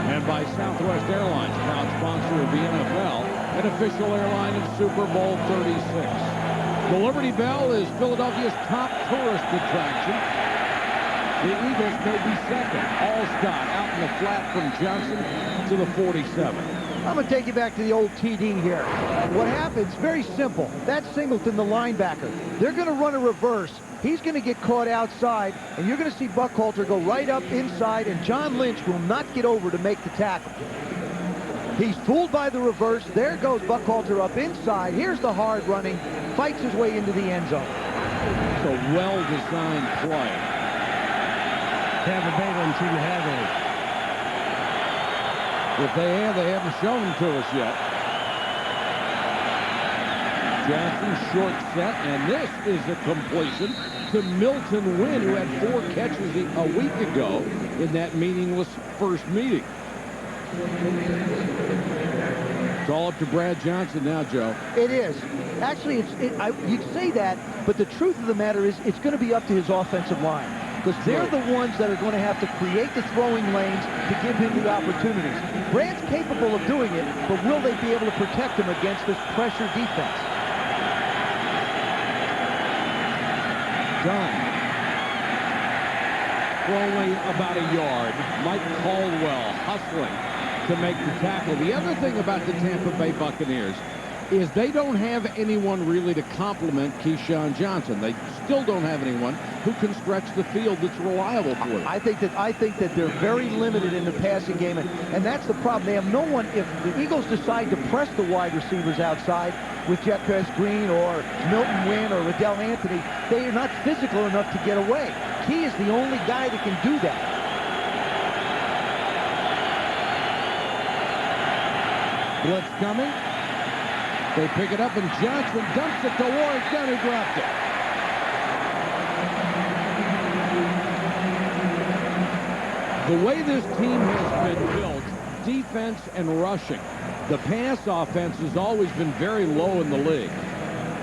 And by Southwest Airlines, proud sponsor of the NFL, an official airline of Super Bowl 36. The Liberty Bell is Philadelphia's top tourist attraction. The Eagles may be second. Allstott out in the flat from Johnson to the 47. I'm going to take you back to the old TD here. What happens, very simple. That's Singleton, the linebacker. They're going to run a reverse. He's going to get caught outside, and you're going to see Buckhalter go right up inside, and John Lynch will not get over to make the tackle. He's fooled by the reverse. There goes Buckhalter up inside. Here's the hard running. Fights his way into the end zone. It's a well-designed play. Tampa Bay doesn't seem to have any. If they have, they haven't shown them to us yet. Johnson short set, and this is a completion to Milton Wynn, who had 4 catches a week ago in that meaningless first meeting. It's all up to Brad Johnson now, Joe. It is. Actually, you'd say that, but the truth of the matter is it's going to be up to his offensive line. Because they're the ones that are going to have to create the throwing lanes to give him the opportunities. Brad's capable of doing it, but will they be able to protect him against this pressure defense? Done. For only about a yard. Mike Caldwell hustling to make the tackle. The other thing about the Tampa Bay Buccaneers is they don't have anyone really to complement Keyshawn Johnson. They still don't have anyone who can stretch the field that's reliable for them. I think that they're very limited in the passing game, and that's the problem. They have no one. If the Eagles decide to press the wide receivers outside with Jetquez Green or Milton Wynn or Riddell Anthony, they are not physical enough to get away. Key is the only guy that can do that. Blitz coming. They pick it up, and Johnson dumps it to Warwick Dunn, who dropped it. The way this team has been built, defense and rushing, the pass offense has always been very low in the league.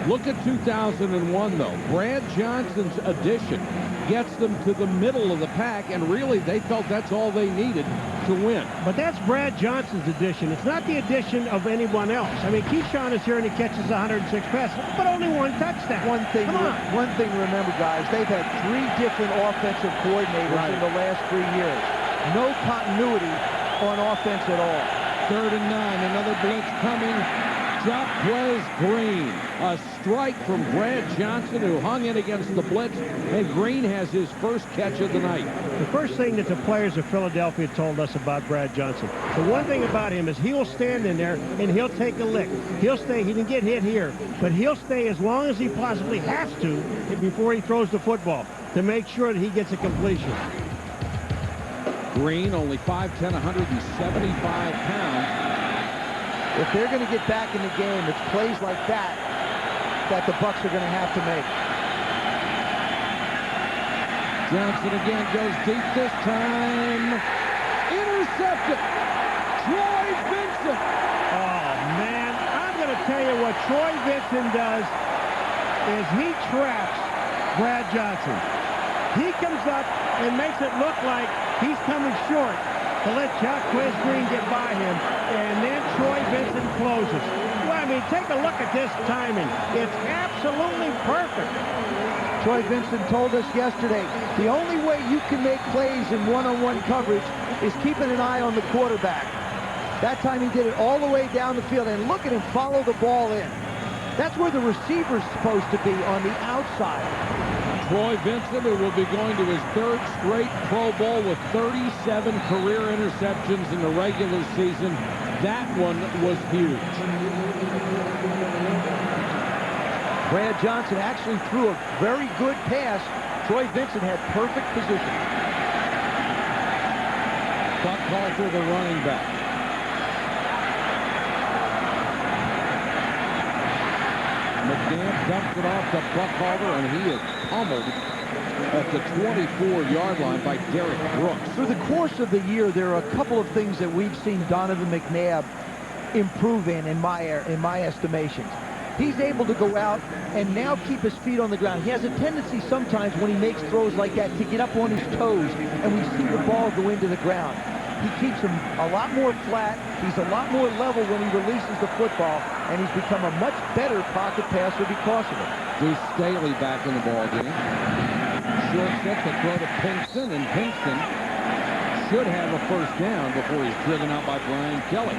Look at 2001, though. Brad Johnson's addition gets them to the middle of the pack, and really they felt that's all they needed to win. But that's Brad Johnson's addition. It's not the addition of anyone else. I mean, Keyshawn is here and he catches 106 passes, but only 1 touchdown. One thing to remember, guys, they've had 3 different offensive coordinators in the last 3 years. No continuity on offense at all. 3rd and 9. Another blitz coming. Jaquez Green. A strike from Brad Johnson, who hung in against the blitz, and Green has his first catch of the night. The first thing that the players of Philadelphia told us about Brad Johnson, the one thing about him is he'll stand in there and he'll take a lick. He'll stay. He didn't get hit here, but he'll stay as long as he possibly has to before he throws the football to make sure that he gets a completion. Green, only 5'10", 175 pounds. If they're going to get back in the game, it's plays like that that the Bucs are going to have to make. Johnson again goes deep this time. Intercepted. Troy Vincent. Oh, man. I'm going to tell you what Troy Vincent does is he traps Brad Johnson. He comes up and makes it look like he's coming short to let Jaquez Green get by him, and then Troy Vincent closes. Well, I mean, take a look at this timing. It's absolutely perfect. Troy Vincent told us yesterday, the only way you can make plays in one-on-one coverage is keeping an eye on the quarterback. That time he did it all the way down the field, and look at him follow the ball in. That's where the receiver's supposed to be, on the outside. Troy Vincent, who will be going to his 3rd straight Pro Bowl with 37 career interceptions in the regular season. That one was huge. Brad Johnson actually threw a very good pass. Troy Vincent had perfect position. Buccaneers, the running back. McNabb dumps it off to Buchalter, and he is pummeled at the 24-yard line by Derek Brooks. Through the course of the year, there are a couple of things that we've seen Donovan McNabb improve in my estimations. He's able to go out and now keep his feet on the ground. He has a tendency sometimes when he makes throws like that to get up on his toes, and we see the ball go into the ground. He keeps him a lot more flat. He's a lot more level when he releases the football, and he's become a much better pocket passer because of it. Deuce Staley back in the ball game. Short set to throw to Pinkston, and Pinkston should have a first down before he's driven out by Brian Kelly.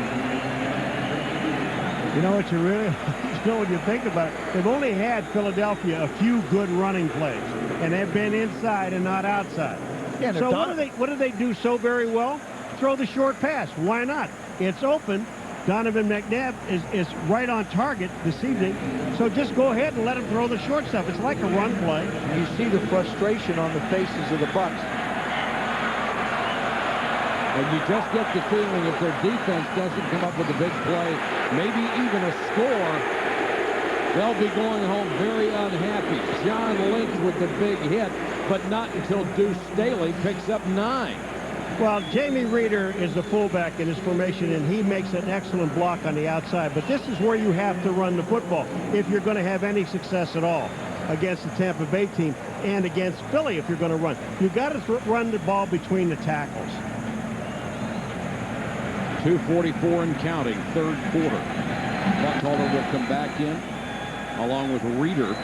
You know what when you think about it, they've only had Philadelphia a few good running plays, and they've been inside and not outside. Yeah, so what do they do so very well? Throw the short pass. Why not? It's open. Donovan McNabb is right on target this evening, so just go ahead and let him throw the short stuff. It's like a run play. You see the frustration on the faces of the Bucs. And you just get the feeling if their defense doesn't come up with a big play, maybe even a score, they'll be going home very unhappy. John Lynch with the big hit, but not until Deuce Staley picks up 9. Well, Jamie Reeder is the fullback in his formation, and he makes an excellent block on the outside. But this is where you have to run the football if you're going to have any success at all against the Tampa Bay team and against Philly if you're going to run. You've got to run the ball between the tackles. 2:44 and counting, 3rd quarter. Buchalter will come back in along with Reeder.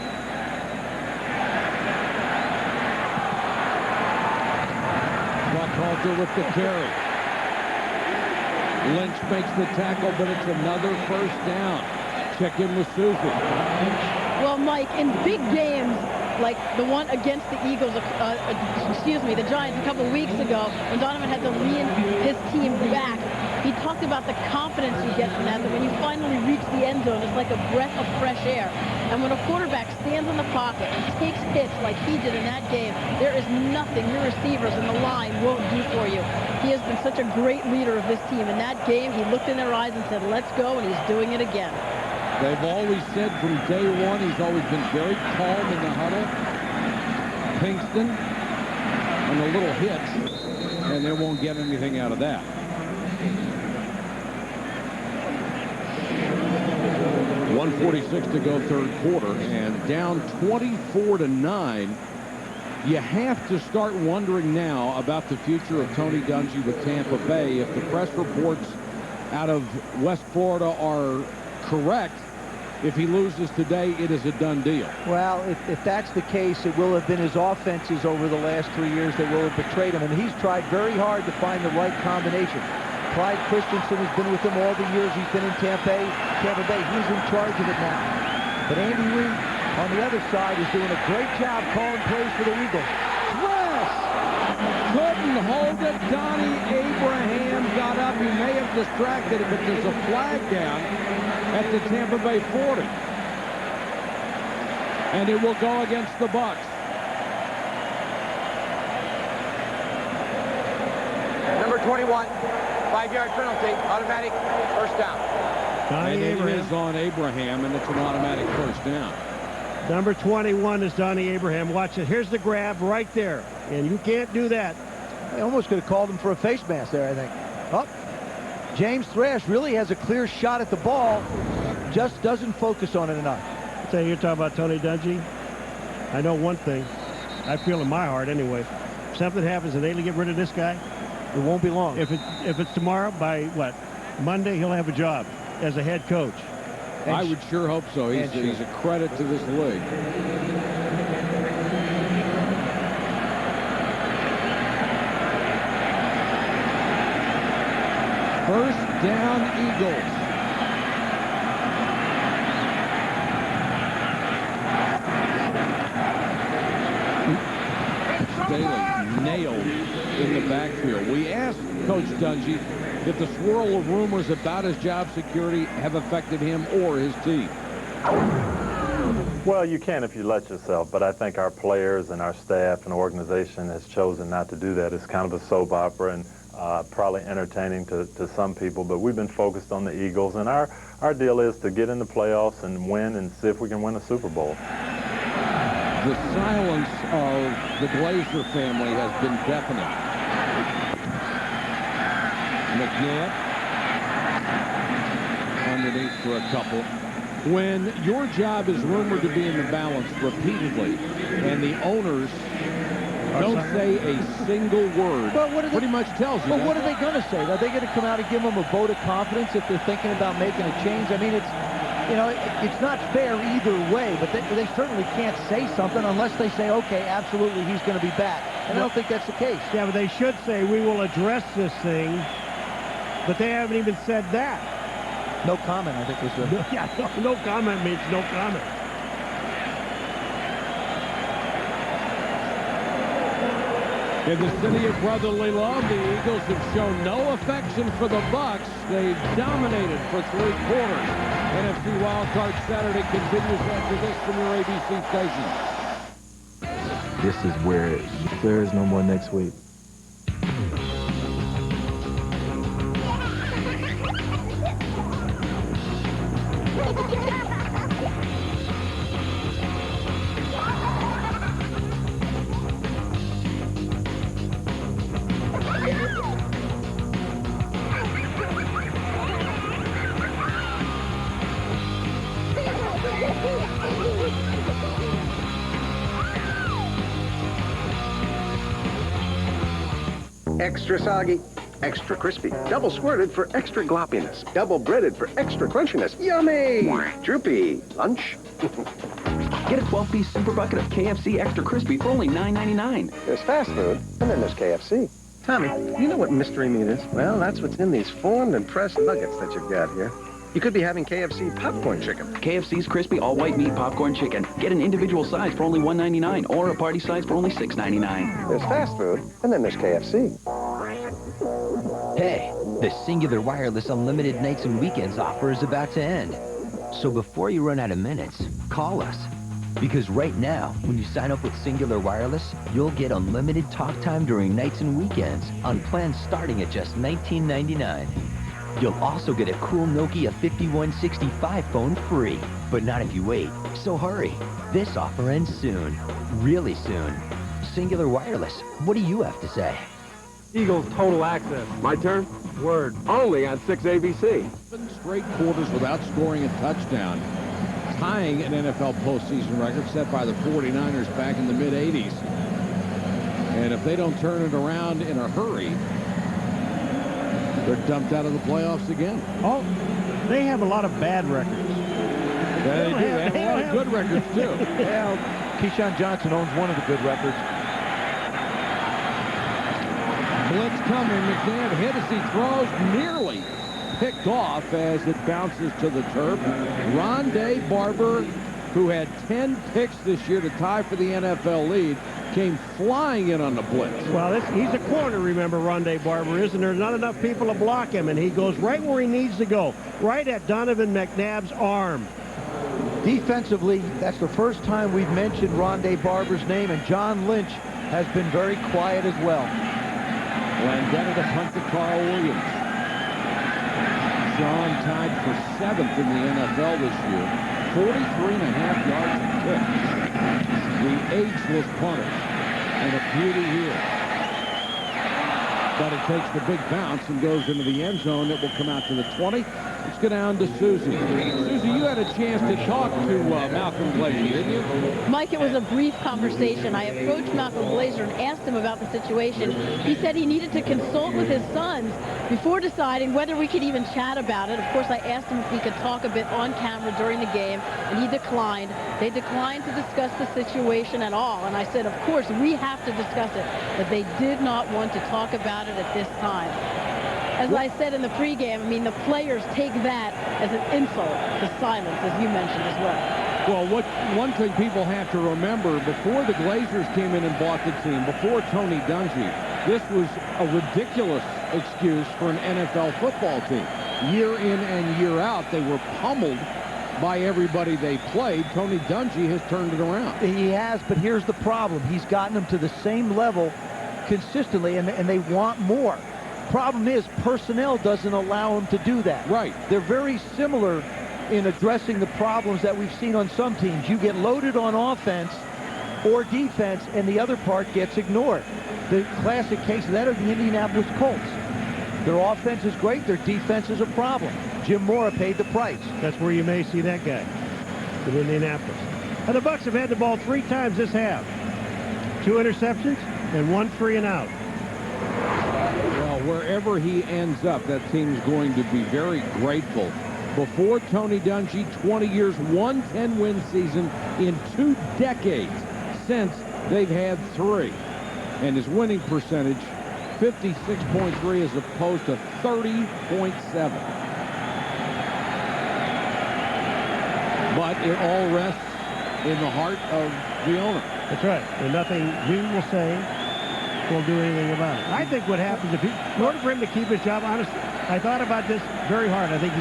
Buchalter with the carry. Lynch makes the tackle, but it's another first down. Check in with Susie. Well, Mike, in big games like the one against the Eagles, the Giants a couple weeks ago, when Donovan had to lean his team back, he talked about the confidence you get from that when you finally reach the end zone, it's like a breath of fresh air. And when a quarterback stands in the pocket and takes hits like he did in that game, there is nothing your receivers and the line won't do for you. He has been such a great leader of this team. In that game, he looked in their eyes and said, let's go, and he's doing it again. They've always said from day one, he's always been very calm in the huddle. Pinkston on the little hits, and they won't get anything out of that. .146 to go, 3rd quarter, and down 24-9. You have to start wondering now about the future of Tony Dungy with Tampa Bay. If the press reports out of West Florida are correct, if he loses today, it is a done deal. Well, if that's the case, it will have been his offenses over the last 3 years that will have betrayed him. And he's tried very hard to find the right combination. Clyde Christensen has been with them all the years he's been in Tampa Bay. He's in charge of it now. But Andy Reid, on the other side, is doing a great job calling plays for the Eagles. Twist! Couldn't hold it. Donnie Abraham got up. He may have distracted it, but there's a flag down at the Tampa Bay 40. And it will go against the Bucs. Number 21, 5-yard penalty, automatic first down. Donnie Abraham is on Abraham, and it's an automatic first down. Number 21 is Donnie Abraham. Watch it. Here's the grab right there. And you can't do that. I almost could have called him for a face mask there, I think. Oh, James Thrash really has a clear shot at the ball. Just doesn't focus on it enough. So you're talking about Tony Dungy? I know one thing. I feel in my heart anyway. If something happens and they get rid of this guy, it won't be long. If it's tomorrow, by what, Monday, he'll have a job as a head coach. I would sure hope so. He's a credit to this league. First down, Eagles. Staley nailed in the backfield. We asked Coach Dungy if the swirl of rumors about his job security have affected him or his team. Well, you can if you let yourself, but I think our players and our staff and organization has chosen not to do that. It's kind of a soap opera and probably entertaining to some people, but we've been focused on the Eagles, and our deal is to get in the playoffs and win and see if we can win a Super Bowl. The silence of the Glazer family has been deafening. McNabb underneath for a couple. When your job is rumored to be in the balance repeatedly, and the owners don't say a single word, well, what pretty much tells you. Well, what are they going to say? Are they going to come out and give them a vote of confidence if they're thinking about making a change? I mean, it's, you know, it's not fair either way, but they certainly can't say something unless they say, okay, absolutely, he's going to be back. And I don't think that's the case. Yeah, but they should say, we will address this thing, but they haven't even said that. No comment, I think was the... Yeah, no comment means no comment. In the city of brotherly love, the Eagles have shown no affection for the Bucs. They've dominated for 3 quarters. NFC Wildcard Saturday continues after this from your ABC station. This is where there is no more next week. Extra soggy, extra crispy, double squirted for extra gloppiness, double breaded for extra crunchiness. Yummy! Droopy. Lunch? Get a 12-piece super bucket of KFC Extra Crispy for only $9.99. There's fast food, and then there's KFC. Tommy, you know what mystery meat is? Well, that's what's in these formed and pressed nuggets that you've got here. You could be having KFC popcorn chicken. KFC's crispy all-white meat popcorn chicken. Get an individual size for only $1.99 or a party size for only $6.99. There's fast food, and then there's KFC. Hey, the Singular Wireless Unlimited Nights and Weekends offer is about to end. So before you run out of minutes, call us. Because right now, when you sign up with Singular Wireless, you'll get unlimited talk time during nights and weekends on plans starting at just $19.99. You'll also get a cool Nokia 5165 phone free, but not if you wait. So hurry. This offer ends soon. Really soon. Singular Wireless, what do you have to say? Eagles total access. My turn? Word. Only on 6 ABC. 7 straight quarters without scoring a touchdown, tying an NFL postseason record set by the 49ers back in the mid-'80s. And if they don't turn it around in a hurry, they're dumped out of the playoffs again. Oh, they have a lot of bad records. Yeah, they do. They have a lot of good records, too. Well, Keyshawn Johnson owns one of the good records. Blitz coming. McNabb hit as he throws. Nearly picked off as it bounces to the turf. Rondé Barber, who had 10 picks this year to tie for the NFL lead, came flying in on the blitz. Well, he's a corner, remember, Rondé Barber is, and there's not enough people to block him, and he goes right where he needs to go, right at Donovan McNabb's arm. Defensively, that's the first time we've mentioned Rondé Barber's name, and John Lynch has been very quiet as well. Landetta to punt to Carl Williams. Sean tied for 7th in the NFL this year. 43.5 yards a kick. The ageless punter. And a beauty here. But it takes the big bounce and goes into the end zone. It will come out to the 20. Let's go down to Susie. Susie, you had a chance to talk to Malcolm Glazer, didn't you? Mike, it was a brief conversation. I approached Malcolm Glazer and asked him about the situation. He said he needed to consult with his sons before deciding whether we could even chat about it. Of course, I asked him if we could talk a bit on camera during the game, and he declined. They declined to discuss the situation at all, and I said, of course, we have to discuss it, but they did not want to talk about it at this time. As I said in the pregame, I mean, the players take that as an insult to silence, as you mentioned as well. Well, one thing people have to remember, before the Glazers came in and bought the team, before Tony Dungy, this was a ridiculous excuse for an NFL football team. Year in and year out, they were pummeled by everybody they played. Tony Dungy has turned it around. He has, but here's the problem. He's gotten them to the same level consistently, and they want more. Problem is, personnel doesn't allow them to do that. Right. They're very similar in addressing the problems that we've seen on some teams. You get loaded on offense or defense, and the other part gets ignored. The classic case of that are the Indianapolis Colts. Their offense is great. Their defense is a problem. Jim Mora paid the price. That's where you may see that guy in Indianapolis. And the Bucs have had the ball 3 times this half. 2 interceptions and 1 free and out. Well, wherever he ends up, that team's going to be very grateful. Before Tony Dungy, 20 years, 1 10-win season in 2 decades. Since, they've had 3. And his winning percentage, 56.3 as opposed to 30.7. But it all rests in the heart of the owner. That's right. And nothing we will say will do anything about it. I think what happens in order for him to keep his job, honestly, I thought about this very hard. I think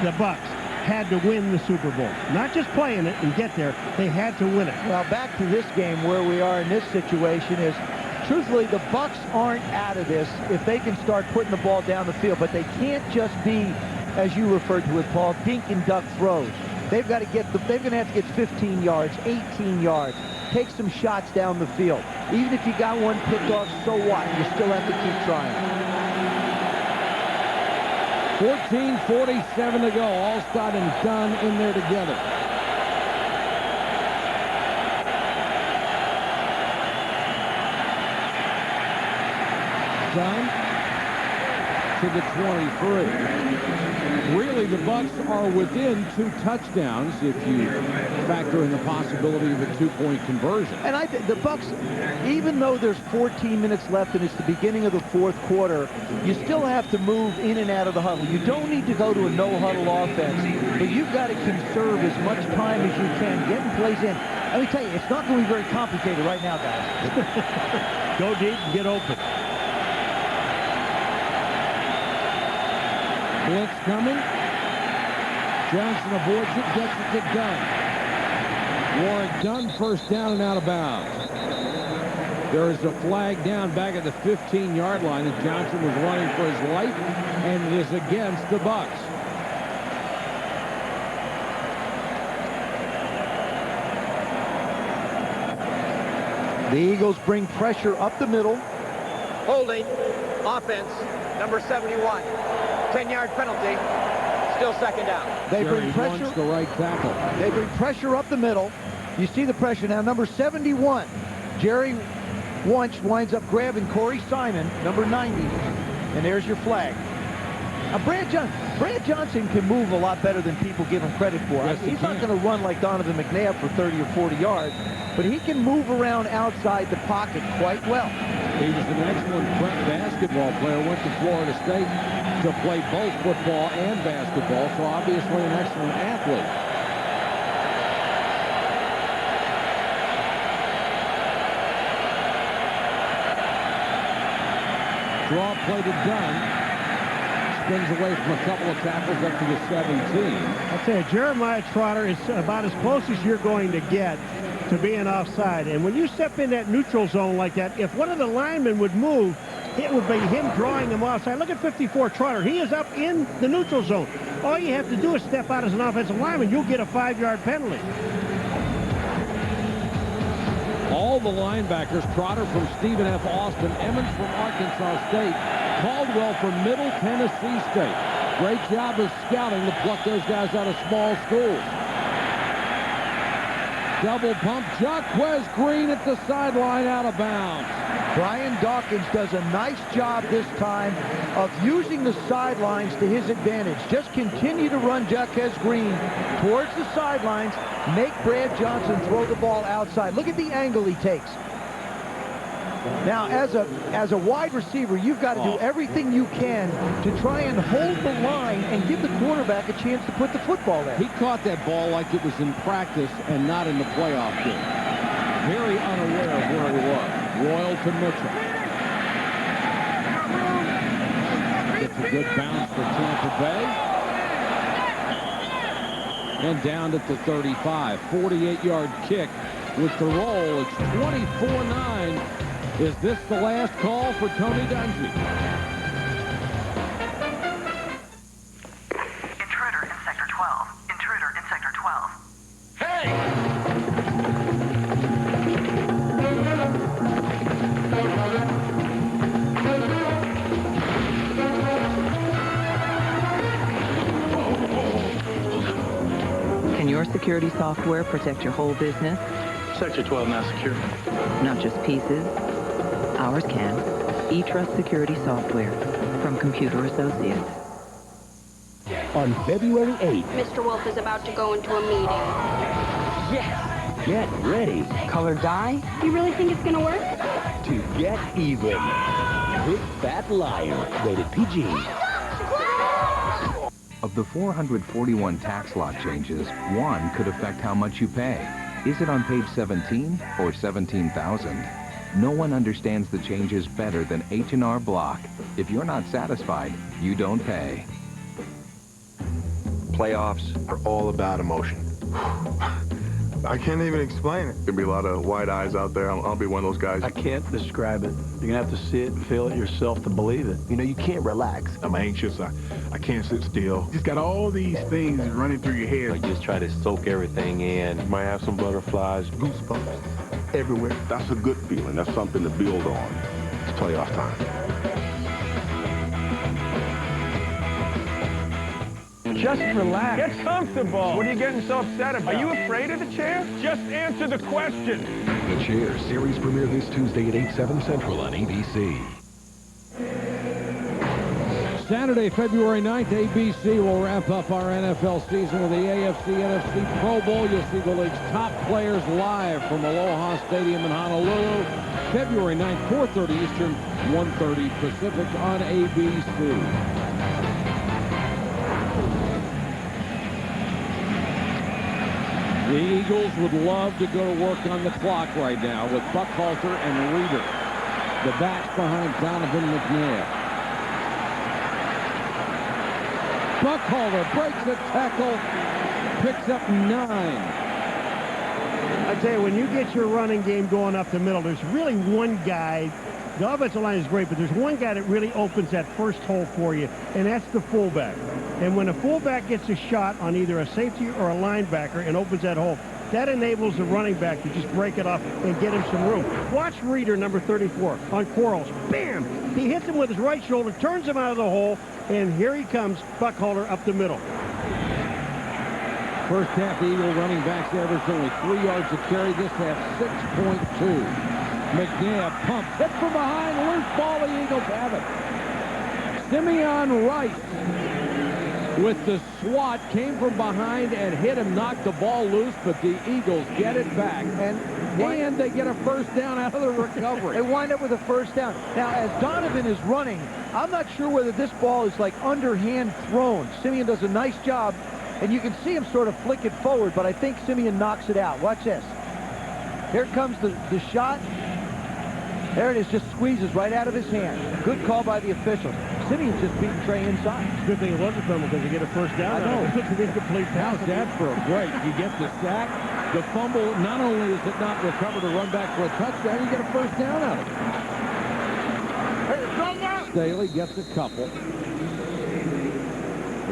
the Bucs, had to win the Super Bowl. Not just play in it and get there, they had to win it. Well, back to this game, where we are in this situation is, truthfully, the Bucs aren't out of this if they can start putting the ball down the field, but they can't just be, as you referred to it, Paul, dink and duck throws. They've got to get they're going to have to get 15 yards, 18 yards. Take some shots down the field. Even if you got one picked off, so what? You still have to keep trying. 14:47 to go. Allstott and Dunn in there together. Dunn to the 23. Really, the Bucs are within 2 touchdowns if you factor in the possibility of a 2-point conversion. And I think the Bucs, even though there's 14 minutes left and it's the beginning of the 4th quarter, you still have to move in and out of the huddle. You don't need to go to a no-huddle offense, but you've got to conserve as much time as you can, getting plays in. Let me tell you, it's not going to be very complicated right now, guys. Go deep and get open. Blitz coming. Johnson avoids it, gets it to Dunn. Warwick Dunn, first down and out of bounds. There is a flag down back at the 15-yard line as Johnson was running for his life, and it is against the Bucs. The Eagles bring pressure up the middle. Holding. Offense. Number 71. 10-yard penalty. Still second down. They bring pressure. The right tackle. They bring pressure up the middle. You see the pressure now. Number 71. Jerry Wunsch winds up grabbing Corey Simon, number 90. And there's your flag. Now, Brad Johnson can move a lot better than people give him credit for. Yes, He's not going to run like Donovan McNabb for 30 or 40 yards, but he can move around outside the pocket quite well. He was an excellent prep basketball player, went to Florida State to play both football and basketball, so obviously an excellent athlete. Draw play to Dunn. Spins away from a couple of tackles up to the 17. I'll tell you, Jeremiah Trotter is about as close as you're going to get to being offside. And when you step in that neutral zone like that, if one of the linemen would move, it would be him drawing him offside. Look at 54 Trotter. He is up in the neutral zone. All you have to do is step out as an offensive lineman. You'll get a 5-yard penalty. All the linebackers, Trotter from Stephen F. Austin, Emmons from Arkansas State, Caldwell from Middle Tennessee State. Great job of scouting to pluck those guys out of small schools. Double pump, Jaquez Green at the sideline, out of bounds. Brian Dawkins does a nice job this time of using the sidelines to his advantage. Just continue to run Jaquez Green towards the sidelines, make Brad Johnson throw the ball outside. Look at the angle he takes. Now, as a wide receiver, you've got to do everything you can to try and hold the line and give the quarterback a chance to put the football there. He caught that ball like it was in practice and not in the playoff game. Very unaware of where he was. Royal to Mitchell. It's a good bounce for Tampa Bay. And down at the 35. 48-yard kick with the roll. It's 24-9. Is this the last call for Tony Dungy? Intruder in Sector 12. Intruder in Sector 12. Hey! Can your security software protect your whole business? Sector 12 not secure. Not just pieces. Ours can. eTrust Security Software from Computer Associates. On February 8th. Mr. Wolf is about to go into a meeting. Yes! Get ready. Color dye? You really think it's gonna work? To get even. Big Fat Liar. Rated PG. Of the 441 tax law changes, one could affect how much you pay. Is it on page 17 or 17,000? No one understands the changes better than H&R Block. If you're not satisfied, you don't pay. Playoffs are all about emotion. I can't even explain it. There'll be a lot of wide eyes out there. I'll be one of those guys. I can't describe it. You're gonna have to see it and feel it yourself to believe it. You know, you can't relax. I'm anxious. I can't sit still. You just got all these things running through your head. I just try to soak everything in. You might have some butterflies, goosebumps everywhere. That's a good feeling. That's something to build on. It's playoff time. Just relax. Get comfortable. What are you getting so upset about? Are you afraid of the chair? Just answer the question. The Chair series premiere this Tuesday at 8/7 Central on ABC. Saturday, February 9th, ABC will wrap up our NFL season with the AFC NFC Pro Bowl. You'll see the league's top players live from Aloha Stadium in Honolulu. February 9th, 4:30 Eastern, 1:30 Pacific on ABC. The Eagles would love to go to work on the clock right now with Buckhalter and Reeder. The backs behind Donovan McNabb. Buckhalter breaks the tackle, picks up 9. I tell you, when you get your running game going up the middle, there's really one guy. The offensive line is great, but there's one guy that really opens that first hole for you, and that's the fullback. And when a fullback gets a shot on either a safety or a linebacker and opens that hole, that enables the running back to just break it off and get him some room. Watch Reeder, number 34, on Quarles. Bam! He hits him with his right shoulder, turns him out of the hole, and here he comes, Buckhalter up the middle. First half, the Eagle running backs averaged only 3 yards a carry. This half, 6.2. McNabb pumps, hit from behind, loose ball, the Eagles have it. Simeon Rice with the swat, came from behind and hit him, knocked the ball loose, but the Eagles get it back. And and they get a first down out of the recovery. They wind up with a first down. Now, as Donovan is running, I'm not sure whether this ball is like underhand thrown. Simeon does a nice job, and you can see him sort of flick it forward, but I think Simeon knocks it out. Watch this. Here comes the shot. There it is, just squeezes right out of his hand. Good call by the officials. Simeon's just beating Trey inside. It's a good thing it wasn't fumble because you get a first down. I know. It's an incomplete pass. How's that for a break? You get the sack, the fumble. Not only is it not recovered or run back for a touchdown, you get a first down out of it. Staley gets a couple.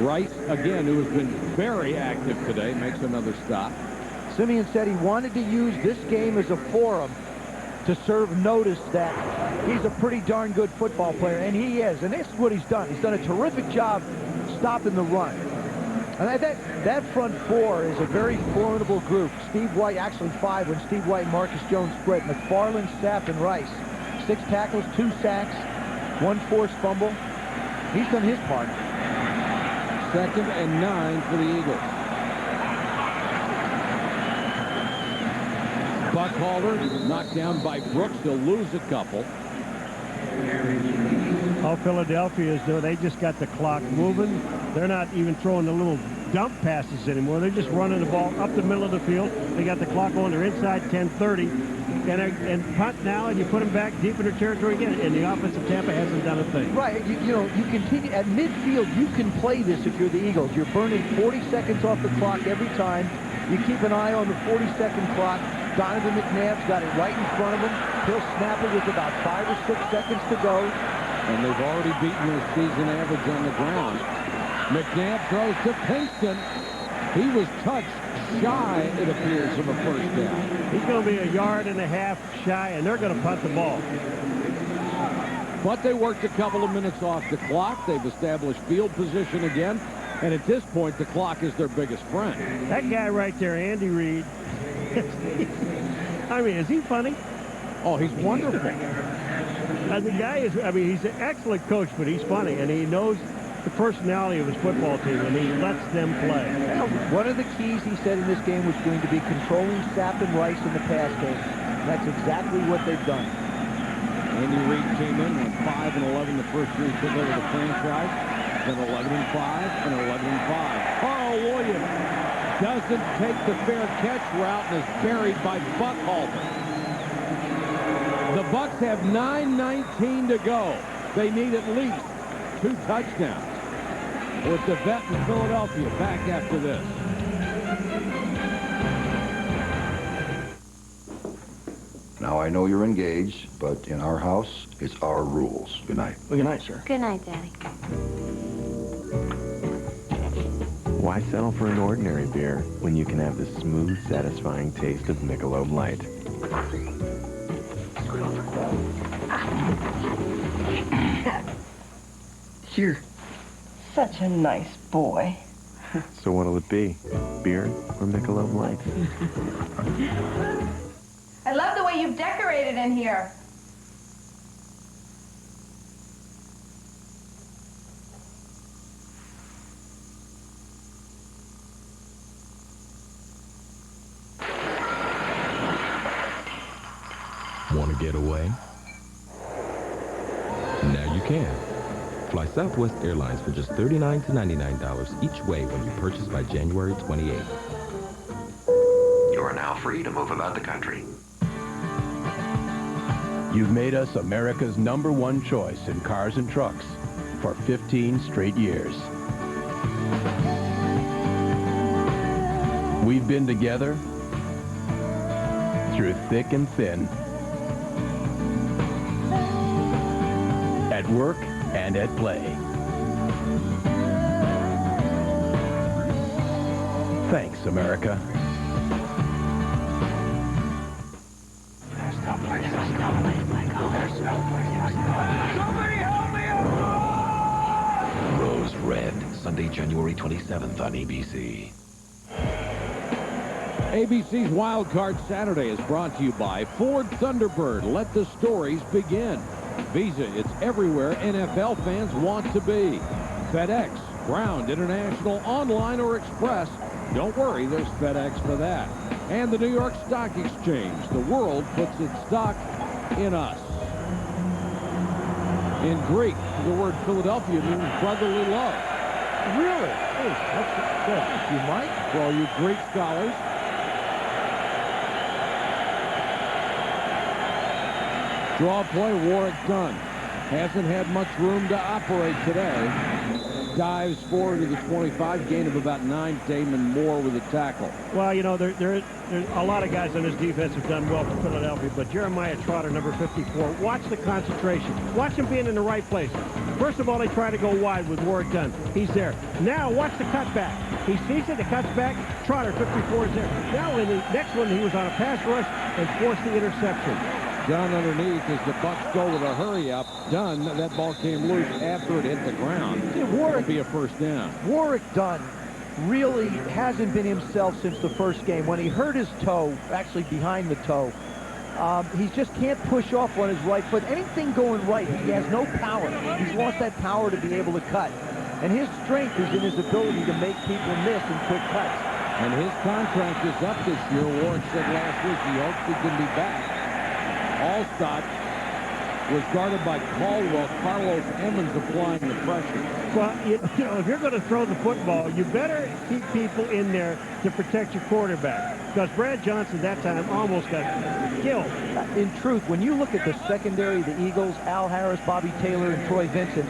Rice, again, who has been very active today, makes another stop. Simeon said he wanted to use this game as a forum to serve notice that he's a pretty darn good football player, and he is. And this is what he's done. He's done a terrific job stopping the run. And that front four is a very formidable group. Steve White, actually 5 when Steve White and Marcus Jones split. McFarland, Sapp, and Rice. 6 tackles, 2 sacks, 1 forced fumble. He's done his part. 2nd and 9 for the Eagles. Buckhalter knocked down by Brooks. They'll lose a couple. All Philadelphia is doing, they just got the clock moving. They're not even throwing the little dump passes anymore. They're just running the ball up the middle of the field. They got the clock on. They're inside 10:30. And punt now, and you put them back deep in their territory again. And the offense of Tampa hasn't done a thing. Right. You know, you continue at midfield. You can play this if you're the Eagles. You're burning 40 seconds off the clock every time. You keep an eye on the 40-second clock. Donovan McNabb's got it right in front of him. He'll snap it with about 5 or 6 seconds to go. And they've already beaten their season average on the ground. McNabb throws to Pinkston. He was touched shy, it appears, of a first down. He's going to be 1.5 yards shy, and they're going to punt the ball. But they worked a couple of minutes off the clock. They've established field position again. And at this point, the clock is their biggest friend. That guy right there, Andy Reid. I mean, is he funny? Oh, he's wonderful. The guy is, I mean, he's an excellent coach, but he's funny, and he knows the personality of his football team, and he lets them play. Well, one of the keys he said in this game was going to be controlling Sapp and Rice in the pass game. That's exactly what they've done. Andy Reid came in with 5 and 11 the first year he took over the franchise. Then 11 and 5 and 11 and 5. Carl Williams doesn't take the fair catch route and is buried by Buckhalter. The Bucs have 9:19 to go. They need at least 2 touchdowns. With the vet in Philadelphia back after this. Now, I know you're engaged, but in our house, it's our rules. Good night. Well, good night, sir. Good night, Daddy. Why settle for an ordinary beer when you can have the smooth, satisfying taste of Michelob Light? You're such a nice boy. So what'll it be? Beer or Michelob Light? I love the way you've decorated in here. Want to get away? Now you can. Fly Southwest Airlines for just $39 to $99 each way when you purchase by January 28th. You are now free to move about the country. You've made us America's #1 choice in cars and trucks for 15 straight years. We've been together through thick and thin. At work and at play. Thanks, America. Rose Red, Sunday, January 27th on ABC. ABC's Wildcard Saturday is brought to you by Ford Thunderbird. Let the stories begin. Visa, it's everywhere NFL fans want to be. FedEx, Ground, International, Online, or Express. Don't worry, there's FedEx for that. and the New York Stock Exchange. The world puts its stock in us. In Greek, the word Philadelphia means brotherly love. Really? Oh, that's good. You might? For all you Greek scholars. Draw play, Warwick Dunn. Hasn't had much room to operate today. Dives forward to the 25, gain of about 9. Damon Moore with a tackle. Well, you know, there's a lot of guys on this defense have done well for Philadelphia, but Jeremiah Trotter, number 54, watch the concentration. Watch him being in the right place. First of all, they try to go wide with Warwick Dunn. He's there. Now, watch the cutback. He sees it, it cuts back. Trotter, 54, is there. Now, in the next one, he was on a pass rush and forced the interception. Dunn underneath as the Bucs go with a hurry-up. Dunn, that ball came loose after it hit the ground. It'll be a first down. Warwick Dunn really hasn't been himself since the first game. When he hurt his toe, actually behind the toe, he just can't push off on his right foot. Anything going right, he has no power. He's lost that power to be able to cut. And his strength is in his ability to make people miss in quick cuts. And his contract is up this year. Warwick said last week he hopes he can be back. Allstott was guarded by Caldwell. Carlos Emmons applying the pressure. Well, you know, if you're going to throw the football, you better keep people in there to protect your quarterback. Because Brad Johnson that time almost got killed. In truth, when you look at the secondary, the Eagles, Al Harris, Bobby Taylor, and Troy Vincent,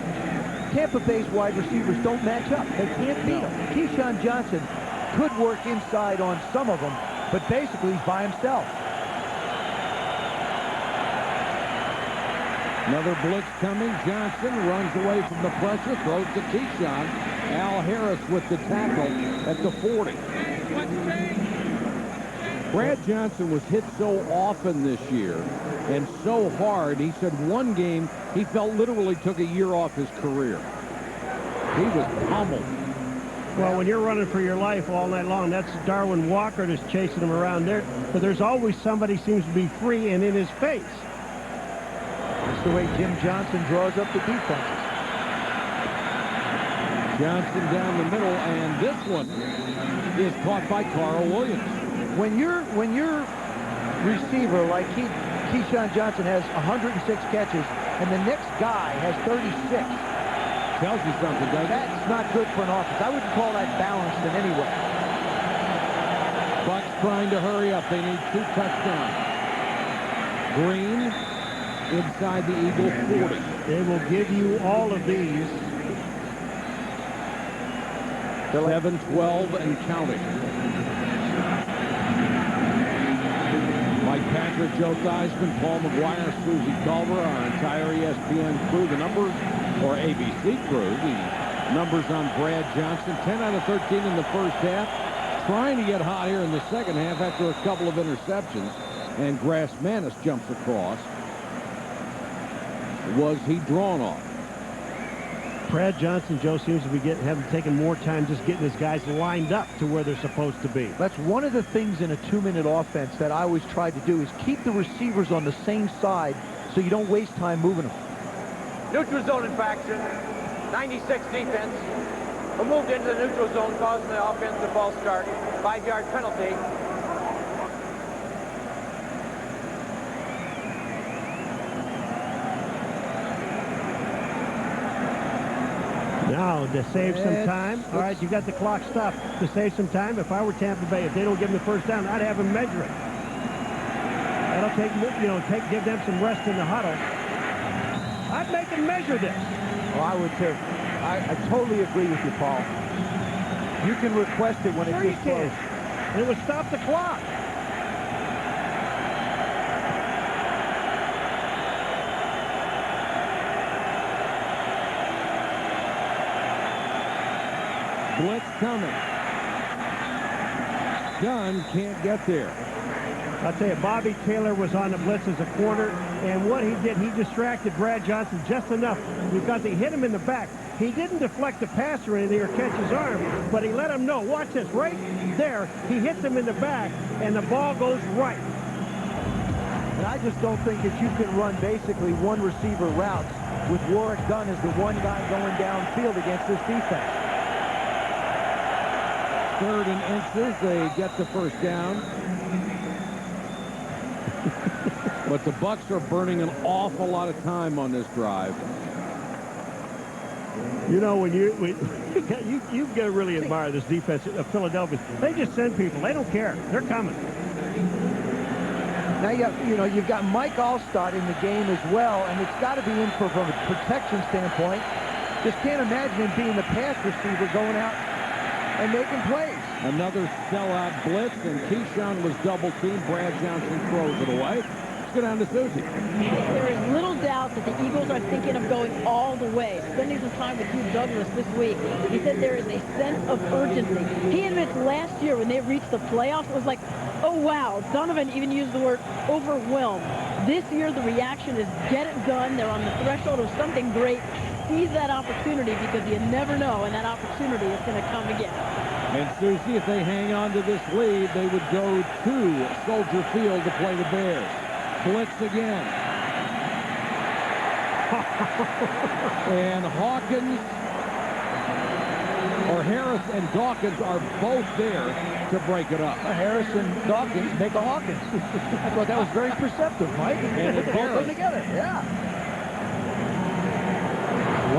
Tampa Bay's wide receivers don't match up. They can't beat them. Keyshawn Johnson could work inside on some of them, but basically he's by himself. Another blitz coming. Johnson runs away from the pressure, throws to Keyshawn. Al Harris with the tackle at the 40. Brad Johnson was hit so often this year and so hard. He said one game he felt literally took a year off his career. He was pummeled. Well, when you're running for your life all night long, that's Darwin Walker that's chasing him around there. But there's always somebody seems to be free and in his face. That's the way Jim Johnson draws up the defenses. Johnson down the middle, and this one is caught by Carl Williams. When your receiver like Keyshawn Johnson has 106 catches, and the next guy has 36, tells you something, doesn't it? That's not good for an offense. I wouldn't call that balanced in any way. Bucs trying to hurry up. They need 2 touchdowns. Green inside the Eagle 40. They will give you all of these. 7, 12, and counting. Mike Patrick, Joe Theismann, Paul McGuire, Susie Culver, our entire ESPN crew, the numbers, or ABC crew, the numbers on Brad Johnson. 10 out of 13 in the first half. Trying to get hot here in the second half after a couple of interceptions. And Grass Manis jumps across. Was he drawn off? Brad Johnson, Joe, seems to be having taken more time just getting his guys lined up to where they're supposed to be. That's one of the things in a 2-minute offense that I always try to do is keep the receivers on the same side so you don't waste time moving them. Neutral zone infraction, 96 defense. We moved into the neutral zone, causing the offense a false start. 5-yard penalty. Now, to save some time, all right, you got the clock stopped. To save some time, if I were Tampa Bay, if they don't give them the first down, I'd have them measure it. That'll take, you know, give them some rest in the huddle. I'd make them measure this. Oh, I would too. I totally agree with you, Paul. You can request it when it gets close. And it would stop the clock. Blitz coming. Dunn can't get there. I'll tell you, Bobby Taylor was on the blitz as a corner, and what he did, he distracted Brad Johnson just enough because he hit him in the back. He didn't deflect the pass or anything or catch his arm, but he let him know. Watch this, right there, he hits him in the back, and the ball goes right. And I just don't think that you can run basically one receiver routes with Warwick Dunn as the one guy going downfield against this defense. 3rd and inches, they get the first down. But the Bucs are burning an awful lot of time on this drive. You know, when you've got to really admire this defense of Philadelphia. They just send people. They don't care. They're coming. Now, you've got Mike Allstott in the game as well, and it's got to be in from a protection standpoint. Just can't imagine him being the pass receiver going out and making plays. Another sellout blitz, and Keyshawn was double-teamed. Brad Johnson throws it away. Let's go down to Susie. There is little doubt that the Eagles are thinking of going all the way. Spending some time with Hugh Douglas this week, he said there is a sense of urgency. He admits last year when they reached the playoffs, it was like, oh, wow. Donovan even used the word overwhelmed. This year, the reaction is get it done. They're on the threshold of something great. Seize that opportunity because you never know, and that opportunity is going to come again. And Susie, if they hang on to this lead, they would go to Soldier Field to play the Bears. Blitz again. And Hawkins, or Harris and Dawkins are both there to break it up. Harris and Dawkins make a Hawkins. I thought that was very perceptive, Mike. And both them together, yeah.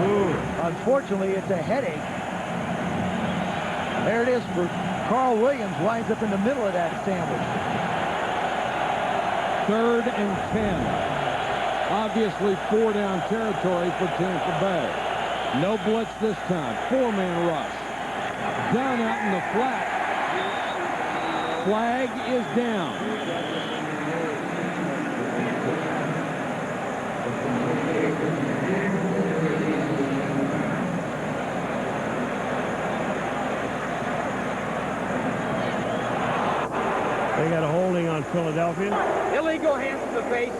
Ooh. Unfortunately, it's a headache. There it is for Carl Williams, winds up in the middle of that sandwich. 3rd and 10. Obviously 4-down territory for Tampa Bay. No blitz this time. 4-man rush. Down out in the flat. Flag is down. They got a holding on Philadelphia. Illegal hands to the face.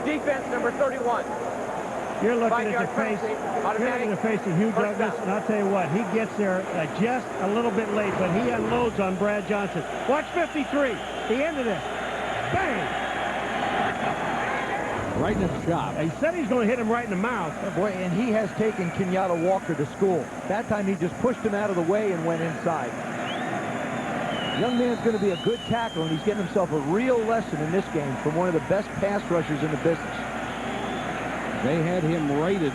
Defense number 31. You're looking at the face. You're looking at the face of Hugh Douglas, and I'll tell you what, he gets there just a little bit late, but he unloads on Brad Johnson. Watch 53. The end of this. Bang! Right in the shot. He said he's going to hit him right in the mouth. Oh boy, and he has taken Kenyatta Walker to school. That time he just pushed him out of the way and went inside. Young man's going to be a good tackle, and he's getting himself a real lesson in this game from one of the best pass rushers in the business. They had him rated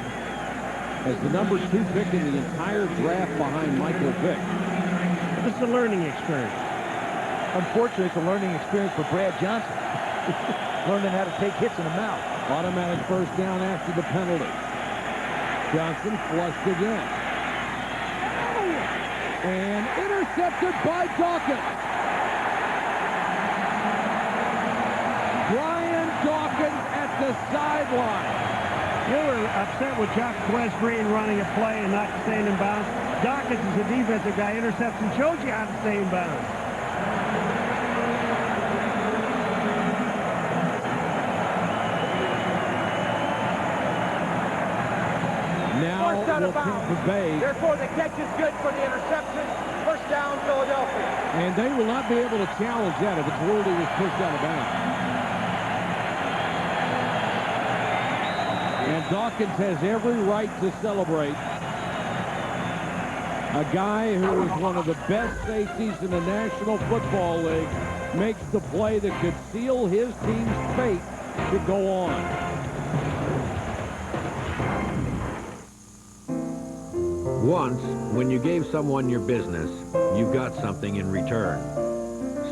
as the number 2 pick in the entire draft behind Michael Vick. This is a learning experience. Unfortunately, it's a learning experience for Brad Johnson. Learning how to take hits in the mouth. Automatic first down after the penalty. Johnson flushed again. And intercepted by Dawkins. Brian Dawkins at the sideline. You were upset with Josh Wes Green running a play and not staying in bounds. Dawkins is a defensive guy. Intercepts and shows you how to stay in bounds. Now will Tampa Bay. Therefore, the catch is good for the interception. First down, Philadelphia. And they will not be able to challenge that if it's ruled he was pushed out of bounds. And Dawkins has every right to celebrate. A guy who is one of the best safeties in the National Football League makes the play that could seal his team's fate to go on. Once, when you gave someone your business, you got something in return.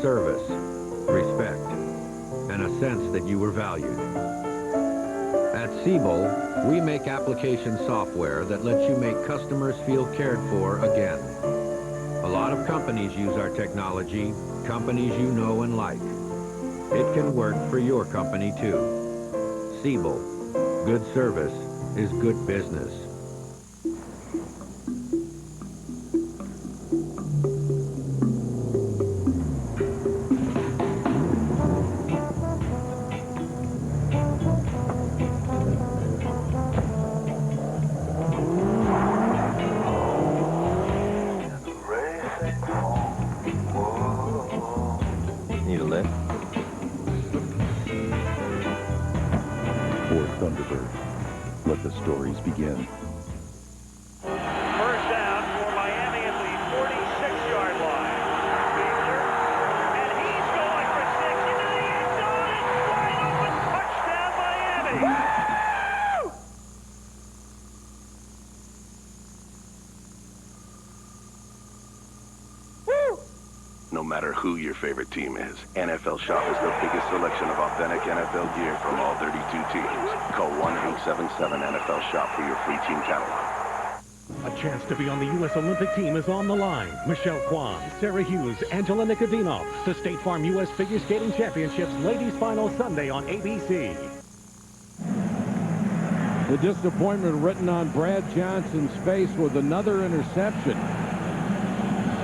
Service, respect, and a sense that you were valued. At Siebel, we make application software that lets you make customers feel cared for again. A lot of companies use our technology, companies you know and like. It can work for your company too. Siebel, good service is good business. Need a lift? For Thunderbird, let the stories begin. First down for Miami at the 46-yard line. Fiedler, and he's going for 6 into the end zone. It's wide open. no matter who your favorite team is. NFL Shop is the biggest selection of authentic NFL gear from all 32 teams. Call 1-877-NFL-SHOP for your free team catalog. A chance to be on the U.S. Olympic team is on the line. Michelle Kwan, Sarah Hughes, Angela Nicodino. The State Farm U.S. Figure Skating Championships Ladies Final Sunday on ABC. The disappointment written on Brad Johnson's face with another interception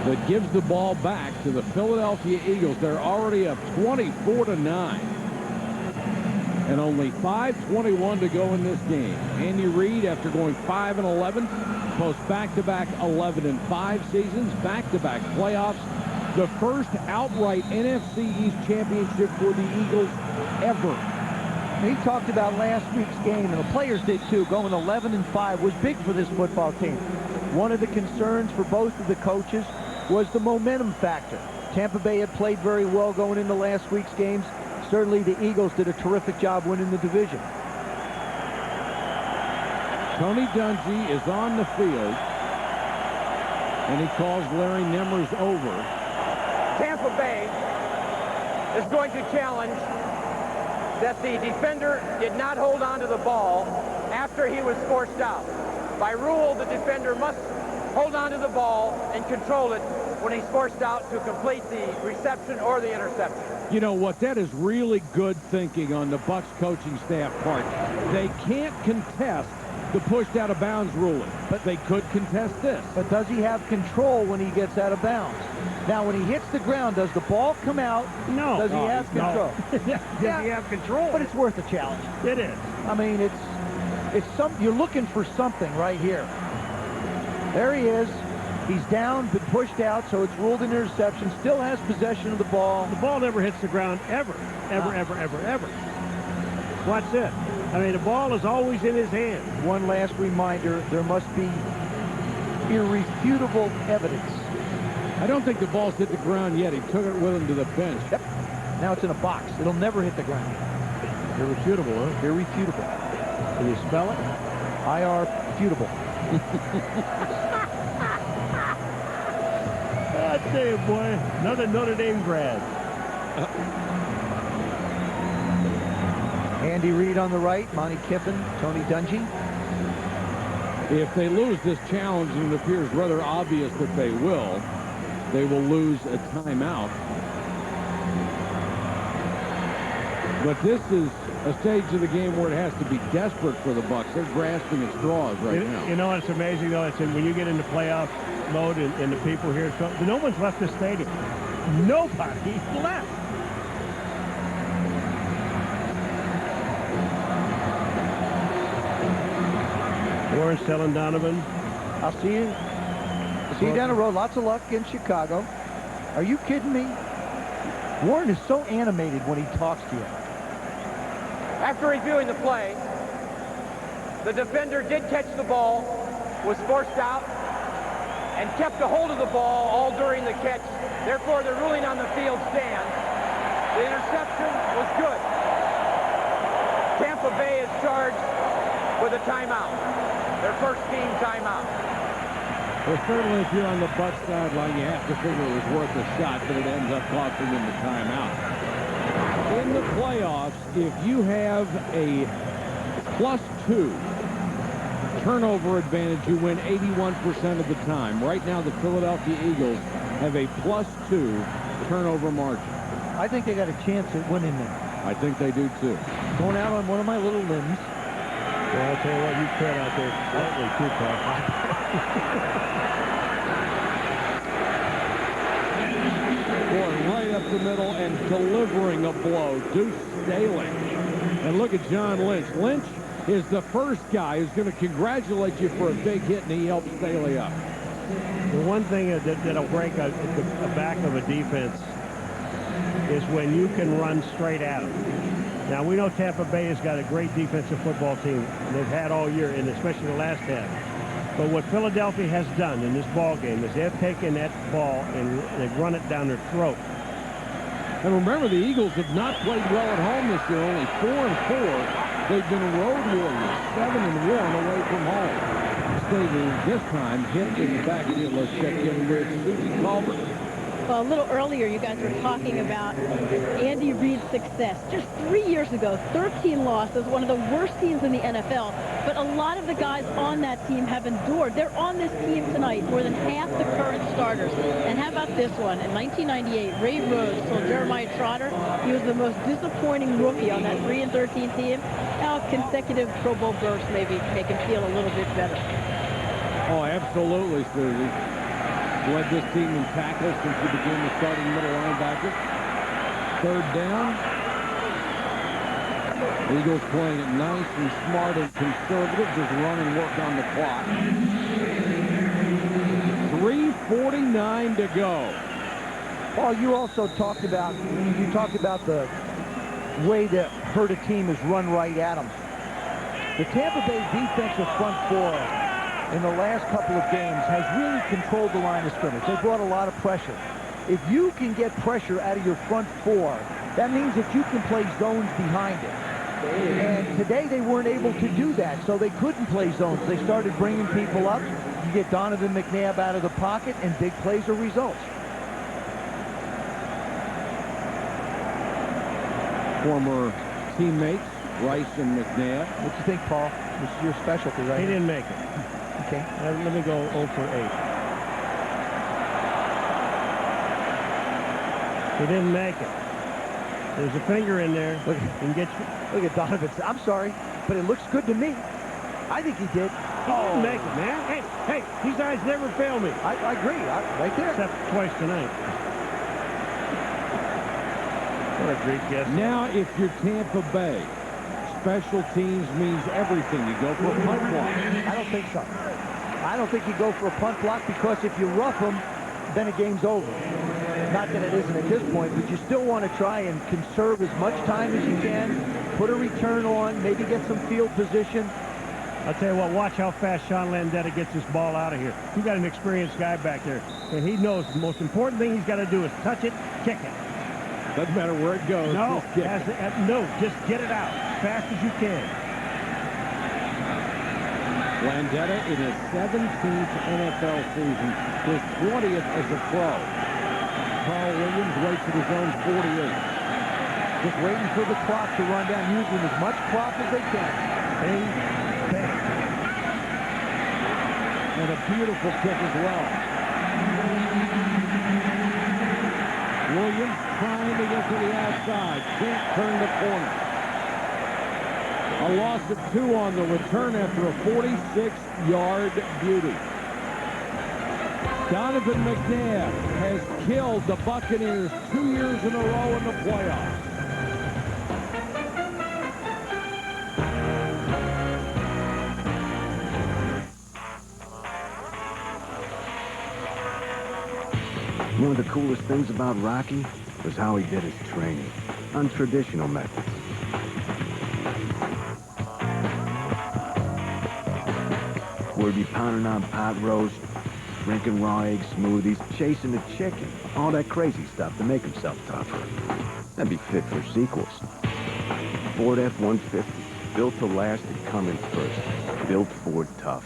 that gives the ball back to the Philadelphia Eagles. They're already up 24-9. And only 5:21 to go in this game. Andy Reid, after going 5-11, posts back-to-back 11-5 seasons, back-to-back playoffs. The first outright NFC East championship for the Eagles ever. He talked about last week's game, and the players did too. Going 11-5 was big for this football team. One of the concerns for both of the coaches was the momentum factor. Tampa Bay had played very well going into last week's games. Certainly the Eagles did a terrific job winning the division. Tony Dungy is on the field, and he calls Larry Nemmers over. Tampa Bay is going to challenge that the defender did not hold on to the ball after he was forced out. By rule, the defender must hold on to the ball and control it when he's forced out to complete the reception or the interception. You know what? That is really good thinking on the Bucs coaching staff part. They can't contest the pushed out of bounds ruling, but they could contest this. But does he have control when he gets out of bounds? Now, when he hits the ground, does the ball come out? No. Does he have control? Does he have control? But it's worth a challenge. It is. I mean, it's you're looking for something right here. There he is. He's down, been pushed out, so it's ruled an interception. Still has possession of the ball. The ball never hits the ground, ever. Ever. Watch this. I mean, the ball is always in his hand. One last reminder, there must be irrefutable evidence. I don't think the ball's hit the ground yet. He took it with him to the bench. Yep. Now it's in a box. It'll never hit the ground. Irrefutable, huh? Irrefutable. Can you spell it? I-R-futable. I tell you, boy, another Notre Dame grad. Andy Reid on the right, Monty Kiffin, Tony Dungy. If they lose this challenge, and it appears rather obvious that they will lose a timeout. But this is a stage of the game where it has to be desperate for the Bucs. They're grasping at straws right now. You know what's amazing, though? It's when you get into playoff mode and the people here, no one's left the stadium. Nobody left. Warren telling Donovan, I'll see you down the road. Lots of luck in Chicago. Are you kidding me? Warren is so animated when he talks to you. After reviewing the play, the defender did catch the ball, was forced out, and kept a hold of the ball all during the catch. Therefore, the ruling on the field stands. The interception was good. Tampa Bay is charged with a timeout, their first team timeout. Well, certainly if you're on the Bucs sideline, you have to figure it was worth a shot, but it ends up costing them the timeout. In the playoffs, if you have a +2 turnover advantage, you win 81% of the time. Right now, the Philadelphia Eagles have a +2 turnover margin. I think they got a chance at winning them. I think they do, too. Going out on one of my little limbs. Well, I'll tell you what, you tread out there slightly too far. Going right up the middle and delivering a blow. Deuce Staley. And look at John Lynch. Lynch is the first guy who's going to congratulate you for a big hit, and he helps Staley up. The one thing that'll break a back of a defense is when you can run straight at them. Now, we know Tampa Bay has got a great defensive football team. They've had all year, and especially the last half. But what Philadelphia has done in this ball game is they've taken that ball and they've run it down their throat. And remember, the Eagles have not played well at home this year, only 4-4. They've been road warriors, 7-1 away from home. Staley this time hit in the backfield. Let's check in with Susie Colbert. Well, a little earlier, you guys were talking about Andy Reid's success. Just 3 years ago, 13 losses, one of the worst teams in the NFL. But a lot of the guys on that team have endured. They're on this team tonight, more than half the current starters. And how about this one? In 1998, Ray Rhodes told Jeremiah Trotter he was the most disappointing rookie on that 3-13 team. Now, consecutive Pro Bowl bursts maybe make him feel a little bit better. Oh, absolutely, Susie. Led this team in tackles since he became the starting middle linebacker. Third down. Eagles playing it nice and smart and conservative. Just run and work on the clock. 3:49 to go. Paul, you also talked about the way to hurt a team is run right at them. The Tampa Bay defensive front four in the last couple of games has really controlled the line of scrimmage. They brought a lot of pressure. If you can get pressure out of your front four, that means that you can play zones behind it. And today they weren't able to do that, so they couldn't play zones. They started bringing people up. You get Donovan McNabb out of the pocket, and big plays are results. Former teammates, Rice and McNabb. What do you think, Paul? This is your specialty, right? He didn't make it. Okay. Let me go 0 for 8. He didn't make it. There's a finger in there. Look at Donovan. I'm sorry, but it looks good to me. I think he did. He didn't make it, man. Hey, these eyes never fail me. I agree. Right there. Except twice tonight. What a great guess. Now, if you're Tampa Bay, special teams means everything. You go for a punt block. I don't think so. I don't think you go for a punt block because if you rough them, then the game's over. Not that it isn't at this point, but you still want to try and conserve as much time as you can, put a return on, maybe get some field position. I'll tell you what, watch how fast Sean Landeta gets this ball out of here. He's got an experienced guy back there, and he knows the most important thing he's got to do is touch it, kick it. Doesn't matter where it goes. No, just kick it. No, just get it out as fast as you can. Landeta in his 17th NFL season, his 20th as a pro. Carl Williams waits at his own 48. Just waiting for the clock to run down, using as much clock as they can. Bang, bang. And a beautiful kick as well. Williams trying to get to the outside. Can't turn the corner. A loss of 2 on the return after a 46-yard beauty. Donovan McNabb has killed the Buccaneers 2 years in a row in the playoffs. One of the coolest things about Rocky was how he did his training. Untraditional methods. We'd be pounding on pot roast, drinking raw egg smoothies, chasing the chicken. All that crazy stuff to make himself tougher. That'd be fit for sequels. Ford F-150, built to last and come in first. Built Ford tough.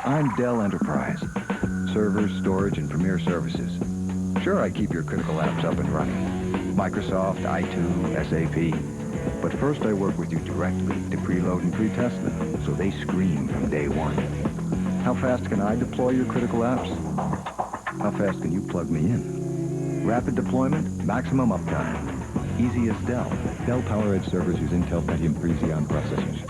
I'm Dell Enterprise. Servers, storage, and premier services. Sure, I keep your critical apps up and running. Microsoft, i2, SAP. But first I work with you directly to preload and pretest them, so they scream from day one. How fast can I deploy your critical apps? How fast can you plug me in? Rapid deployment, maximum uptime. Easy as Dell. Dell PowerEdge servers use Intel Pentium 3 Xeon processors.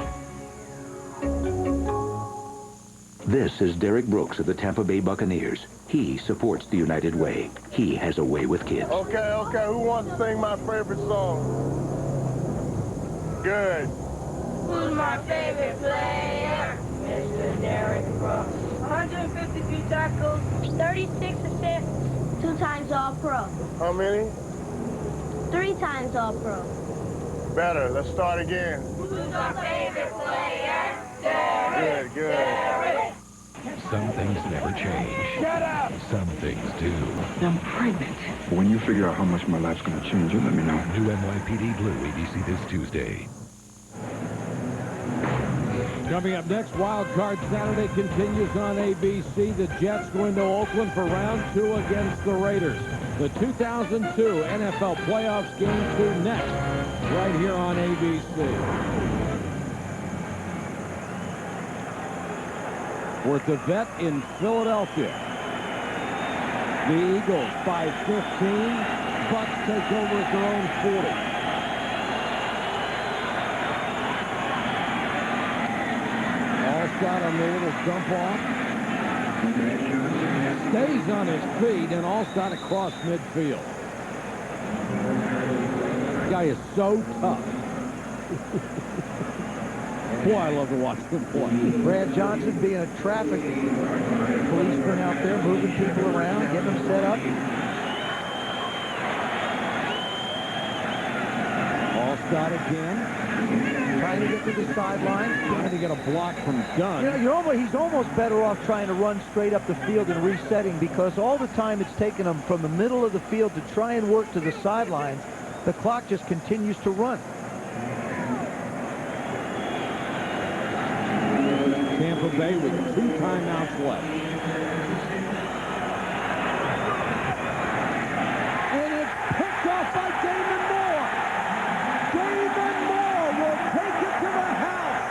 This is Derek Brooks of the Tampa Bay Buccaneers. He supports the United Way. He has a way with kids. Okay, who wants to sing my favorite song? Good. Who's my favorite player? Mr. Derek Brooks. 153 tackles, 36 assists, 2 times All-Pro. How many? 3 times All-Pro. Better. Let's start again. Who's my favorite player? Derek. Good. Derek. Some things never change. Shut up! Some things do. I'm pregnant. When you figure out how much my life's going to change, you let me know. New NYPD Blue, ABC this Tuesday. Coming up next, Wild Card Saturday continues on ABC. The Jets going to Oakland for round 2 against the Raiders. The 2002 NFL Playoffs Game 2 next, right here on ABC. We're at the Vet in Philadelphia. The Eagles by 15. Bucs take over at their own 40. Allstott on the little dump off. Stays on his feet, and Allstott across midfield. This guy is so tough. Boy, I love to watch him play. Brad Johnson being a traffic policeman out there, moving people around, getting them set up. Allstott again. Trying to get to the sideline. Trying to get a block from Dunn. You know, he's almost better off trying to run straight up the field and resetting, because all the time it's taken him from the middle of the field to try and work to the sidelines, the clock just continues to run. Tampa Bay with 2 timeouts left. And it's picked off by Damon Moore. Damon Moore will take it to the house.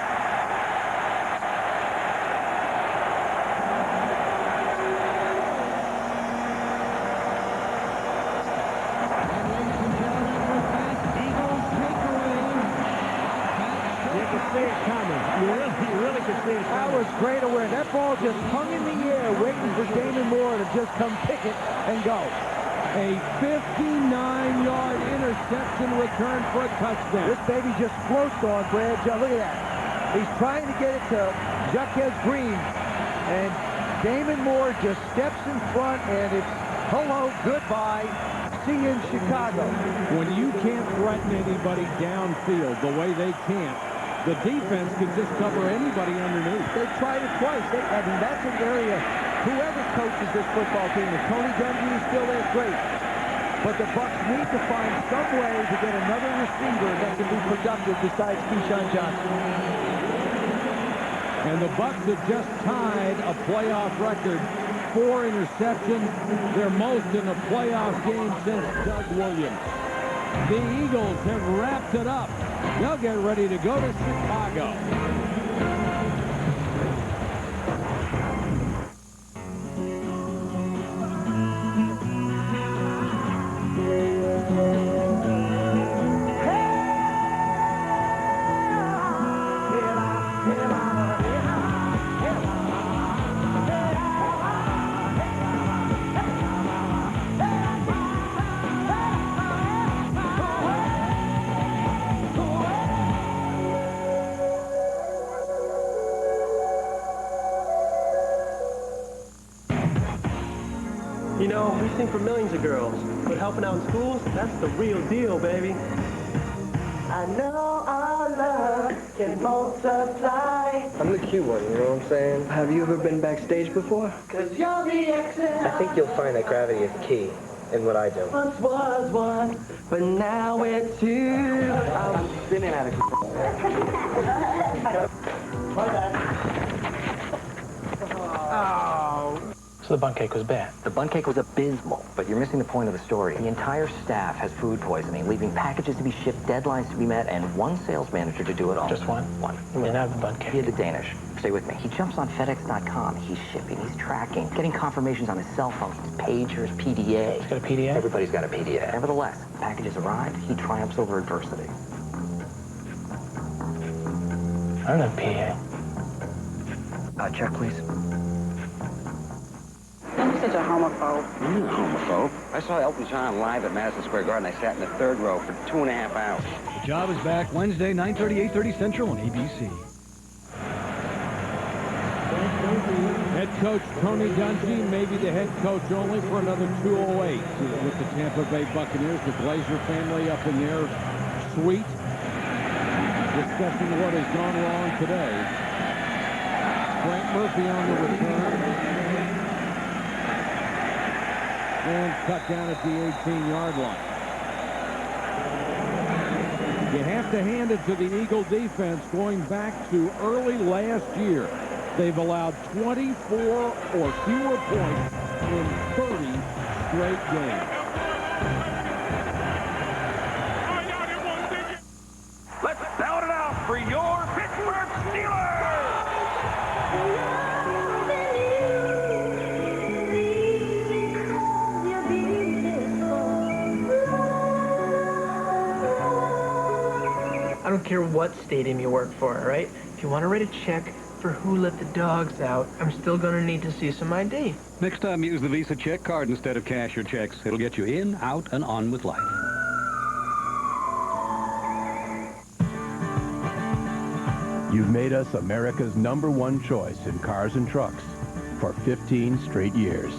And ladies and gentlemen, with that, Eagles takeaway. You can see it coming. You really can see it coming. That was great awareness. That ball just hung in the air, waiting for Damon Moore to just come pick it and go. A 59-yard interception return for a touchdown. This baby just floats on Brad. Look at that. He's trying to get it to Jacquez Green, and Damon Moore just steps in front, and it's hello, goodbye, see you in Chicago. When you can't threaten anybody downfield the way they can't, the defense can just cover anybody underneath. They tried it twice. I mean, that's an area, whoever coaches this football team, if Tony Dungy is still there, great. But the Bucs need to find some way to get another receiver that can be productive besides Keyshawn Johnson. And the Bucs have just tied a playoff record. 4 interceptions, their most in a playoff game since Doug Williams. The Eagles have wrapped it up. They'll get ready to go to Chicago. You know, we sing for millions of girls, but helping out in schools, that's the real deal, baby. I know our love can multiply. I'm the cute one, you know what I'm saying? Have you ever been backstage before? Cause you're the excel. I think you'll find that gravity is key in what I do. Once was one, but now we're 2. I'm spinning out of control. Oh. So the bun cake was bad. The bun cake was abysmal, but you're missing the point of the story. The entire staff has food poisoning, leaving packages to be shipped, deadlines to be met, and one sales manager to do it all. Just one? One. You didn't have the bun cake. He had the Danish. Stay with me. He jumps on FedEx.com. He's shipping. He's tracking. Getting confirmations on his cell phone. His pagers, PDA. He's got a PDA? Everybody's got a PDA. Nevertheless, packages arrived. He triumphs over adversity. I don't have a PDA. Check, please. You're such a homophobe. I'm not a homophobe. I saw Elton John live at Madison Square Garden. I sat in the 3rd row for 2.5 hours. The Job is back Wednesday, 9:30, 8:30 Central on ABC. Head coach Tony Dungy may be the head coach only for another 208 with the Tampa Bay Buccaneers. The Glazer family up in their suite discussing what has gone wrong today. Frank Murphy on the return. And cut down at the 18-yard line. You have to hand it to the Eagle defense going back to early last year. They've allowed 24 or fewer points in 30 straight games. Let's sound it out for your Pittsburgh Steelers! I don't care what stadium you work for, all right? If you want to write a check for who let the dogs out, I'm still going to need to see some ID. Next time, use the Visa check card instead of cash or checks. It'll get you in, out, and on with life. You've made us America's #1 choice in cars and trucks for 15 straight years.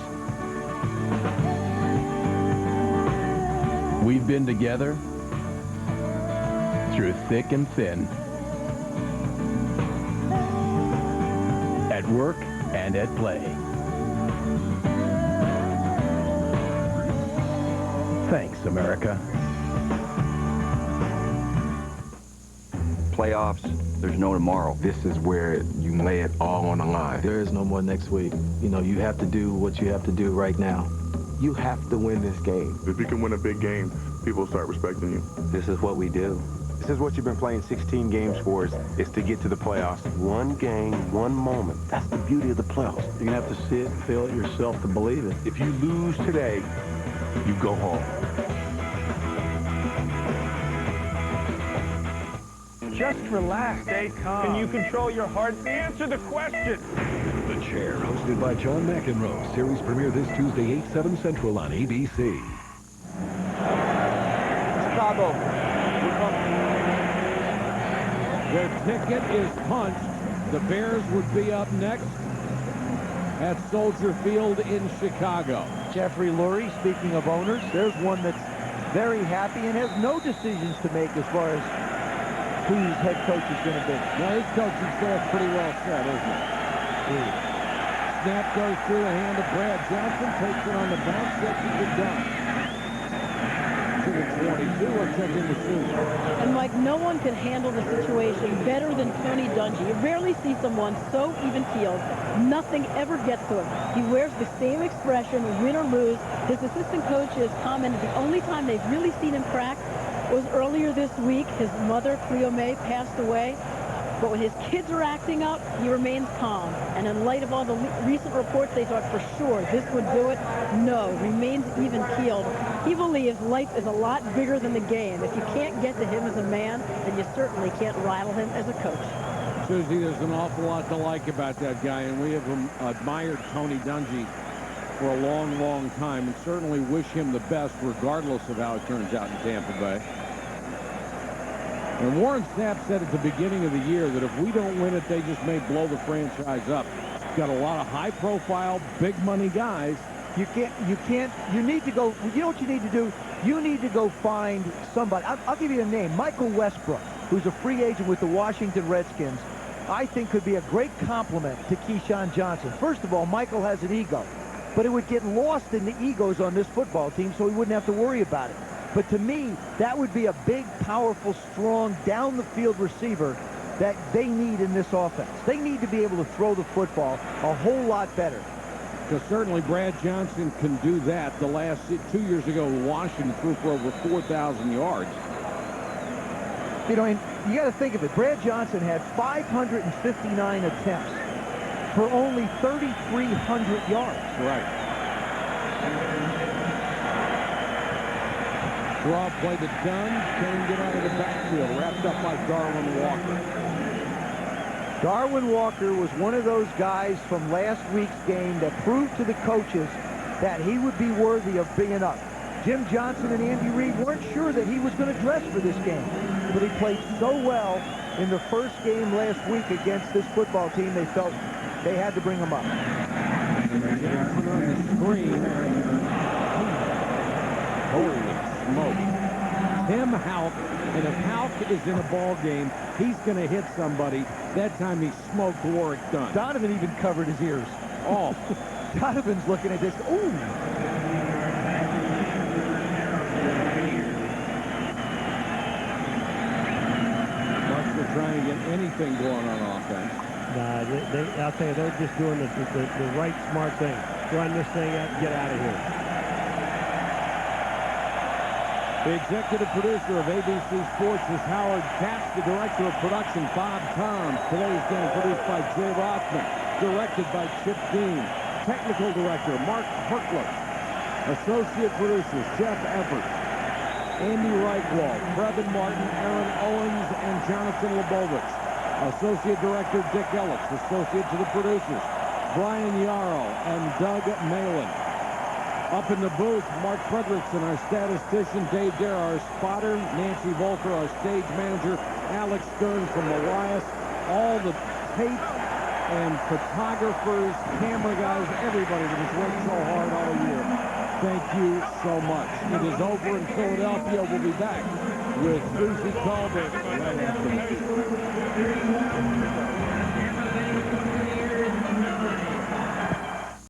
We've been together through thick and thin, at work and at play. Thanks, America. Playoffs, there's no tomorrow. This is where you lay it all on the line. There is no more next week. You know, you have to do what you have to do right now. You have to win this game. If you can win a big game, people start respecting you. This is what we do. This is what you've been playing 16 games for, is to get to the playoffs. One game, one moment. That's the beauty of the playoffs. You're going to have to see it and feel it yourself to believe it. If you lose today, you go home. Just relax, stay calm. Can you control your heartbeat? Answer the question. The Chair, hosted by John McEnroe. Series premiere this Tuesday, 8/7 Central on ABC. Chicago. Their ticket is punched. The Bears would be up next at Soldier Field in Chicago. Jeffrey Lurie, speaking of owners, there's one that's very happy and has no decisions to make as far as whose head coach is going to be. Now, his coaching staff's pretty well set, isn't it? Snap goes through the hand of Brad Johnson, takes it on the bounce, gets it done. To the 22, or checking the shoot. And Mike, no one can handle the situation better than Tony Dungy. You rarely see someone so even-keeled. Nothing ever gets to him. He wears the same expression, win or lose. His assistant coach has commented the only time they've really seen him crack was earlier this week. His mother, Cleo May, passed away. But when his kids are acting up, he remains calm. And in light of all the recent reports, they thought for sure this would do it. No, remains even-keeled. He believes life is a lot bigger than the game. If you can't get to him as a man, then you certainly can't rival him as a coach. Susie, there's an awful lot to like about that guy, and we have admired Tony Dungy for a long, long time, and certainly wish him the best regardless of how it turns out in Tampa Bay. And Warren Sapp said at the beginning of the year that if we don't win it, they just may blow the franchise up. Got a lot of high-profile, big-money guys. You need to go, you know what you need to do? You need to go find somebody. I'll give you a name, Michael Westbrook, who's a free agent with the Washington Redskins. I think could be a great compliment to Keyshawn Johnson. First of all, Michael has an ego, but it would get lost in the egos on this football team, so he wouldn't have to worry about it. But to me, that would be a big, powerful, strong, down-the-field receiver that they need in this offense. They need to be able to throw the football a whole lot better. Because certainly Brad Johnson can do that. The last 2 years ago, Washington threw for over 4,000 yards. You know, and you got to think of it. Brad Johnson had 559 attempts for only 3,300 yards. Right. Draw play to Dunn. Can't get out of the backfield. Wrapped up by Darwin Walker. Darwin Walker was one of those guys from last week's game that proved to the coaches that he would be worthy of being up. Jim Johnson and Andy Reid weren't sure that he was going to dress for this game, but he played so well in the first game last week against this football team, they felt they had to bring him up. Johnson on the screen. Holy smoke. Tim Houck, and if Houck is in a ball game, he's going to hit somebody. That time he smoked Warwick Dunn. Donovan even covered his ears. Oh. Donovan's looking at this. Ooh. anything going on offense. Nah, I'll tell you, they're just doing the right, smart thing. Run this thing out and get out of here. The executive producer of ABC Sports is Howard Katz. The director of production, Bob Toms. Today's game produced by Jay Rothman. Directed by Chip Dean. Technical director, Mark Herkler. Associate producers, Jeff Everett, Andy Reichwald, Brevin Martin, Aaron Owens, and Jonathan Lebovitz. Associate director, Dick Ellis. Associate to the producers, Brian Yarrow and Doug Malin. Up in the booth, Mark Fredrickson, our statistician, Dave Dare, our spotter, Nancy Volker, our stage manager, Alex Stern from Marias, all the tape and photographers, camera guys, everybody that has worked so hard all year. Thank you so much. It is over in Philadelphia. We'll be back with Lucy Colbert right after this.